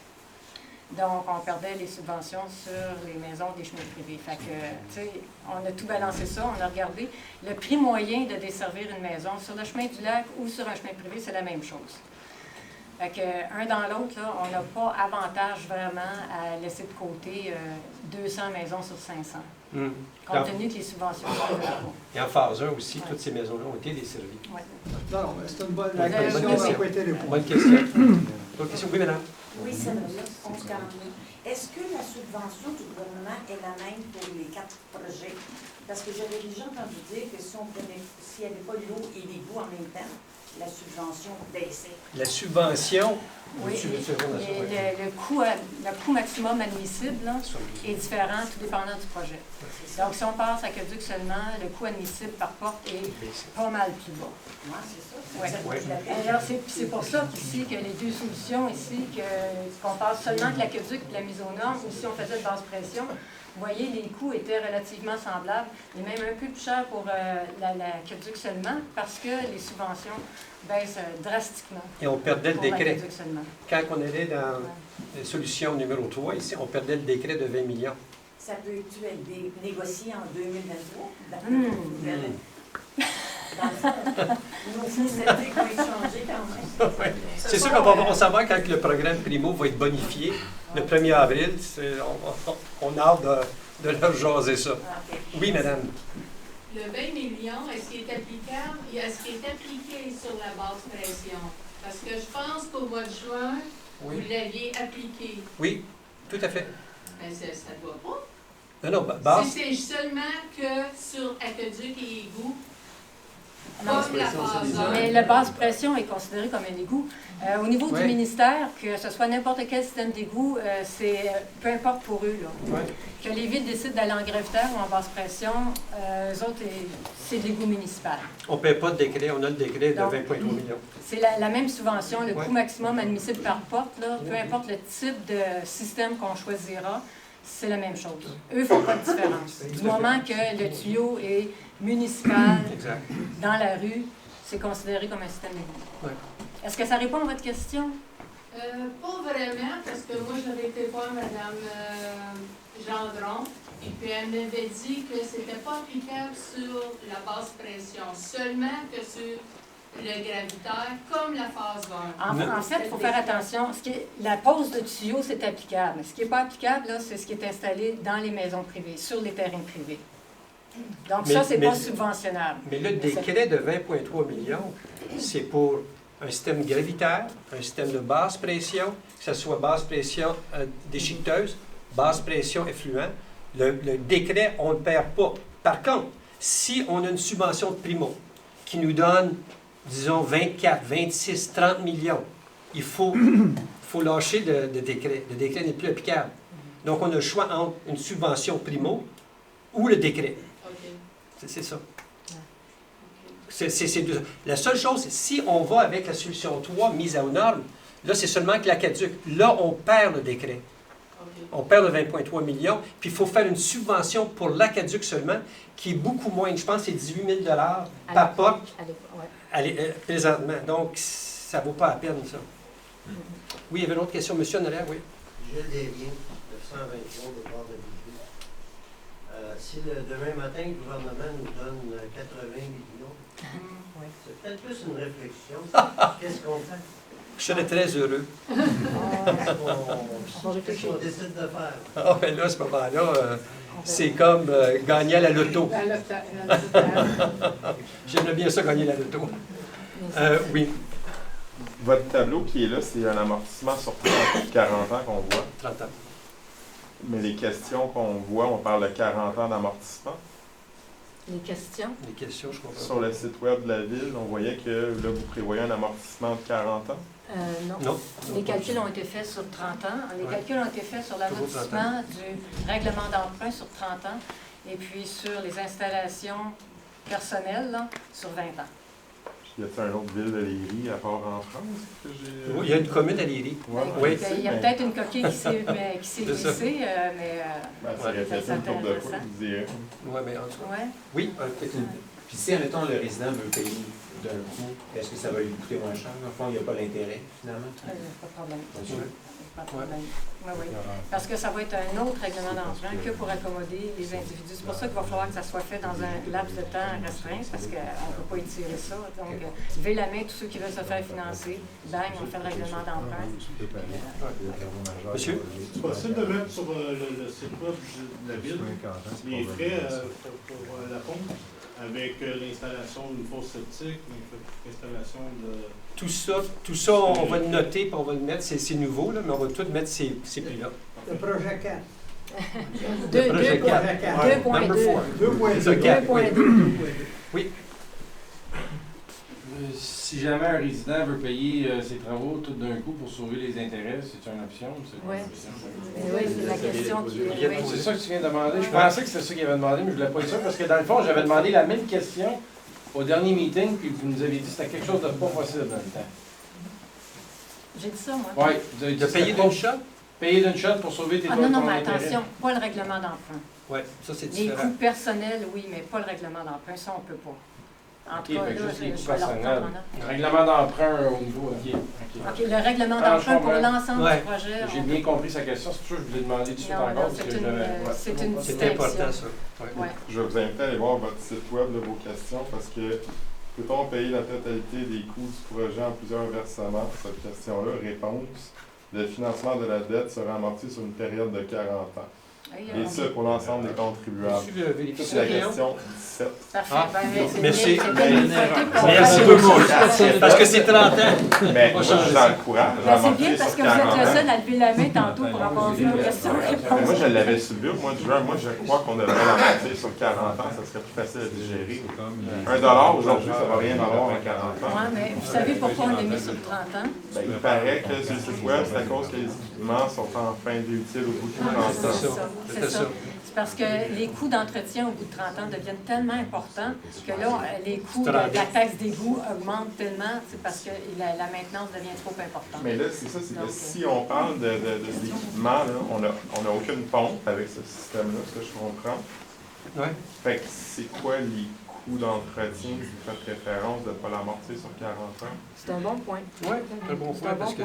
Donc, on perdait les subventions sur les maisons des chemins privés. Fait que, tu sais, on a tout balancé ça, on a regardé. Le prix moyen de desservir une maison sur le chemin du lac ou sur un chemin privé, c'est la même chose. Fait que, un dans l'autre, là, on n'a pas avantage vraiment à laisser de côté 200 maisons sur 500. Compte tenu que les subventions sont là. Et en phase 1 aussi, toutes ces maisons-là ont été desservies. Ouais. Non, mais c'est une bonne Bonne question. question. Ça n'a pas été répondu. Bonne question. Bonne question. Oui, madame. Oui, ça me va, on se calme. Est-ce que la subvention du gouvernement est la même pour les 4 projets? Parce que j'avais déjà entendu dire que s'il n'y avait pas l'eau et l'égout en même temps, la subvention baissait. La subvention, Oui, tu veux dire ça? le coût maximum admissible là, est différent tout dépendant du projet. Donc, si on passe à Aqueduc seulement, le coût admissible par porte est pas mal plus bas. Oui, c'est ça. Ouais. Alors, c'est pour ça qu'ici, que les deux solutions ici, qu'on passe seulement de l'aqueduc et de la mise aux normes, ou si on faisait de basse pression, vous voyez, les coûts étaient relativement semblables, et même un peu plus cher pour l'aqueduc seulement, parce que les subventions baissent drastiquement. Et on perdait le pour décret. l'aqueduc seulement. Quand on allait dans la solution numéro 3, ici, on perdait le décret de 20 millions. Ça peut-tu être négocié en 2023? Dans le fond, nos statistiques vont être changées quand même. Ouais. C'est sûr qu'on va savoir quand le programme Primo va être bonifié le 1er avril. On a hâte de leur jaser ça. Oui, madame. Le 20 millions, est-ce qu'il est applicable? Est-ce qu'il est appliqué sur la basse pression? Parce que je pense qu'au mois de juin, Oui. vous l'aviez appliqué. Oui, tout à fait. Mais ça ne doit pas. Non, base. Si c'est seulement que sur aqueduc et égout, Non, comme la phase 1. mais la basse pression est considérée comme un égout. Au niveau Ouais. du ministère, que ce soit n'importe quel système d'égout, c'est peu importe pour eux. Là. Ouais. Que les villes décident d'aller en gravitaire ou en basse pression, eux autres, c'est de l'égout municipal. On ne paie pas de décret, on a le décret de Donc, 20,3 millions. C'est la même subvention, le Ouais. coût maximum admissible par porte, là, peu importe le type de système qu'on choisira, c'est la même chose. Eux ne font pas de différence. Du moment que le tuyau est municipal, Exact. dans la rue, c'est considéré comme un système d'égout. Ouais. Est-ce que ça répond à votre question? Pas vraiment, parce que moi, j'avais été voir Mme Gendron, et puis elle m'avait dit que c'était pas applicable sur la basse pression, seulement que sur le gravitaire, comme la phase 1. En fait, il faut faire attention. La pose de tuyau, c'est applicable. Ce qui n'est pas applicable, là, c'est ce qui est installé dans les maisons privées, sur les terrains privés. Donc ça, c'est pas subventionnable. Mais le décret de 20,3 millions, c'est pour un système gravitaire, un système de basse pression, que ce soit basse pression déchiqueteuse, basse pression effluent. Le décret, on ne le perd pas. Par contre, si on a une subvention de Primo qui nous donne, disons, 24, 26, 30 millions, il faut lâcher le décret. Le décret n'est plus applicable. Donc, on a le choix entre une subvention Primo ou le décret. C'est ça. La seule chose, c'est si on va avec la solution 3, mise aux normes, là, c'est seulement que l'Aqueduc. Là, on perd le décret. On perd le 20,3 millions. Puis, il faut faire une subvention pour l'Aqueduc seulement, qui est beaucoup moins. Je pense que c'est 18 000 par POC présentement. Donc, ça ne vaut pas la peine, ça. Oui, il y avait une autre question. Monsieur Honoraire, oui. Gilles Desliens, 923 de Port-de-Vigie. Si demain matin, le gouvernement nous donne 80 millions, c'est peut-être plus une réflexion. Qu'est-ce qu'on fait? Je serais très heureux. Qu'est-ce qu'on décide de faire? Ah, ben là, à ce moment-là, c'est comme gagner à la loto. J'aimerais bien ça, gagner la loto. Oui. Votre tableau qui est là, c'est un amortissement sur 40 ans qu'on voit. 30 ans. Mais les questions qu'on voit, on parle de 40 ans d'amortissement. Les questions? Les questions, je comprends. Sur le site web de la ville, on voyait que là, vous prévoyez un amortissement de 40 ans. Non. Les calculs ont été faits sur 30 ans. Les calculs ont été faits sur l'amortissement du règlement d'emprunt sur 30 ans et puis sur les installations personnelles là, sur 20 ans. Y a-t-il une autre ville de Léry à part en France? Oui, il y a une commune à Léry. Oui, il y a peut-être une coquille qui s'est glissée, mais ça répète une couple de fois, vous direz. Oui, mais en tout cas. Oui. Puis si, admettons, le résident veut payer d'un coup, est-ce que ça va lui coûter moins cher? Au fond, il n'y a pas l'intérêt, finalement? Pas de problème. Pas de problème. Oui, oui. Parce que ça va être un autre règlement d'emprunt que pour accommoder les individus. C'est pour ça qu'il va falloir que ça soit fait dans un laps de temps restreint, parce qu'on ne peut pas étirer ça. Donc, levez la main, tous ceux qui veulent se faire financer, bang, on fait le règlement d'emprunt. Monsieur? C'est possible de mettre sur le site web de la ville les frais pour la pompe, avec l'installation d'une fosse septique, l'installation de... Tout ça, on va le noter et on va le mettre. C'est nouveau, là, mais on va tout mettre ces prix-là. Le projet 4. 2.2. Oui. Si jamais un résident veut payer ses travaux tout d'un coup pour sauver les intérêts, c'est une option? Oui, c'est la question qui est... C'est ça que tu viens de demander. Je pensais que c'était ça qu'il avait demandé, mais je ne voulais pas être sûr parce que dans le fond, j'avais demandé la même question au dernier meeting, puis vous nous avez dit que c'était quelque chose de pas possible dans le temps. J'ai dit ça, moi. Oui, vous avez dit de payer d'une shot? Payer d'une shot pour sauver tes non, mais attention, pas le règlement d'emprunt. Oui, ça c'est Les différent. coûts personnels, oui, mais pas le règlement d'emprunt, ça on ne peut pas. En tout cas, là, je vais leur prendre le règlement d'emprunt au niveau... OK, le règlement d'emprunt pour l'ensemble du projet. J'ai bien compris sa question, c'est pour ça que je voulais demander tout de suite encore. C'est une distinction. C'est important, ça. Ouais. Je vais vous inviter à aller voir votre site web de vos questions parce que peut-on payer la totalité des coûts du projet en plusieurs versements? Cette question-là, réponse. Le financement de la dette sera amorti sur une période de 40 ans. Et ça pour l'ensemble des contribuables. C'est la question 17. Merci. Merci beaucoup. Parce que c'est 30 ans. Mais moi, je vous encourage à C'est bien parce que vous êtes le seul à lever la main tantôt pour avoir vu une question. Moi, je l'avais sur le bureau au mois de juin. Moi, je crois qu'on devrait l'amortir sur 40 ans. Ça serait plus facile à digérer. $1 aujourd'hui, ça ne va rien valoir à 40 ans. Oui, mais vous savez pourquoi on l'a mis sur 30 ans? Il paraît que sur le site web, c'est à cause que les équipements sont en fin de vie utile au bout de 30 ans. C'est ça. C'est parce que les coûts d'entretien au bout de 30 ans deviennent tellement importants que là, les coûts de la taxe d'égout augmentent tellement, c'est parce que la maintenance devient trop importante. Mais là, c'est ça, c'est que si on parle de cet équipement, on n'a aucune pompe avec ce système-là, ce que je comprends. Ouais. Fait que c'est quoi les coûts d'entretien que vous faites référence de ne pas l'amortir sur 40 ans? C'est un bon point. Oui, c'est un bon point. Parce que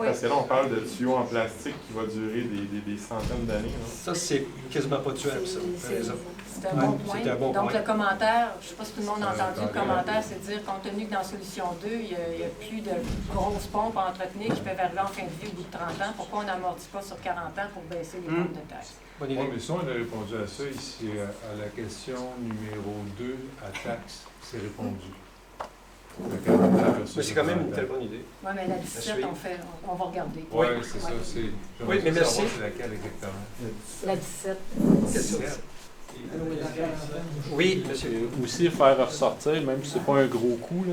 parce que là, on parle de tuyaux en plastique qui va durer des centaines d'années. Ça, c'est quasiment pas tuable, ça. C'est un bon point. Donc, le commentaire, je ne sais pas si tout le monde a entendu le commentaire, c'est de dire, compte tenu que dans Solution 2, il n'y a plus de grosses pompes à entretenir qui peuvent arriver en fin de vie au bout de 30 ans, pourquoi on n'amortit pas sur 40 ans pour baisser les pompes de taxes? Oui, mais ça, on a répondu à ça ici, à la question numéro 2, à taxes, c'est répondu. Mais c'est quand même une très bonne idée. Oui, mais la 17, on va regarder. Oui, c'est ça. Oui, mais merci. C'est laquelle exactement? La 17. Oui, monsieur. Aussi faire ressortir, même si ce n'est pas un gros coût,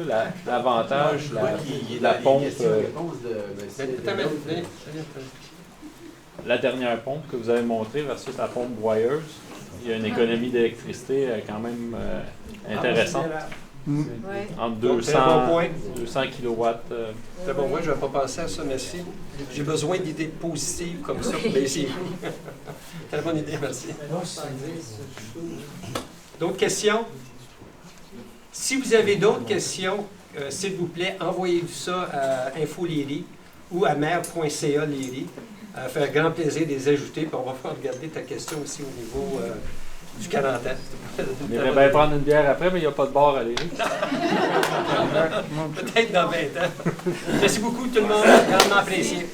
l'avantage, la pompe. La dernière pompe que vous avez montrée versus la pompe Wires, il y a une économie d'électricité quand même intéressante. Entre Donc, c'est un bon point. 200 kilowatts. C'est bon, moi, je n'avais pas pensé à ça, merci. J'ai besoin d'idées positives comme ça pour baisser les coûts. Très bonne idée, merci. D'autres questions? Si vous avez d'autres questions, s'il vous plaît, envoyez-vous ça à InfoLéry ou à maire.ca Léry. Ça fait un grand plaisir de les ajouter, puis on va regarder ta question aussi au niveau du 40 ans. On irait bien prendre une bière après, mais il n'y a pas de bar à Léry. Peut-être dans 20 ans. Merci beaucoup tout le monde, grandement apprécié.